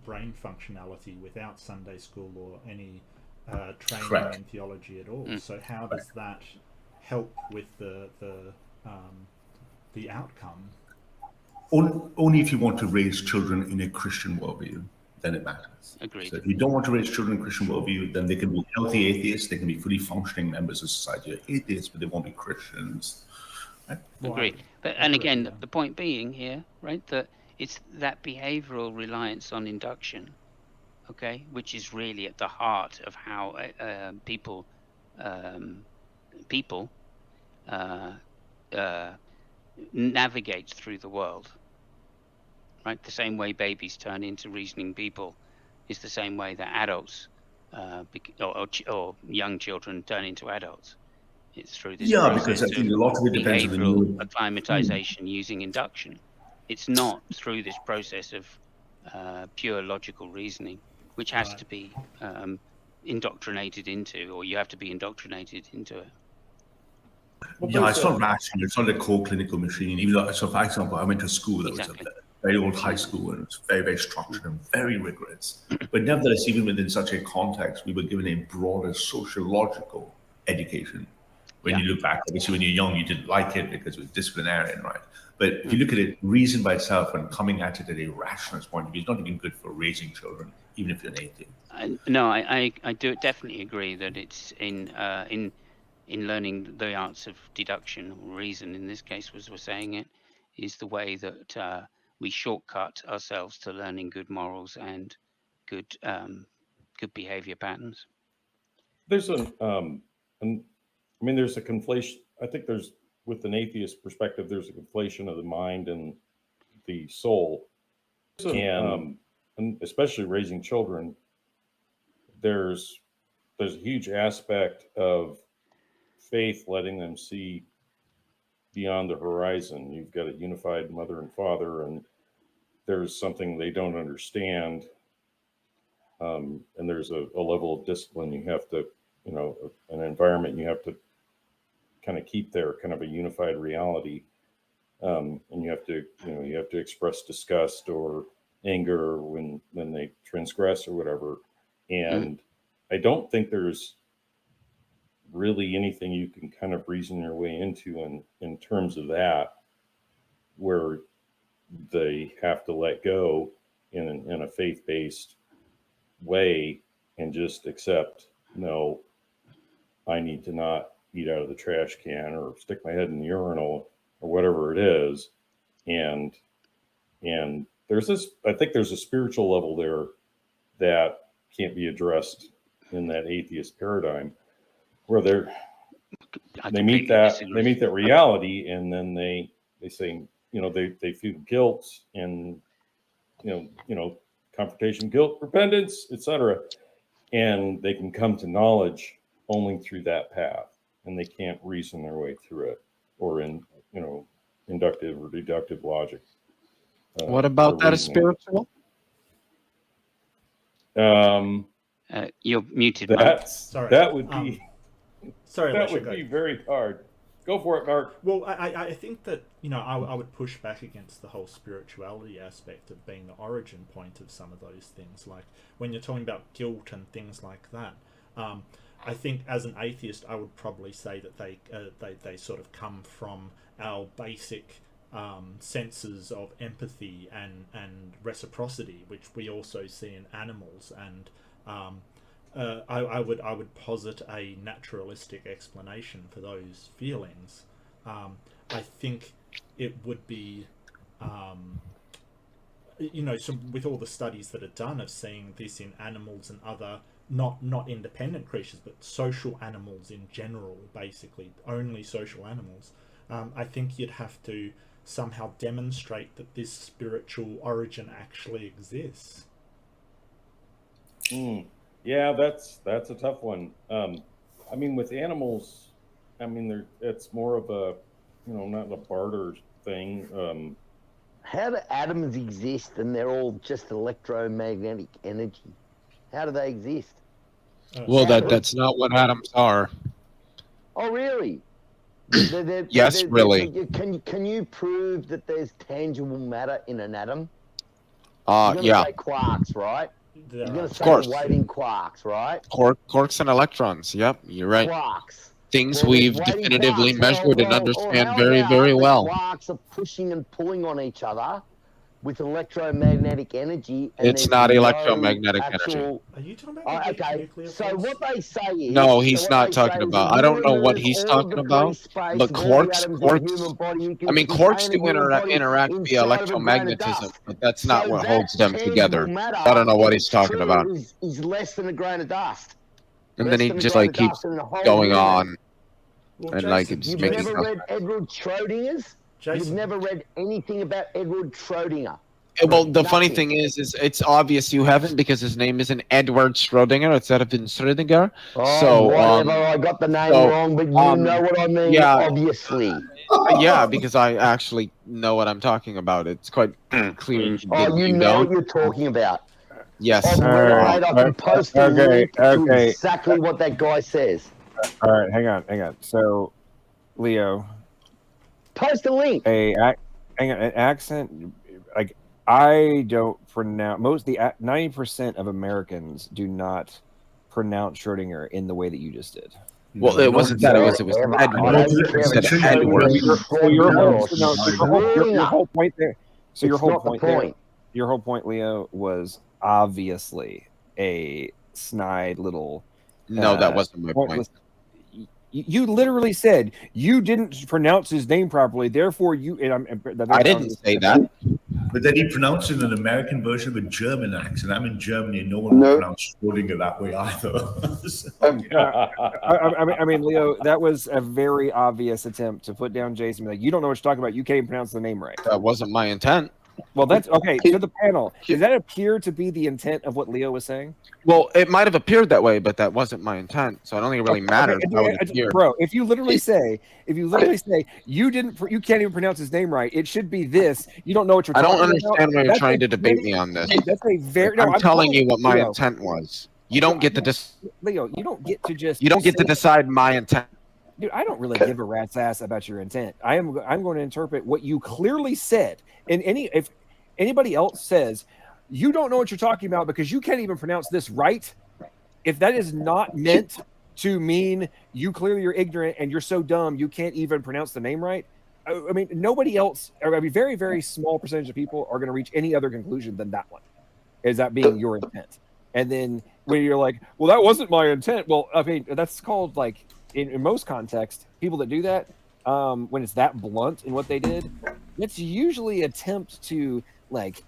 brain functionality without Sunday school or any training in theology at all. So how does that help with the outcome? Only if you want to raise children in a Christian worldview, then it matters. Agreed. So if you don't want to raise children in a Christian worldview, then they can be healthy atheists, they can be fully functioning members of society. They're atheists, but they won't be Christians. Right? Agreed. And again, the point being here, right, that it's that behavioral reliance on induction, okay, which is really at the heart of how people navigate through the world. Right, the same way babies turn into reasoning people is the same way that adults or young children turn into adults. It's through this because I think a lot of it depends on the behavioral acclimatization using induction. It's not through this process of pure logical reasoning, which has to be indoctrinated into, or you have to be indoctrinated into it. It's not rational. It's not a core clinical machine. Even though, so for example, I went to school that was a very old high school, and it was very, very structured and very rigorous. But nevertheless, even within such a context, we were given a broader sociological education. When you look back, obviously, when you're young, you didn't like it because it was disciplinarian, right? But if you look at it, reason by itself and coming at it at a rationalist point of view, it's not even good for raising children, even if you're an atheist. No, I do definitely agree that it's in learning the arts of deduction, or reason in this case, was we're saying it, is the way that we shortcut ourselves to learning good morals and good behavior patterns. There's there's a conflation. I think with an atheist perspective, there's a conflation of the mind and the soul, and especially raising children. There's a huge aspect of faith letting them see beyond the horizon. You've got a unified mother and father, and there's something they don't understand, and there's a level of discipline you have to an environment you have to kind of keep there, kind of a unified reality. And you have to express disgust or anger when they transgress or whatever. And I don't think there's really anything you can kind of reason your way into in terms of that, where they have to let go in a faith-based way and just accept, no, I need to not eat out of the trash can or stick my head in the urinal or whatever it is. And I think there's a spiritual level there that can't be addressed in that atheist paradigm, where they meet that reality, and then they say, they feel guilt and confrontation, guilt, repentance, etc., and they can come to knowledge only through that path, and they can't reason their way through it, or in inductive or deductive logic. What about that is spiritual? You're muted. That would be. Sorry, that would be very hard. Go for it, Mark. Well, I think that I would push back against the whole spirituality aspect of being the origin point of some of those things. Like when you're talking about guilt and things like that. I think as an atheist, I would probably say that they sort of come from our basic senses of empathy and reciprocity, which we also see in animals. And I would posit a naturalistic explanation for those feelings. I think it would be, so with all the studies that are done of seeing this in animals and other not independent creatures, but social animals in general, basically only social animals. I think you'd have to somehow demonstrate that this spiritual origin actually exists. Yeah, that's a tough one. I mean, with animals, it's more of a, not a barter thing. How do atoms exist and they're all just electromagnetic energy? How do they exist? Well, that's not what atoms are. Oh, really? Yes, really. Can you prove that there's tangible matter in an atom? Yeah. You're gonna say quarks, right? You're going to say waiting quarks, right? Quarks and electrons. Yep, you're right. Quarks. Things we've definitively measured and understand very, very well. Quarks are pushing and pulling on each other with electromagnetic energy. And it's not electromagnetic energy. Are you talking about okay, so what they say is... No, he's not talking about... I don't know what he's talking about, but quarks... I mean, quarks do interact via electromagnetism, but that's not what holds them together. I don't know what he's talking about. Is less than a grain of dust. And then he just keeps going on. And Jason, you've never read Edward Schrodinger's? You've never read anything about Edward Schrodinger? Well, the funny thing is it's obvious you haven't, because his name isn't Edward Schrodinger. It's Edwin Schrodinger. Oh, so whatever. I got the name wrong, but you know what I mean, obviously. Yeah, because I actually know what I'm talking about. It's quite clear. Oh, you know what you're talking about. Yes. I can post a link to exactly what that guy says. All right, hang on. So, Leo... Post a link. Hang on, an accent, I don't pronounce, 90% of Americans do not pronounce Schrodinger in the way that you just did. Well, it wasn't that, it was Edward. Your whole point there, so your whole point, Leo, was obviously a snide little... No, that wasn't my point. You literally said you didn't pronounce his name properly, therefore you... I didn't say that. But then he pronounced it in an American version of a German accent. I'm in Germany and no one would pronounce Schrodinger that way either. I mean, Leo, that was a very obvious attempt to put down Jason. You don't know what you're talking about. You can't even pronounce the name right. That wasn't my intent. Well, that's okay. To the panel, does that appear to be the intent of what Leo was saying? Well, it might have appeared that way, but that wasn't my intent. So I don't think it really matters how it appeared. Bro, if you literally say you can't even pronounce his name right, it should be this. You don't know what you're talking about. I don't understand why you're trying to debate me on this. That's a very... I'm telling you what my intent was. You don't get to Leo, you don't get to just. You don't get to decide my intent. Dude, I don't really give a rat's ass about your intent. I'm going to interpret what you clearly said. And if anybody else says you don't know what you're talking about because you can't even pronounce this right, if that is not meant to mean you clearly are ignorant and you're so dumb you can't even pronounce the name right, I mean, nobody else, I mean, very, very small percentage of people are going to reach any other conclusion than that one. Is that being your intent? And then when you're like, well, that wasn't my intent. Well, I mean, that's called, like, in most contexts, people that do that, when it's that blunt in what they did, it's usually attempt to, like,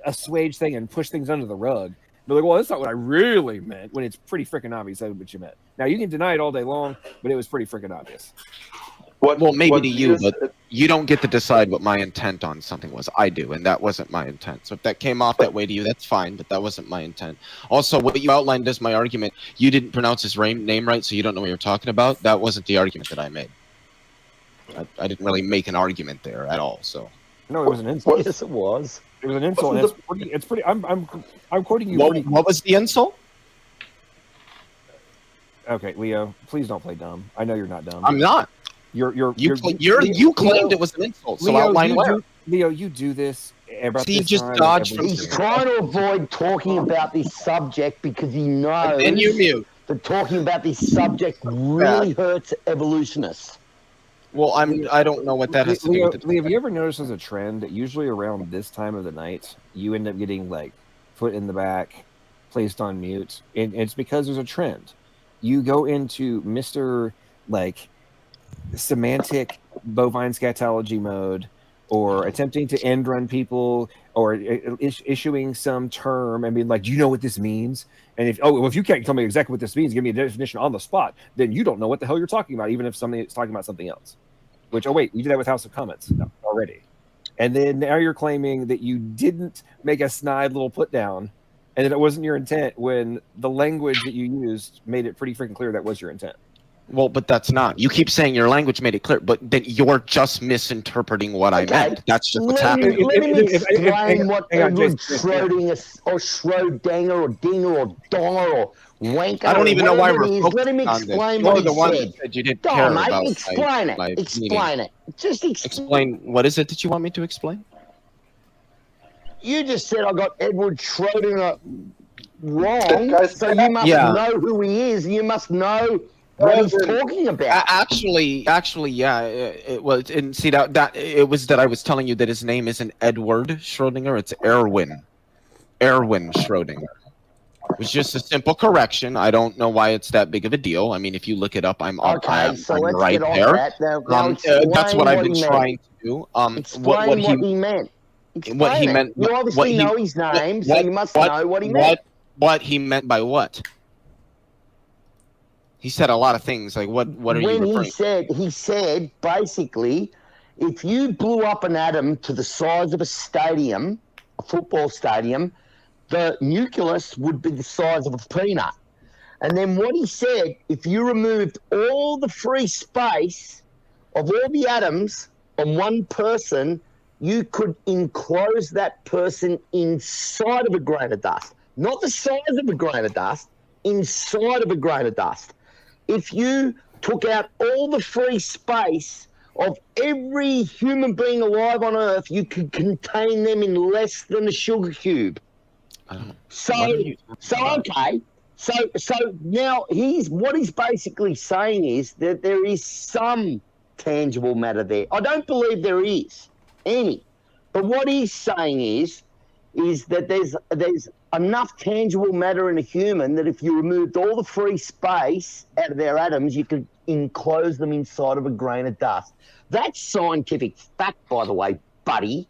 assuage things and push things under the rug. They're like, well, that's not what I really meant, when it's pretty freaking obvious that's what you meant. Now, you can deny it all day long, but it was pretty freaking obvious. Well, maybe to you, but you don't get to decide what my intent on something was. I do, and that wasn't my intent. So if that came off that way to you, that's fine, but that wasn't my intent. Also, what you outlined as my argument, you didn't pronounce his name right, so you don't know what you're talking about. That wasn't the argument that I made. I didn't really make an argument there at all. So no, it was an insult. Yes, it was. It was an insult. And it's pretty. I'm quoting you. What was the insult? Okay, Leo, please don't play dumb. I know you're not dumb. I'm not. You claimed it was an insult. So outline where. Leo, you do this. He just dodged from. He's trying to avoid talking about this subject because he knows. And you mute. That talking about this subject really hurts evolutionists. Well, I don't know what that has to do with it. Leo, have you ever noticed as a trend that usually around this time of the night, you end up getting, like, foot in the back, placed on mute, and it's because there's a trend. You go into Mr. like semantic bovine scatology mode, or attempting to end run people, or issuing some term and being like, do you know what this means? And if you can't tell me exactly what this means, give me a definition on the spot, then you don't know what the hell you're talking about, even if somebody is talking about something else. Which, oh wait, you did that with House of Comments already. And then now you're claiming that you didn't make a snide little put down, and that it wasn't your intent, when the language that you used made it pretty freaking clear that was your intent. Well, but that's not. You keep saying your language made it clear, but then you're just misinterpreting what I meant. That's just what's happening. Let me explain what Edward Schrodinger or Schrodinger or Dinger or Donger or Wanker. I don't even know why we're focusing on this. Let him explain You're what the he one said. that said you didn't Go care on, mate, about explain my it. Explain it. Just explain. What is it that you want me to explain? You just said I got Edward Schrodinger wrong, Guys, so you must know who he is. You must know what he's talking about. Actually, yeah. It was, and see that it was that I was telling you that his name isn't Edward Schrodinger; it's Erwin Schrodinger. It was just a simple correction. I don't know why it's that big of a deal. I mean, if you look it up, I'm let's right get off there. That. Now that's what I've been trying to do. Explain what he meant. Explain what he meant. You obviously know his name, so you must know what he meant. What he meant by what? He said a lot of things. Like what are you referring to? He said basically, if you blew up an atom to the size of a stadium, a football stadium, the nucleus would be the size of a peanut. And then what he said, if you removed all the free space of all the atoms on one person, you could enclose that person inside of a grain of dust. Not the size of a grain of dust, inside of a grain of dust. If you took out all the free space of every human being alive on Earth, you could contain them in less than a sugar cube. So now what he's basically saying is that there is some tangible matter there. I don't believe there is any, but what he's saying is that there's enough tangible matter in a human that if you removed all the free space out of their atoms, you could enclose them inside of a grain of dust. That's scientific fact, by the way, buddy.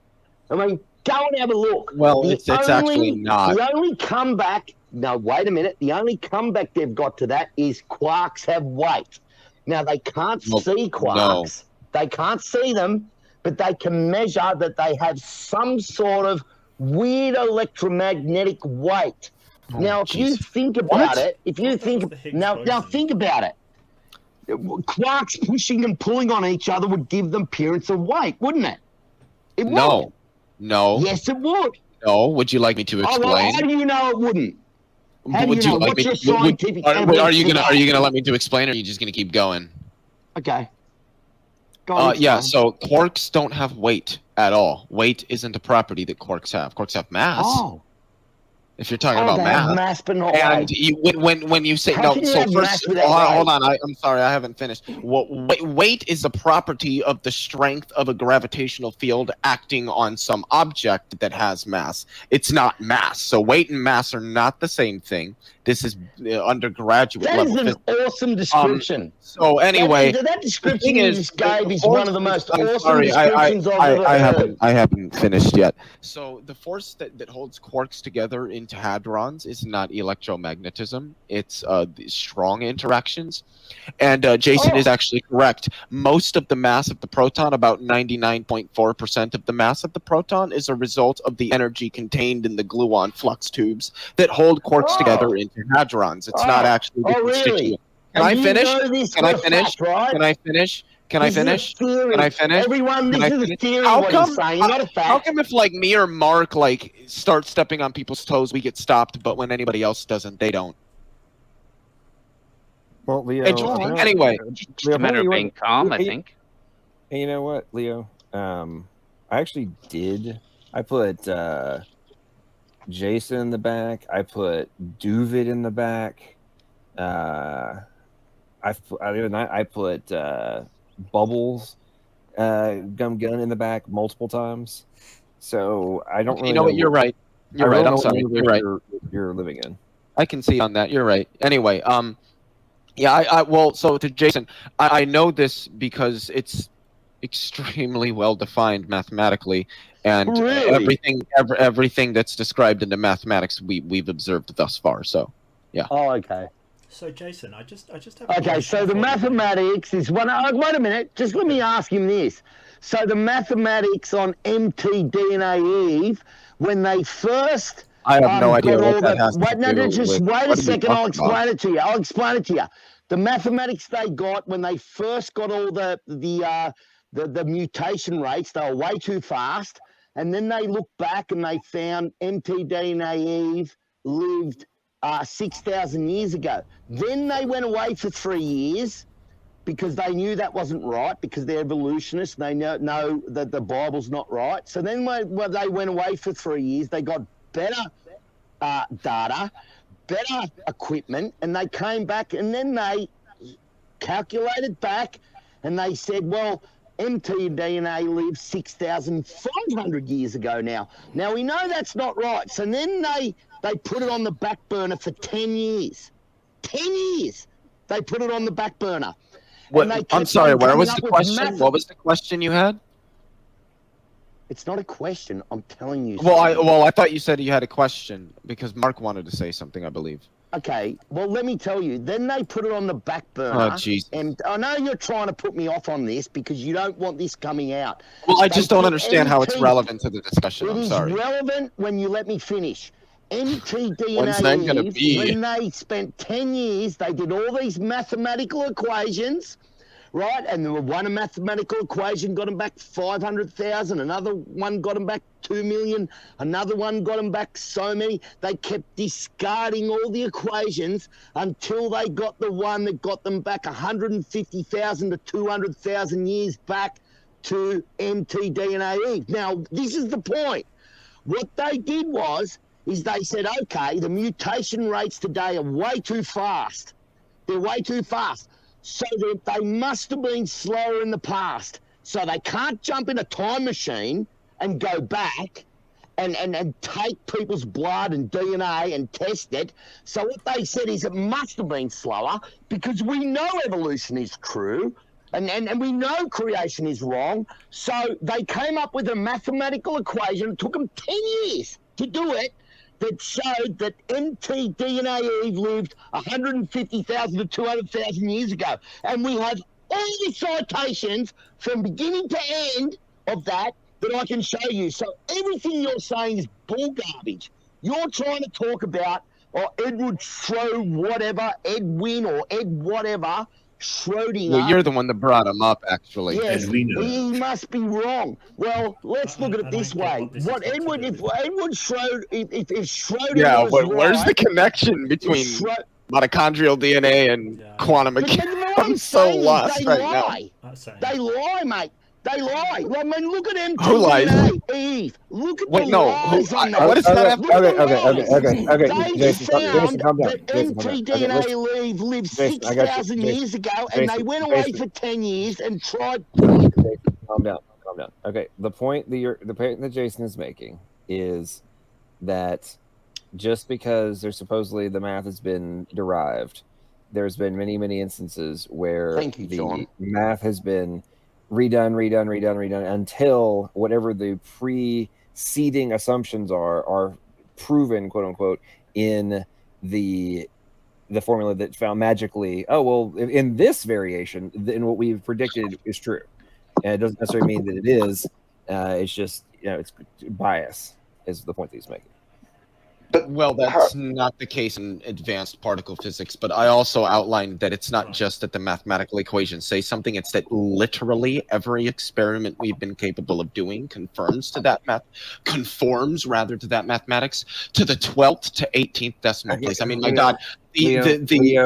I mean, go and have a look. Well, it's actually not. The only comeback, no, wait a minute. The only comeback they've got to that is quarks have weight. Now, they can't see quarks. No. They can't see them, but they can measure that they have some sort of weird electromagnetic weight. Now, if you think about it, now think about it. Quarks pushing and pulling on each other would give them appearance of weight, wouldn't it? It would. No. Yes, it would. No. Would you like me to explain? Oh, well, how do you know it wouldn't? How do you know? What's your scientific evidence? Are you gonna let me to explain, or are you just gonna keep going? Okay. Go on, Yeah. explain. So quarks don't have weight at all. Weight isn't a property that quarks have. Quarks have mass. Oh. If you're talking about they mass, have mass but not and weight. you, when you say How no, can you so have first, mass without hold weight? on, I'm sorry, I haven't finished. Weight is a property of the strength of a gravitational field acting on some object that has mass. It's not mass. So weight and mass are not the same thing. This is undergraduate That level is an physics. awesome description. So anyway, that description you just gave is one of the most I'm awesome sorry, descriptions I've ever heard. I haven't finished yet. So the force that holds quarks together into hadrons is not electromagnetism. It's the strong interactions. And Jason is actually correct. Most of the mass of the proton, about 99.4% of the mass of the proton, is a result of the energy contained in the gluon flux tubes that hold quarks together into hadrons. It's not actually the constituent. Really? Can I And you finish? know this Can for I a finish? fact, right? Can I finish? Can I This is a finish? theory. Can I finish? Everyone, Can this I is a finish? theory, How what come, he's saying, not a fact. How come if like me or Mark like start stepping on people's toes, we get stopped, but when anybody else doesn't, they don't? Well, Leo. Interesting. Anyway, just a matter of being calm, I think. And you know what, Leo? I actually did. I put Jason in the back. I put Duvid in the back. I put Bubbles Gun in the back multiple times. So I don't really you know what? You're right. You're right. I'm sorry. You're right. You're living in. I can see on that. You're right. Anyway, yeah. Well, so to Jason, I know this because it's extremely well defined mathematically, and Really? everything that's described in the mathematics we've observed thus far. So, yeah. Oh, okay. So, Jason, I just have a Okay, question so the for you. mathematics is one. Wait a minute, just let me ask him this. So the mathematics on mtDNA Eve, when they first, I have no idea got what all that has to Wait, no, do just with- wait a what are you second. I'll talking about? explain it to you. I'll explain it to you. The mathematics they got when they first got all the mutation rates, they were way too fast, and then they looked back and they found mtDNA Eve lived 6,000 years ago. Then they went away for 3 years because they knew that wasn't right, because they're evolutionists. They know that the Bible's not right. So then when they went away for 3 years, they got better data, better equipment, and they came back and then they calculated back and they said, well, mtDNA lived 6,500 years ago now. Now, we know that's not right. So then they put it on the back burner for 10 years. 10 years they put it on the back burner. I'm sorry, where was the question? What was the question you had? It's not a question. I'm telling you. Well, I thought you said you had a question because Mark wanted to say something, I believe. Okay, well, let me tell you. Then they put it on the back burner. Oh, jeez. And I know you're trying to put me off on this because you don't want this coming out. Well, I just don't understand how it's relevant to the discussion. It I'm is sorry. relevant when you let me finish. When's that mtDNA gonna Eve, be? when they spent 10 years, they did all these mathematical equations, right? And there were one mathematical equation got them back 500,000, another one got them back 2 million, another one got them back so many. They kept discarding all the equations until they got the one that got them back 150,000 to 200,000 years back to mtDNA Eve. Now, this is the point. What they did is they said, okay, the mutation rates today are way too fast. They're way too fast. So they must have been slower in the past. So they can't jump in a time machine and go back and take people's blood and DNA and test it. So what they said is it must have been slower because we know evolution is true and we know creation is wrong. So they came up with a mathematical equation. It took them 10 years to do it. That showed that mtDNA Eve lived 150,000 to 200,000 years ago. And we have all the citations from beginning to end of that I can show you. So everything you're saying is bull garbage. You're trying to talk about Edward Shrow whatever, Edwin or Ed whatever, Schrodinger. Well, you're the one that brought him up, actually. Yes, And we know he must be wrong. Well, let's look at it this way. What Edward, if Edward Schrodinger, if Schrodinger Yeah, was but where's the right, connection between mitochondrial DNA and quantum mechanics? I'm so lost right now. They lie, mate. They lie. I mean, look at them. Who lies? Eve. Look at Wait, the no. lies on that. What is that? Okay. They Jason, found calm down. that Jason, calm down. mtDNA lived Jason, I got you. 6,000 years ago, and they Jason, went away Jason. for 10 years and tried. Jason, calm down. Okay, the point that Jason is making is that just because there's supposedly the math has been derived, there's been many instances where the math has been redone until whatever the preceding assumptions are proven, quote unquote, in the formula that found magically, oh well, in this variation, then what we've predicted is true. And it doesn't necessarily mean that it is. It's just, it's bias is the point that he's making. Well, that's not the case in advanced particle physics, but I also outlined that it's not just that the mathematical equations say something, it's that literally every experiment we've been capable of doing conforms to that rather to that mathematics to the 12th to 18th decimal place. I mean, my God, the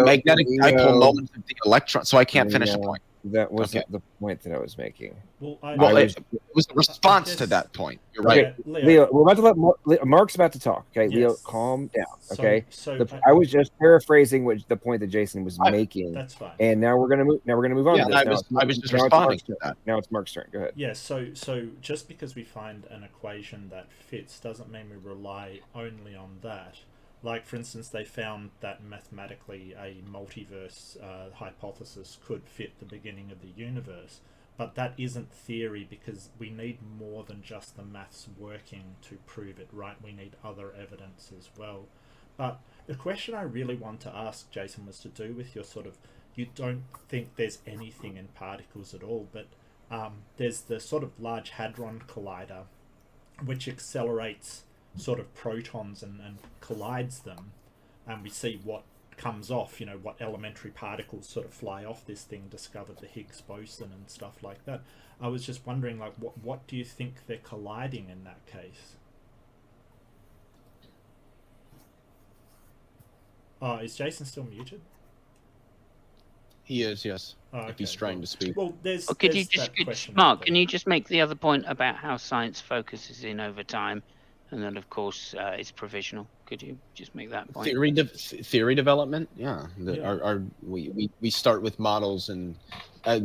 magnetic dipole moment of the electron, so I can't finish the point. That wasn't the point that I was making. Well, it was the response to that point. You're right. Okay, Leo, we're about to let Mark's about to talk. Okay, Leo, calm down. Okay, I was just paraphrasing the point that Jason was making. That's fine. And now we're gonna move on to this. I was just responding to that. Now it's Mark's turn. Go ahead. Yeah. So just because we find an equation that fits doesn't mean we rely only on that. Like, for instance, they found that mathematically a multiverse hypothesis could fit the beginning of the universe. But that isn't theory, because we need more than just the maths working to prove it, right? We need other evidence as well. But the question I really want to ask, Jason, was to do with your sort of, you don't think there's anything in particles at all, but there's the sort of Large Hadron Collider, which accelerates sort of protons and collides them, and we see what comes off, what elementary particles sort of fly off this thing, discovered the Higgs boson and stuff like that. I was just wondering, like, what do you think they're colliding in that case? Is Jason still muted? He is, yes. Okay, if he's trying to speak. Well, could you just, Mark, can you just make the other point about how science focuses in over time? And then, of course, it's provisional. Could you just make that point? Theory development, yeah. We start with models, and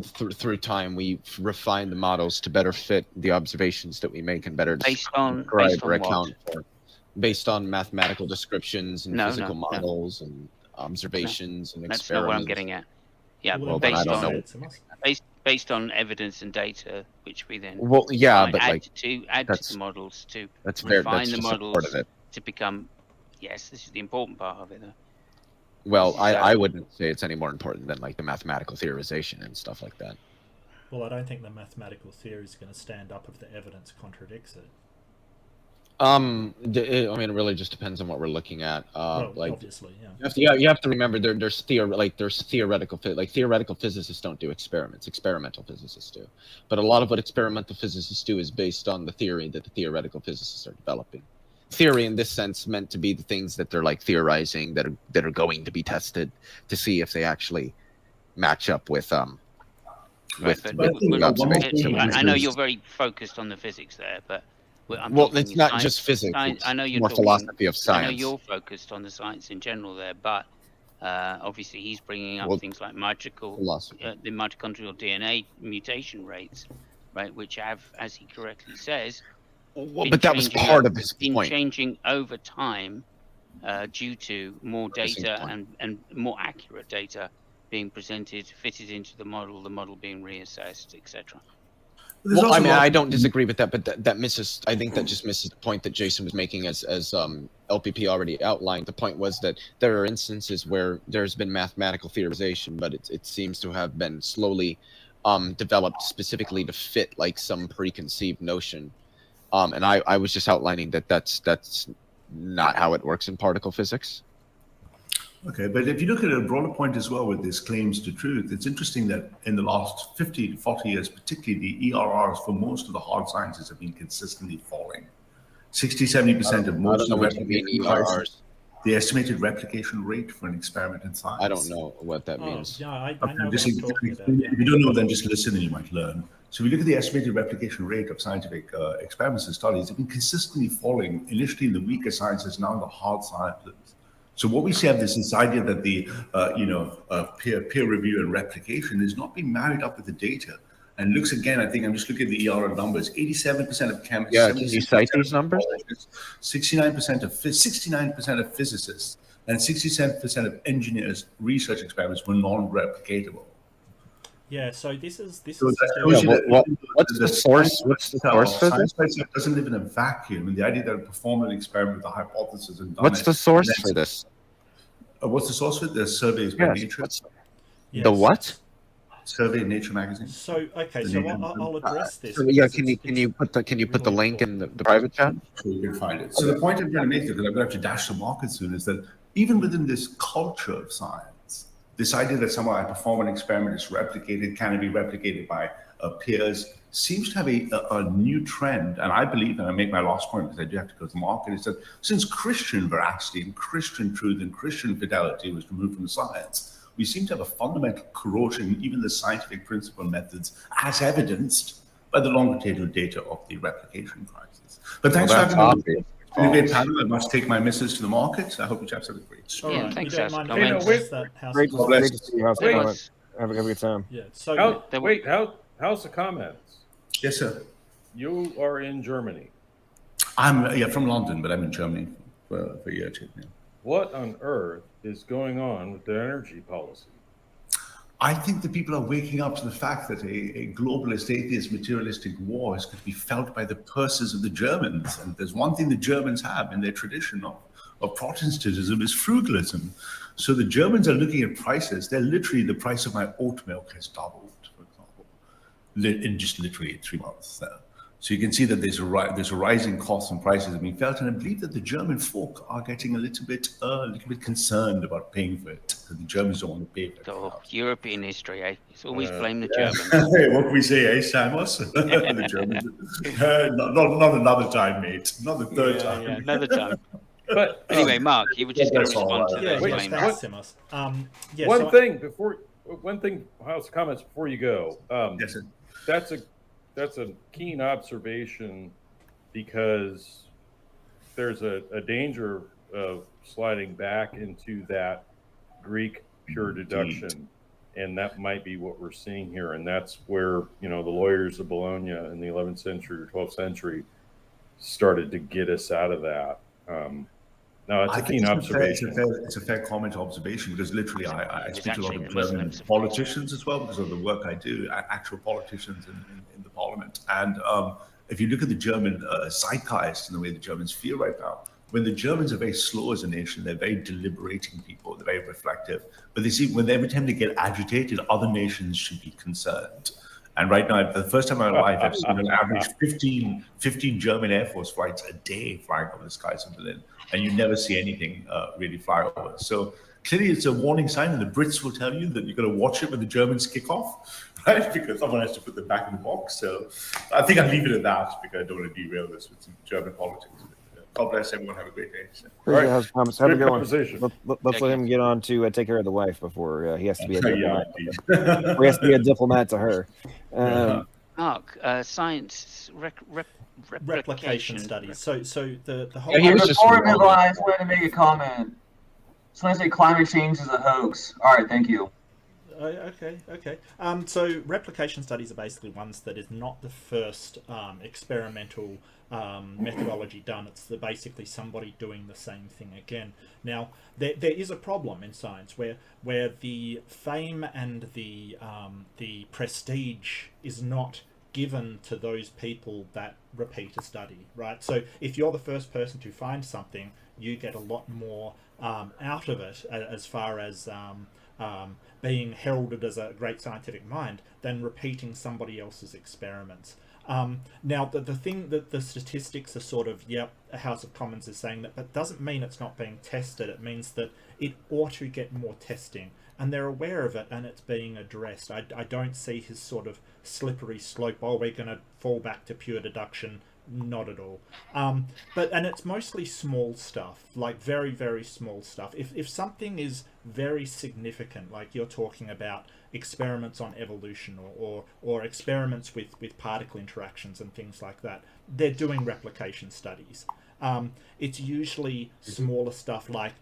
through time we refine the models to better fit the observations that we make and better describe or account for, based on mathematical descriptions and physical models and observations and experiments. That's not what I'm getting at. Yeah, well, based on evidence and data, which we then add to the models to refine the models to become. Yes, this is the important part of it, though. Well, I wouldn't say it's any more important than like the mathematical theorization and stuff like that. Well, I don't think the mathematical theory is going to stand up if the evidence contradicts it. I mean, it really just depends on what we're looking at. Obviously, You have to remember there's theoretical physicists don't do experiments. Experimental physicists do, but a lot of what experimental physicists do is based on the theory that the theoretical physicists are developing. Theory, in this sense, meant to be the things that they're like theorizing that are going to be tested to see if they actually match up with observations. I know you're very focused on the physics there, but. It's not just physics. I know you're more philosophy of science. I know you're focused on the science in general there, but obviously he's bringing up things like the mitochondrial DNA mutation rates, right, which have, as he correctly says, but that was part of his point. Changing over time due to more data and more accurate data being fitted into the model being reassessed, etc. Well, I mean, I don't disagree with that, but that misses. I think that just misses the point that Jason was making, as LPP already outlined. The point was that there are instances where there's been mathematical theorization, but it seems to have been slowly developed specifically to fit like some preconceived notion. And I was just outlining that that's not how it works in particle physics. Okay, but if you look at a broader point as well with this claims to truth, it's interesting that in the last 50 to 40 years, particularly the ERRs for most of the hard sciences have been consistently falling. 60, 70% of most of the replication prices. The estimated replication rate for an experiment in science. I don't know what that means. Yeah, I know what I'm talking about. If you don't know, then just listen and you might learn. So we look at the estimated replication rate of scientific experiments and studies. They've been consistently falling, initially in the weaker sciences, now in the hard sciences. So what we see of this idea that the peer review and replication is not being married up with the data. And looks again, I think I'm just looking at the ERR numbers. 87% of chemists. Yeah, can you cite these numbers? 69% of physicists and 67% of engineers' research experiments were non-replicatable. Yeah, so this is what's the source? What's the source for this? Science doesn't live in a vacuum, and the idea that perform an experiment with a hypothesis and what's the source for this? What's the source for it? The surveys by Nature. The what? Survey in Nature magazine. So okay, so I'll address this. Yeah, can you put the link in the private chat? So you can find it. So the point I'm trying to make, because I'm going to have to dash the market soon, is that even within this culture of science, this idea that somehow I perform an experiment is replicated, can it be replicated by peers, seems to have a new trend. And I believe, and I make my last point because I do have to go to the market, is that since Christian veracity and Christian truth and Christian fidelity was removed from science, we seem to have a fundamental corrosion in even the scientific principle methods as evidenced by the longitudinal data of the replication crisis. But thanks for having me. It's been a great panel. I must take my missus to the market. I hope you chaps have a great story. Yeah, thanks, Great to see you. How's the comments? Have a good time. Yeah. So how's the comments? Yes, sir. You are in Germany. I'm from London, but I'm in Germany for a year or two now. What on earth is going on with the energy policy? I think that people are waking up to the fact that a globalist, atheist, materialistic war is going to be felt by the purses of the Germans. And there's one thing the Germans have in their tradition of Protestantism is frugalism. So the Germans are looking at prices. They're literally, the price of my oat milk has doubled, for example, in just literally 3 months. So you can see that there's a rising costs and prices being felt, and I believe that the German folk are getting a little bit concerned about paying for it, because the Germans don't want to pay for it. European history, eh? It's always blame the Germans. What can we say, eh, Samos? The Germans. Not another time, mate. Not the third time. Yeah, another time. But anyway, Mark, you were just going to respond to those claims. One thing, House comments before you go. Yes, sir. That's a keen observation, because there's a danger of sliding back into that Greek pure deduction, and that might be what we're seeing here. And that's where, the lawyers of Bologna in the 11th century or 12th century started to get us out of that. No, it's a keen observation. It's a fair comment observation, because literally I speak to a lot of German politicians as well, because of the work I do, actual politicians in the parliament. And if you look at the German zeitgeist and the way the Germans feel right now, when the Germans are very slow as a nation, they're very deliberating people, they're very reflective. But they see every time they get agitated, other nations should be concerned. And right now, for the first time in my life, I've seen an average 15 German Air Force flights a day flying over the skies of Berlin. And you never see anything really fly over. So clearly it's a warning sign, and the Brits will tell you that you've got to watch it when the Germans kick off, right? Because someone has to put them back in the box. So I think I'll leave it at that, because I don't want to derail this with some German politics. God bless everyone. Have a great day. So. Right. Have a good one. Let's let him get on to take care of the wife before he has to be a diplomat. He has to be a diplomat to her. Mark, science replication studies. So the whole. Before we move on, I just wanted to make a comment. So I say climate change is a hoax. All right, thank you. Okay. So replication studies are basically ones that is not the first experimental methodology done. It's basically somebody doing the same thing again. Now, there is a problem in science where the fame and the prestige is not given to those people that repeat a study, right? So if you're the first person to find something, you get a lot more out of it as far as being heralded as a great scientific mind than repeating somebody else's experiments. Now, the thing that the statistics are sort of, the House of Commons is saying that doesn't mean it's not being tested. It means that it ought to get more testing, and they're aware of it, and it's being addressed. I don't see his sort of slippery slope, we're going to fall back to pure deduction. Not at all. And it's mostly small stuff, like very, very small stuff. If something is very significant, like you're talking about experiments on evolution or experiments with particle interactions and things like that, they're doing replication studies. It's usually smaller stuff like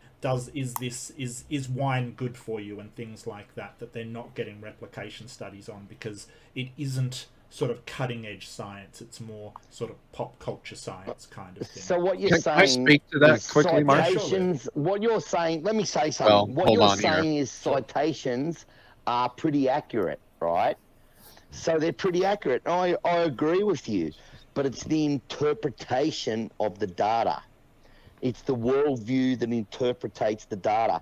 is wine good for you and things like that they're not getting replication studies on because it isn't sort of cutting edge science. It's more sort of pop culture science kind of thing. So what you're saying, I speak to that quickly, Mark? citations, what you're saying, let me say something. What you're saying is citations are pretty accurate, right? So they're pretty accurate. I agree with you, but it's the interpretation of the data. It's the worldview that interprets the data.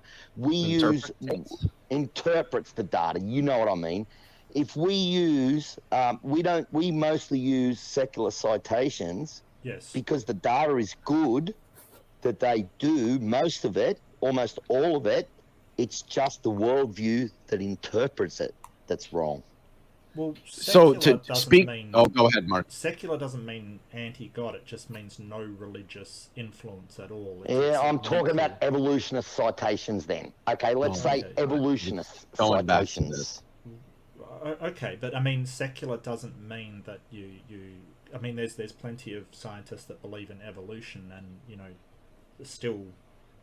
Interprets the data. You know what I mean? If we use, we mostly use secular citations. Yes. Because the data is good, that they do most of it, almost all of it. It's just the worldview that interprets it that's wrong. Well, so to speak, go ahead, Mark. Secular doesn't mean anti-God. It just means no religious influence at all. I'm talking about evolutionist citations then. Okay, let's say evolutionist citations. Okay, but I mean, secular doesn't mean that you. I mean, there's plenty of scientists that believe in evolution, and still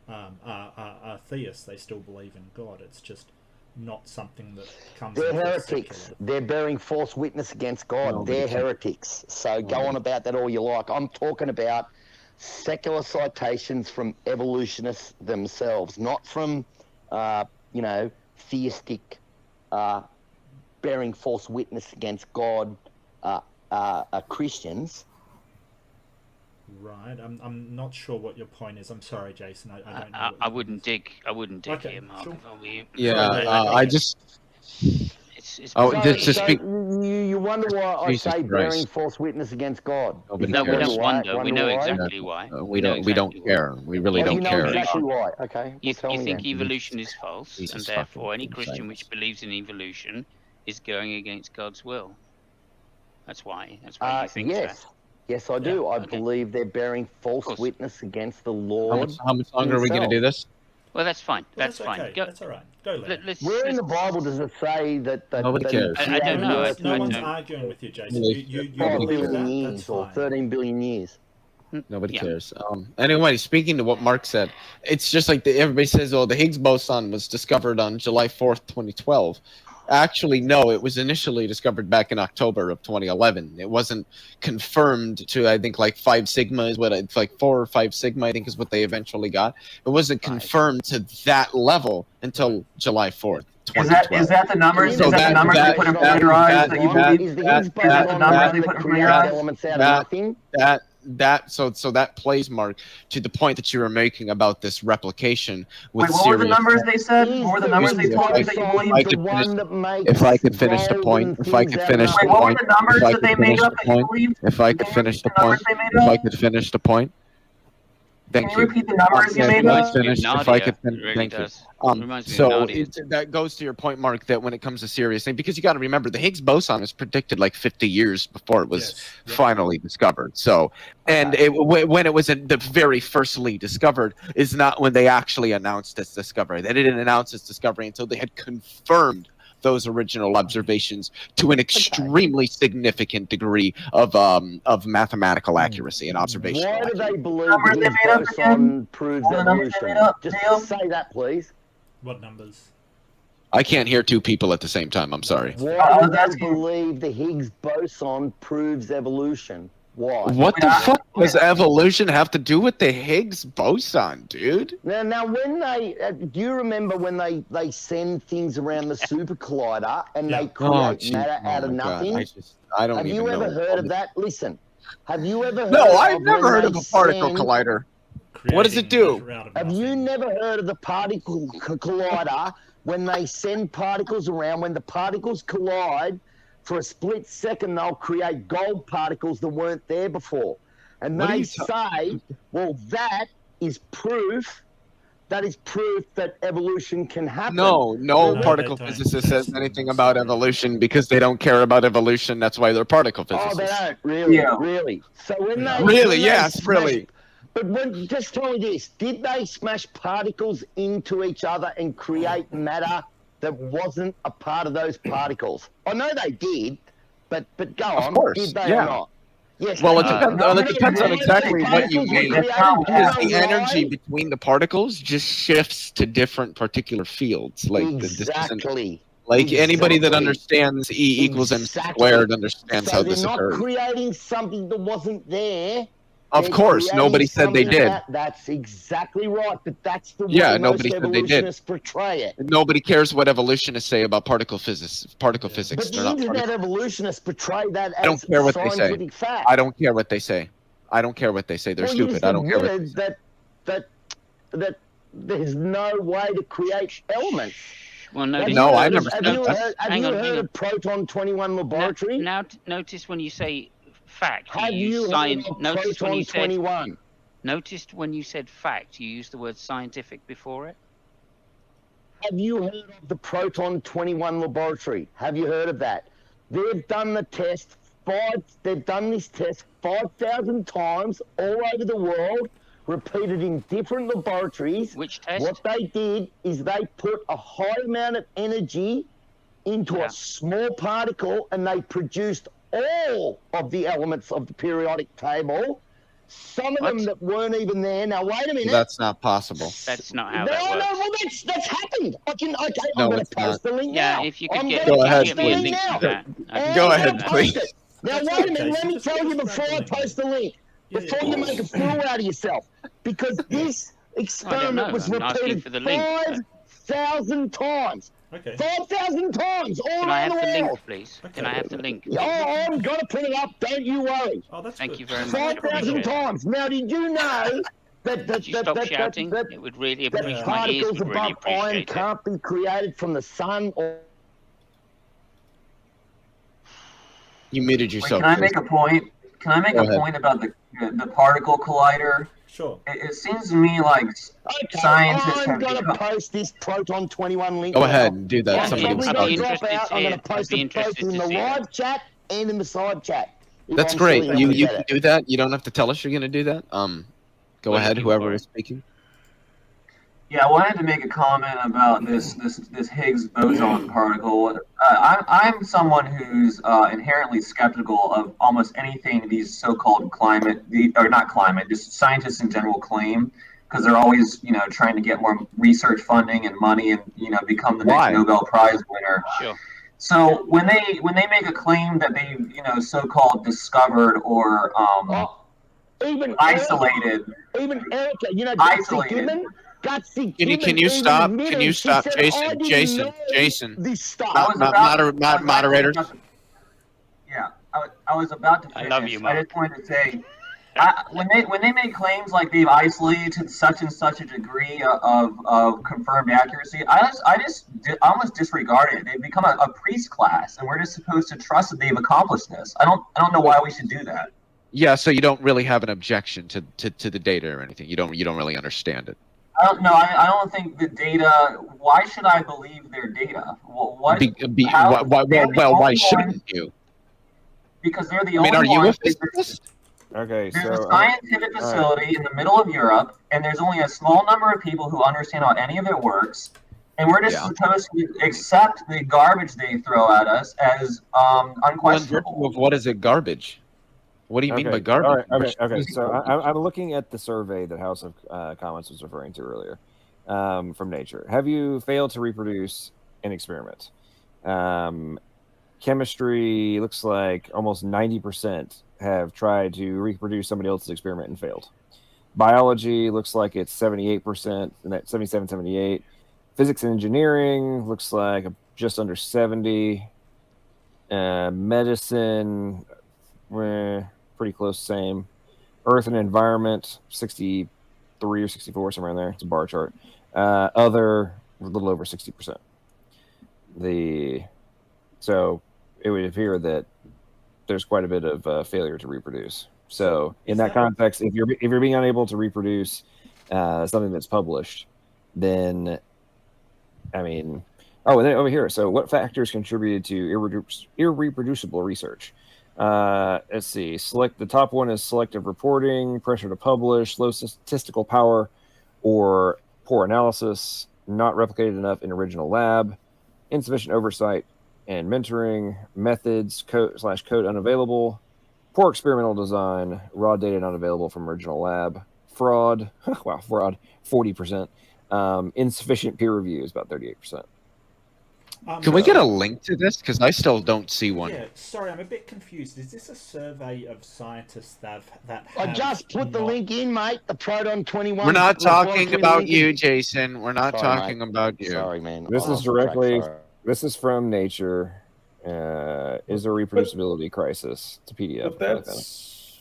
are theists. They still believe in God. It's just not something that comes. They're heretics. Secular. They're bearing false witness against God. They're heretics. So go on about that all you like. I'm talking about secular citations from evolutionists themselves, not from theistic. Bearing false witness against God, Christians. Right. I'm not sure what your point is. I'm sorry, Jason. I don't know. I wouldn't dig here, Mark. Sure. If I were you. I just. It's just speak. You wonder why I say bearing false witness against God. No, we don't wonder. We know exactly why. We don't care. We really don't care. Exactly why. Okay. You think evolution is false, and therefore any Christian which believes in evolution is going against God's will. That's why you think that. Yes, I do. I believe they're bearing false witness against the Lord. How much longer are we going to do this? Well, that's fine. Well, that's fine. Okay. That's all right. Go later. Where in the Bible does it say that Nobody cares. I don't know. No one's arguing with you, Jason. You 5 believe billion that? years That's fine. or 13 billion years. Nobody cares. Anyway, speaking to what Mark said, it's just like everybody says, the Higgs boson was discovered on July 4th, 2012. Actually, no, it was initially discovered back in October of 2011. It wasn't confirmed to, I think, like 5 sigma is what it's like 4 or 5 sigma, I think is what they eventually got. It wasn't confirmed to that level until July 4th. Is that the numbers? Is that the numbers they put in front of your eyes that you believe? Is that the numbers they put in front of your eyes? So that plays, Mark, to the point that you were making about this replication with what were the numbers they said? What were the numbers they told you that you believed? If I could finish the point, what were the numbers that they made up that you believed? If I could finish the point, if I could finish the point. Thank Can you repeat the numbers you made up? If I could finish, really thank you. So that goes to your point, Mark, that when it comes to serious things, because you got to remember the Higgs boson was predicted like 50 years before it was finally discovered. So, and when it was the very firstly discovered is not when they actually announced its discovery. They didn't announce its discovery until they had confirmed those original observations to an extremely significant degree of mathematical accuracy and observational Why do accuracy. they believe the Higgs boson proves evolution? Just say that, please. What numbers? I can't hear two people at the same time. I'm sorry. Why do they believe the Higgs boson proves evolution? Why? What the fuck does evolution have to do with the Higgs boson, dude? Now when they, do you remember when they send things around the super collider and they create matter out of nothing? I don't have even you ever know. heard of that? Listen, have you ever heard No, of I've never heard of a particle send... collider. What does it do? Have you never heard of the particle collider when they send particles around, when the particles collide, for a split second, they'll create gold particles that weren't there before. And What are they you say, well, that is proof that evolution can happen. No particle physicist says anything about evolution because they don't care about evolution. That's why they're particle physicists. Oh, they don't really. So when they really. But just tell me this: did they smash particles into each other and create matter that wasn't a part of those particles? I know they did, but go on. Of course, did they or not? Yes. Well, it depends on exactly what you mean. Because the energy between the particles just shifts to different particular fields. Like exactly. Anybody that understands E equals MC squared understands how this occurs. They're not creating something that wasn't there. Of course, nobody said they did. That's exactly right, but that's the way most evolutionists portray it. Nobody cares what evolutionists say about particle physics. But the internet evolutionists portray that as I don't care what they say. scientific fact. I don't care what they say. I don't care what they say. They're stupid. I don't care what they say. that there's no way to create elements. Well, I never said that. Have you heard of Proton 21 Laboratory? Now, notice when you say fact. Have you heard of Proton 21? Noticed when you said fact, you used the word scientific before it. Have you heard of the Proton 21 Laboratory? Have you heard of that? They've done the test. They've done this test 5,000 times all over the world, repeated in different laboratories. Which test? What they did is they put a high amount of energy into a small particle, and they produced all of the elements of the periodic table. Some of them that weren't even there. Now wait a minute. That's not possible. That's not how that works. Well, that's happened. I'm going to post the link now. Yeah, if you could go ahead, please. Go ahead, please. Now wait a minute. Let me tell you before I post the link. Before you make a fool out of yourself, because this experiment was repeated 5,000 times. Okay. 5,000 times all Can I around have the the world. link, please? Can I have the link? I'm going to print it up. Don't you worry. Oh, that's Thank good. you very much. 5,000 times. Now, did you know that Could you stop shouting? It would really appreciate my ears particles would really above iron appreciate it. can't be created from the sun? Or You muted yourself. Can I make a point? Can I make a point about the particle collider? Sure. It seems to me like scientists I'm have going to post this Proton 21 link. Go ahead and do that. Yeah, Somebody I'm start going it. to drop out. I'm going to post it both in the live chat and in the side chat. That's great. You can do that. You don't have to tell us you're going to do that. Go ahead, whoever is speaking. Yeah, I wanted to make a comment about this Higgs boson particle. I'm someone who's inherently skeptical of almost anything these so-called just scientists in general claim, because they're always, trying to get more research funding and money and, become the next Nobel Prize winner. Sure. So when they make a claim that they, so-called discovered or even isolated, even Erica, isolated. Can you stop? Can you stop, Jason? This stuff. Moderators. Yeah, I was about to finish. I love you, Mark. I just wanted to say, when they make claims like they've isolated to such and such a degree of confirmed accuracy, I almost disregard it. They've become a priest class, and we're just supposed to trust that they've accomplished this. I don't know why we should do that. Yeah, so you don't really have an objection to the data or anything. You don't really understand it. I don't think the data. Why should I believe their data? Why shouldn't you? Because they're the only ones. Are you a physicist? Okay, there's a scientific facility in the middle of Europe, and there's only a small number of people who understand how any of it works, and we're just supposed to accept the garbage they throw at us as unquestionable. What is it, garbage? What do you mean by garbage? All right, okay. So I'm looking at the survey that House of Comments was referring to earlier from Nature. Have you failed to reproduce an experiment? Chemistry looks like almost 90% have tried to reproduce somebody else's experiment and failed. Biology looks like it's 78%, and that 77, 78. Physics and engineering looks like just under 70. Medicine, pretty close, same. Earth and environment, 63 or 64, somewhere in there. It's a bar chart. Other, a little over 60%. So it would appear that there's quite a bit of failure to reproduce. So in that context, if you're being unable to reproduce something that's published, then I mean, oh, and then over here. So what factors contributed to irreproducible research? Let's see. The top one is selective reporting, pressure to publish, low statistical power, or poor analysis, not replicated enough in original lab, insufficient oversight and mentoring, methods code unavailable, poor experimental design, raw data not available from original lab, fraud. Wow, fraud, 40%. Insufficient peer reviews, about 38%. Can we get a link to this? Because I still don't see one. Yeah, sorry, I'm a bit confused. Is this a survey of scientists that have I just put the link in, mate. The Proton 21. We're not talking about you, Jason. We're not talking about you. Sorry, man. This is directly. This is from Nature. Is there a reproducibility crisis? It's a PDF.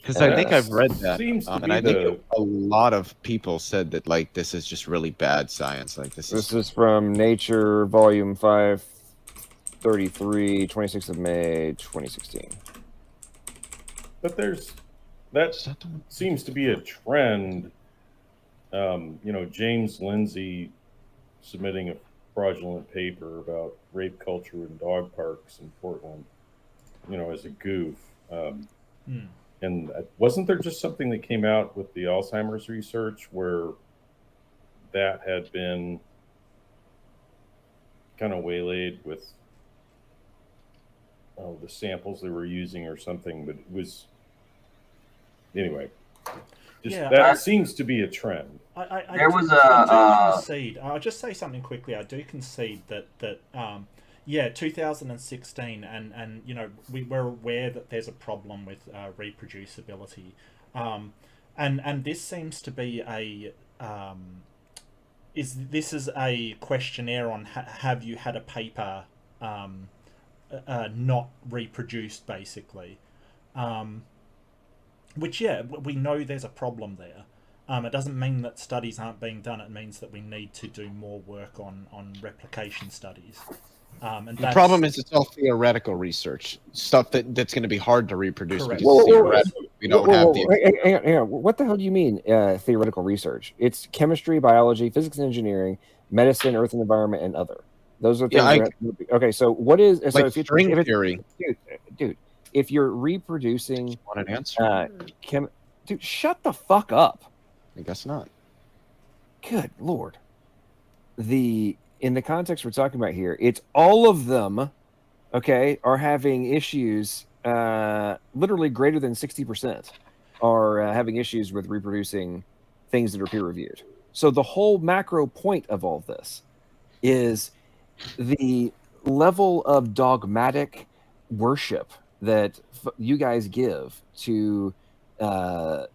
Because I think I've read that, and I think a lot of people said that like this is just really bad science. Like this is from Nature, Volume 533, 26th of May, 2016. But that seems to be a trend. You know, James Lindsay submitting a fraudulent paper about rape culture in dog parks in Portland, you know, as a goof. And wasn't there just something that came out with the Alzheimer's research where that had been kind of waylaid with the samples they were using or something? But it was, anyway, that seems to be a trend. There was I concede. I'll just say something quickly. I do concede that 2016, and you know, we're aware that there's a problem with reproducibility, and this seems to be a this is a questionnaire on have you had a paper not reproduced, basically, which we know there's a problem there. It doesn't mean that studies aren't being done. It means that we need to do more work on replication studies. And the problem is it's all theoretical research, stuff that's going to be hard to reproduce. Correct. We don't have the. Hang on. What the hell do you mean theoretical research? It's chemistry, biology, physics and engineering, medicine, earth and environment, and other. Those are things. Okay, so what is like string theory? Dude, if you're reproducing, want an answer? Dude, shut the fuck up. I guess not. Good Lord. In the context we're talking about here, it's all of them, okay, are having issues, literally greater than 60% are having issues with reproducing things that are peer-reviewed. So the whole macro point of all this is the level of dogmatic worship that you guys give to the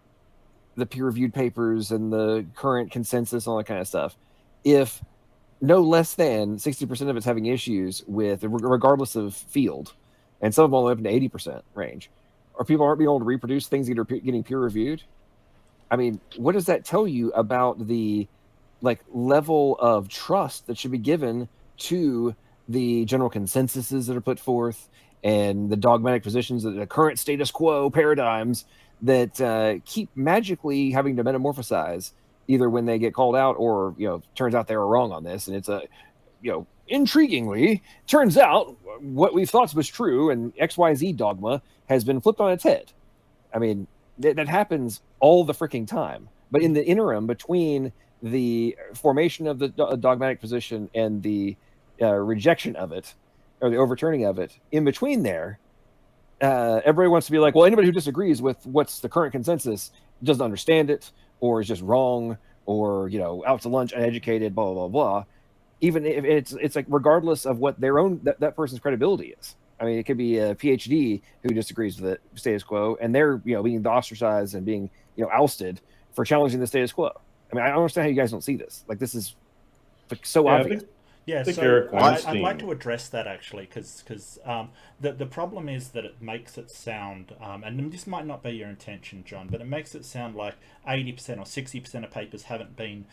peer-reviewed papers and the current consensus and all that kind of stuff. If no less than 60% of it's having issues with, regardless of field, and some of them all up to 80% range, or people aren't being able to reproduce things that are getting peer-reviewed. I mean, what does that tell you about the level of trust that should be given to the general consensuses that are put forth and the dogmatic positions of the current status quo paradigms that keep magically having to metamorphosize either when they get called out or, you know, turns out they were wrong on this. And it's intriguingly, turns out what we thought was true and XYZ dogma has been flipped on its head. I mean, that happens all the freaking time. But in the interim between the formation of the dogmatic position and the rejection of it, or the overturning of it, in between there, everybody wants to be like, well, anybody who disagrees with what's the current consensus doesn't understand it, or is just wrong, or, you know, out to lunch, uneducated, blah, blah, blah. Even if it's like, regardless of what their own, that person's credibility is. I mean, it could be a PhD who disagrees with the status quo, and they're, you know, being ostracized and being, you know, ousted for challenging the status quo. I mean, I don't understand how you guys don't see this. Like, this is like so obvious. Yeah, think so Eric I'd Weinstein. like to address that actually, because the problem is that it makes it sound, and this might not be your intention, John, but it makes it sound like 80% or 60% of papers haven't been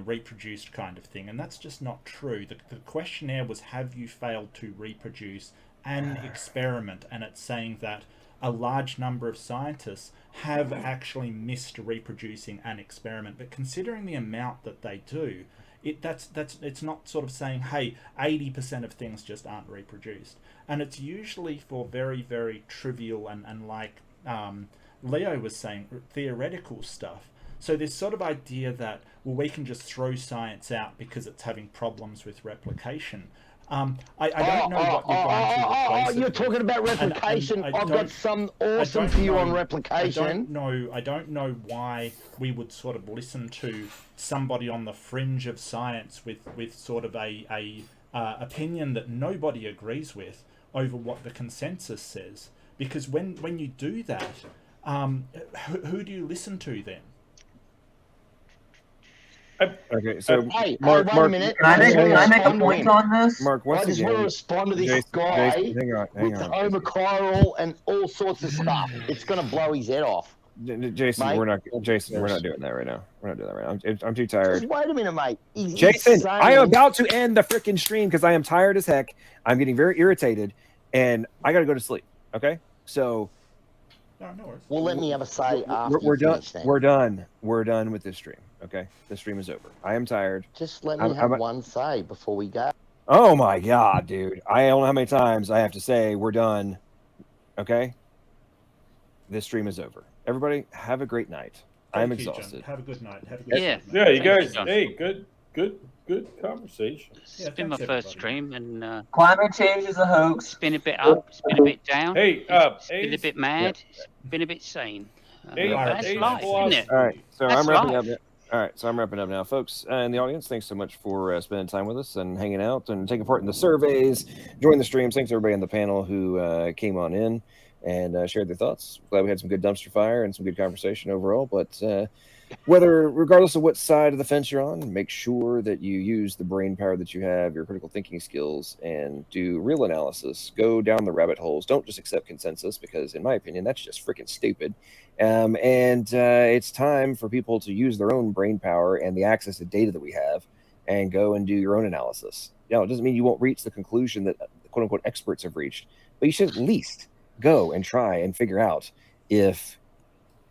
reproduced, kind of thing, and that's just not true. The questionnaire was, have you failed to reproduce an experiment, and it's saying that a large number of scientists have actually missed reproducing an experiment, but considering the amount that they do, it's not sort of saying, hey, 80% of things just aren't reproduced. And it's usually for very, very trivial and like Leo was saying, theoretical stuff. So this sort of idea that, well, we can just throw science out because it's having problems with replication. I don't know what you're going to replace it you're with. talking about replication. I've got some awesome view on replication. I don't know why we would sort of listen to somebody on the fringe of science with sort of a opinion that nobody agrees with over what the consensus says. Because when you do that, who do you listen to then? Okay, so Hey, Mark, wait a minute. Can I make a point on this? Mark, once I just again, want to respond to this Jason, guy hang with on. homochiral and all sorts of stuff. It's going to blow his head off. Jason, Mate. we're not doing that right now. We're not doing that right now. I'm too tired. Just wait a minute, mate. Jason, I am about to end the freaking stream because I am tired as heck. I'm getting very irritated, and I got to go to sleep. Okay, so. No worries. Well, let me have a say after We're you done. finish then. We're done. We're done with this stream. Okay, the stream is over. I am tired. Just let me have one say before we go. Oh my god, dude! I don't know how many times I have to say we're done. Okay, this stream is over. Everybody, have a great night. I'm exhausted. Have a good night. Have a good night. Yeah, you guys. Hey, good conversation. It's been my first stream, and Climate change is a hoax. It's been a bit up, it's been a bit down. Hey, it's been a bit mad. It's been a bit sane. That's life, isn't it? All right, so That's I'm wrapping life. up. All right, so I'm wrapping up now, folks. In the audience, thanks so much for spending time with us and hanging out and taking part in the surveys, joining the streams. Thanks everybody on the panel who came on in and shared their thoughts. Glad we had some good dumpster fire and some good conversation overall. But regardless of what side of the fence you're on, make sure that you use the brain power that you have, your critical thinking skills, and do real analysis. Go down the rabbit holes. Don't just accept consensus because, in my opinion, that's just freaking stupid. It's time for people to use their own brain power and the access to data that we have and go and do your own analysis. Now, it doesn't mean you won't reach the conclusion that quote-unquote experts have reached, but you should at least go and try and figure out if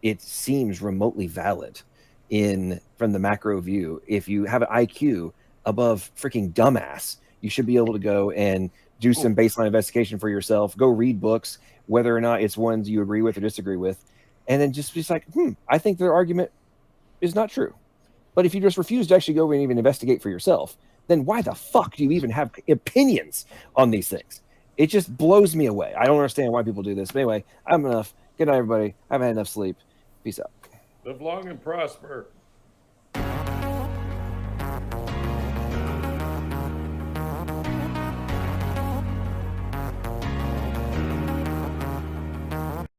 it seems remotely valid from the macro view. If you have an IQ above freaking dumbass, you should be able to go and do some baseline investigation for yourself. Go read books, whether or not it's ones you agree with or disagree with, and then just like, I think their argument is not true. But if you just refuse to actually go and even investigate for yourself, then why the fuck do you even have opinions on these things? It just blows me away. I don't understand why people do this. But anyway, I'm enough. Good night, everybody. I haven't had enough sleep. Peace out. Live long and prosper.